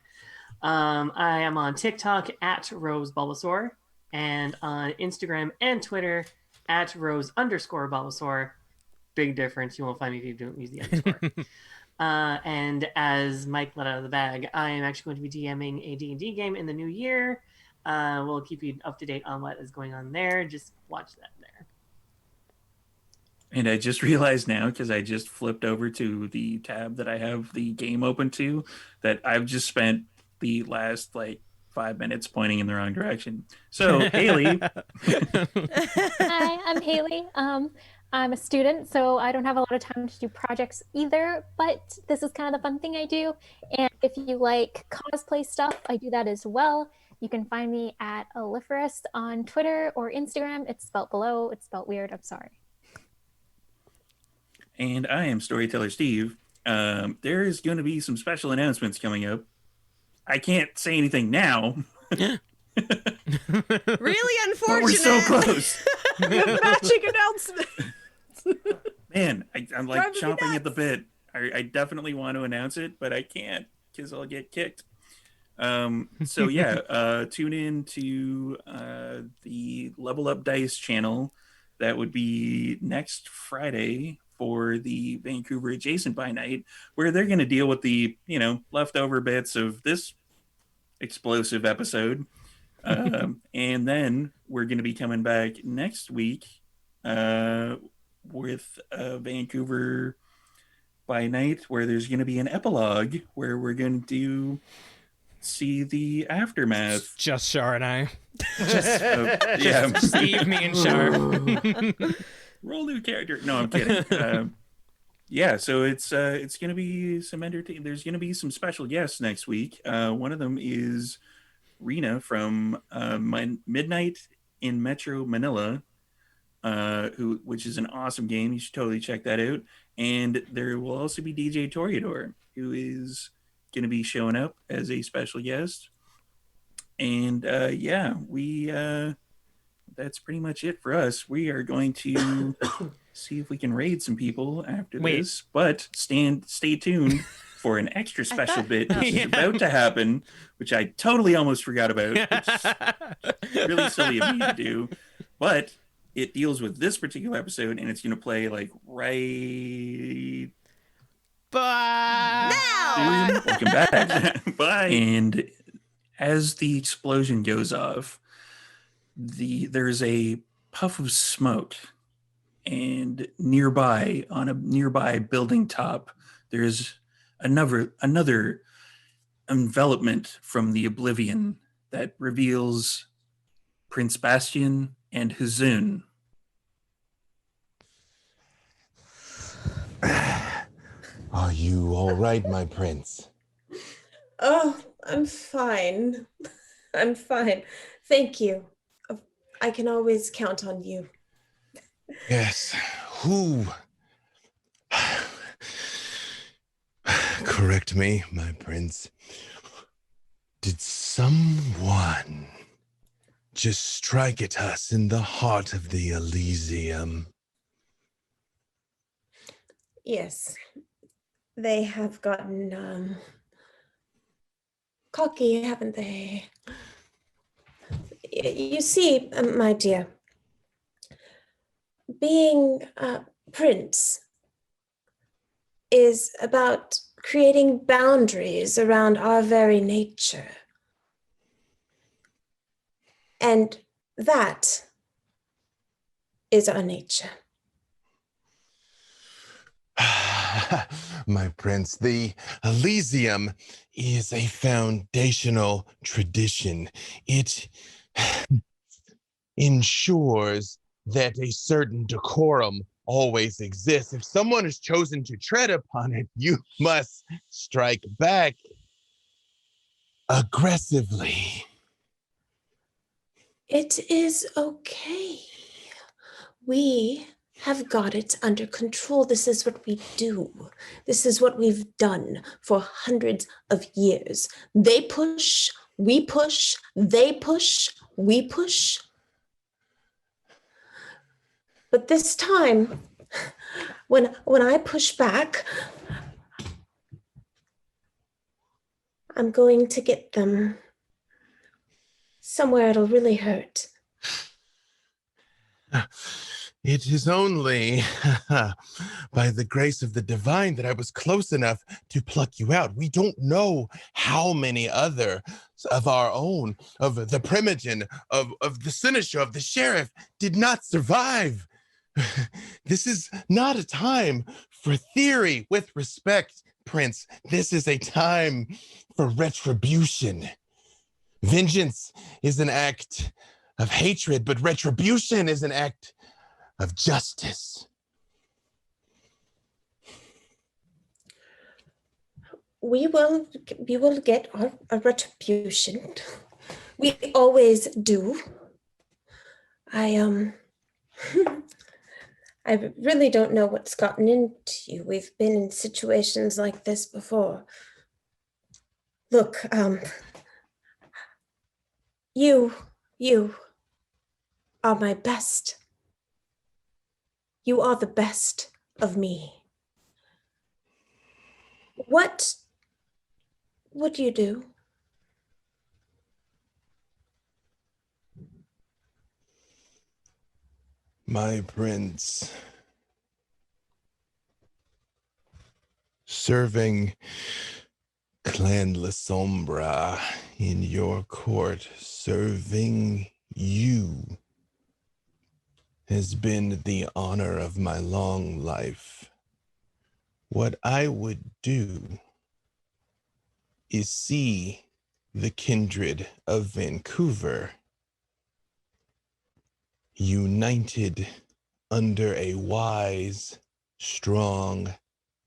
S4: I am on TikTok at Rose Bulbasaur and on Instagram and Twitter at Rose_Bulbasaur. Big difference. You won't find me if you don't use the underscore. And as Mike let out of the bag, I am actually going to be DMing a D&D game in the new year. We'll keep you up to date on what is going on there. Just watch that there.
S1: And I just realized now, because I just flipped over to the tab that I have the game open to, that I've just spent the last 5 minutes pointing in the wrong direction. So, Haley.
S5: Hi, I'm Haley. I'm a student, so I don't have a lot of time to do projects either, but this is kind of the fun thing I do. And if you like cosplay stuff, I do that as well. You can find me at Aliferous on Twitter or Instagram. It's spelled below. It's spelled weird. I'm sorry.
S1: And I am Storyteller Steve. There is going to be some special announcements coming up. I can't say anything now.
S2: Really unfortunate.
S1: But we're so close.
S11: Matching announcement.
S1: Man, I'm like
S11: Driving me
S1: chomping at the
S11: nuts.
S1: bit. I definitely want to announce it, but I can't because I'll get kicked. So yeah, tune in to the Level Up Dice channel. That would be next Friday for the Vancouver Adjacent by Night, where they're going to deal with the, leftover bits of this explosive episode. And then we're going to be coming back next week with Vancouver by Night, where there's going to be an epilogue where we're going to see the aftermath.
S3: Just Shar and I.
S1: Yeah,
S3: Steve, me, and Shar.
S1: Roll new character. No, I'm kidding. Yeah, so it's going to be some entertaining. There's going to be some special guests next week. One of them is Rena from Midnight in Metro Manila, which is an awesome game. You should totally check that out. And there will also be DJ Toreador, who is going to be showing up as a special guest. And yeah, that's pretty much it for us. We are going to see if we can raid some people after this, but stay tuned for an extra special bit which is about to happen, which I totally almost forgot about. Which is really silly of me to do, but it deals with this particular episode, and it's going to play like right
S2: now.
S1: Welcome back. Bye. And as the explosion goes off, there's a puff of smoke, and nearby, on a nearby building top, there's another envelopment from the oblivion that reveals Prince Bastian and Huzun.
S12: Are you all right, my prince?
S13: Oh, I'm fine. I'm fine. Thank you. I can always count on you.
S12: Yes. Who? Correct me, my prince. Did someone just strike at us in the heart of the Elysium?
S13: Yes. They have gotten cocky, haven't they? You see, my dear, being a prince is about creating boundaries around our very nature. And that is our nature.
S12: My prince, the Elysium is a foundational tradition. It ensures that a certain decorum always exists. If someone has chosen to tread upon it, you must strike back aggressively.
S13: It is okay. We have got it under control. This is what we do. This is what we've done for hundreds of years. They push, we push, they push, we push. But this time, when I push back, I'm going to get them somewhere it'll really hurt.
S12: It is only by the grace of the divine that I was close enough to pluck you out. We don't know how many other of our own, of the Primogen, of the Seneschal, of the Sheriff, did not survive. This is not a time for theory. With respect, Prince, this is a time for retribution. Vengeance is an act of hatred, but retribution is an act of justice.
S13: We will get our retribution. We always do. I really don't know what's gotten into you. We've been in situations like this before. Look, you are my best. You are the best of me. What would you do?
S12: My prince, serving Clan La Sombra in your court, serving you has been the honor of my long life. What I would do is see the kindred of Vancouver united under a wise, strong,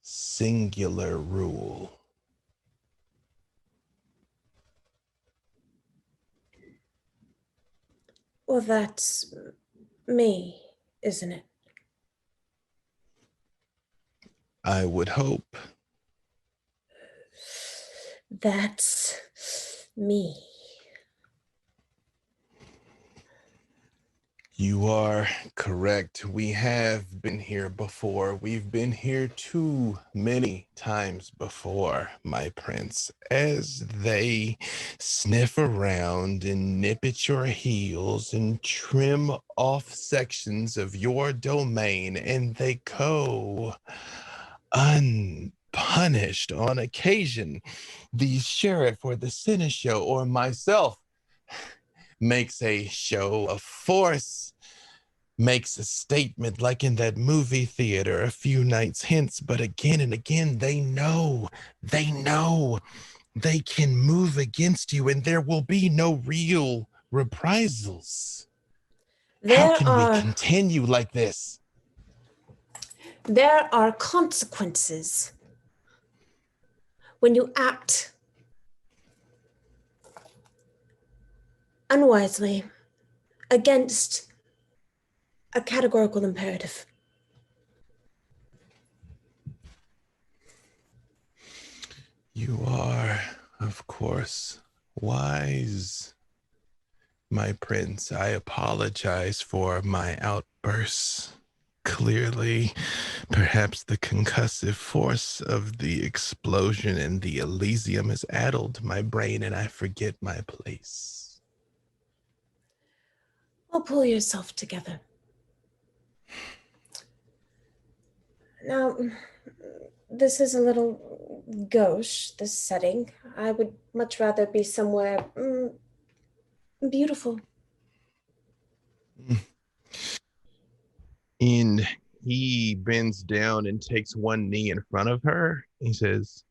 S12: singular rule.
S13: Well, that's me, isn't it?
S12: I would hope.
S13: That's me.
S12: You are correct. We have been here before. We've been here too many times before, my prince, as they sniff around and nip at your heels and trim off sections of your domain, and they go unpunished on occasion. The sheriff or the seneschal or myself makes a show of force, makes a statement like in that movie theater a few nights hence, but again and again they know they can move against you and there will be no real reprisals. How can we continue like this?
S13: There are consequences when you act unwisely against a categorical imperative.
S12: You are, of course, wise, my prince. I apologize for my outbursts. Clearly, perhaps the concussive force of the explosion in the Elysium has addled my brain and I forget my place.
S13: Well, pull yourself together. Now, this is a little gauche, this setting. I would much rather be somewhere beautiful.
S12: And he bends down and takes one knee in front of her. He says,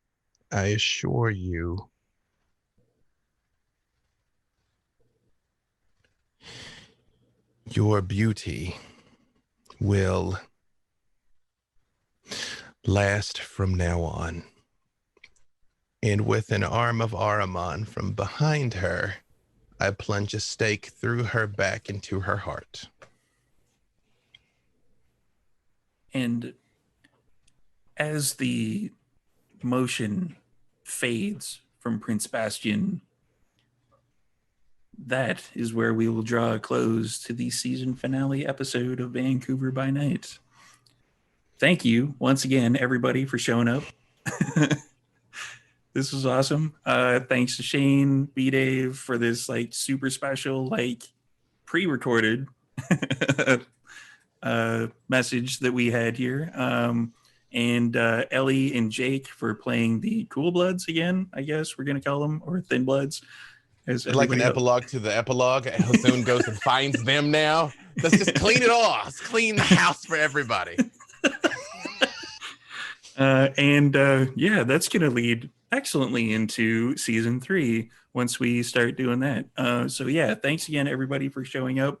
S12: I assure you, your beauty will last from now on. And with an arm of Ahriman from behind her, I plunge a stake through her back into her heart.
S1: And as the motion fades from Prince Bastian, that is where we will draw a close to the season finale episode of Vancouver by Night. Thank you once again, everybody, for showing up. This was awesome. Thanks to Shayne, B-Dave, for this like super special, like pre-recorded message that we had here. And Ellie and Jake for playing the Cool Bloods again, I guess we're going to call them, or ThinBloods.
S12: Like an epilogue to the epilogue. Hosoon goes and finds them now. Let's just clean it all. Let's clean the house for everybody.
S1: Yeah, that's going to lead excellently into season 3, once we start doing that. So yeah, thanks again everybody for showing up.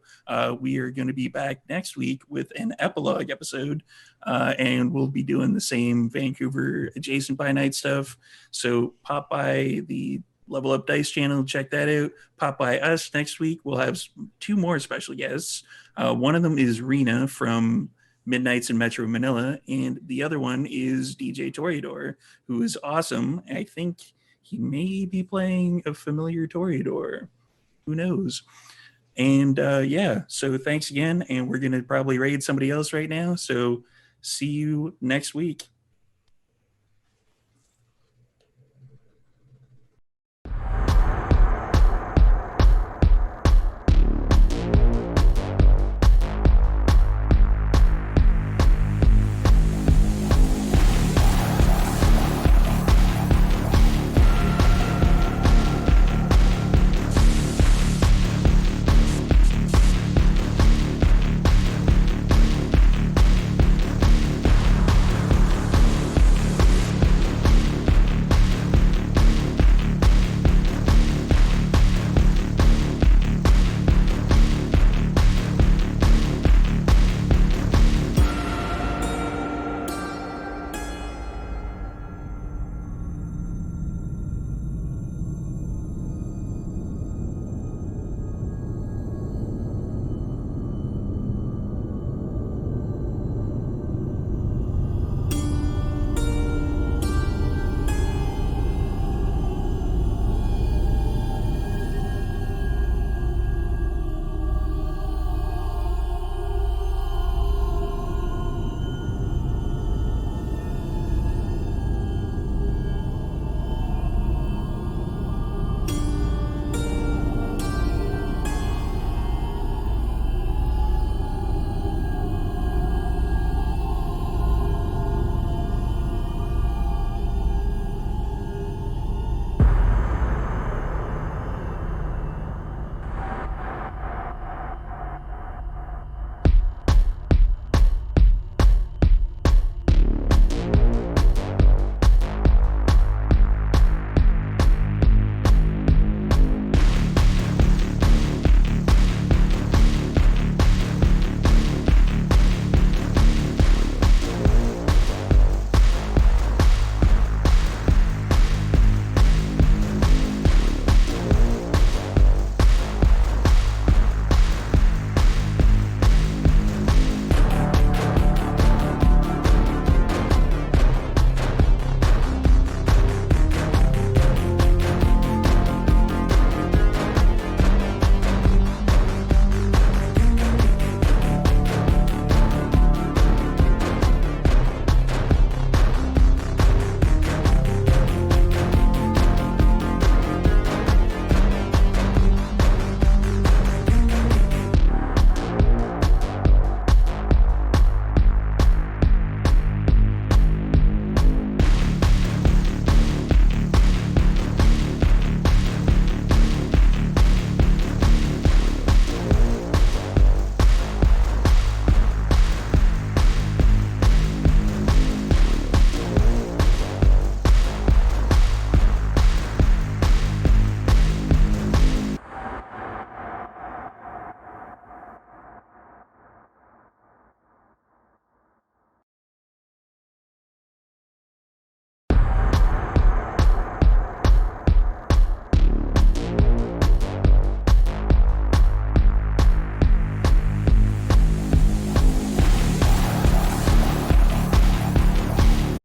S1: We are going to be back next week with an epilogue episode, and we'll be doing the same Vancouver adjacent by night stuff. So pop by the Level Up Dice channel, check that out. Pop by us next week. We'll have 2 more special guests. One of them is Rena from Midnights in Metro Manila, and the other one is DJ Toreador, who is awesome. I think he may be playing a familiar Toreador. Who knows? And yeah, so thanks again, and we're going to probably raid somebody else right now. So see you next week.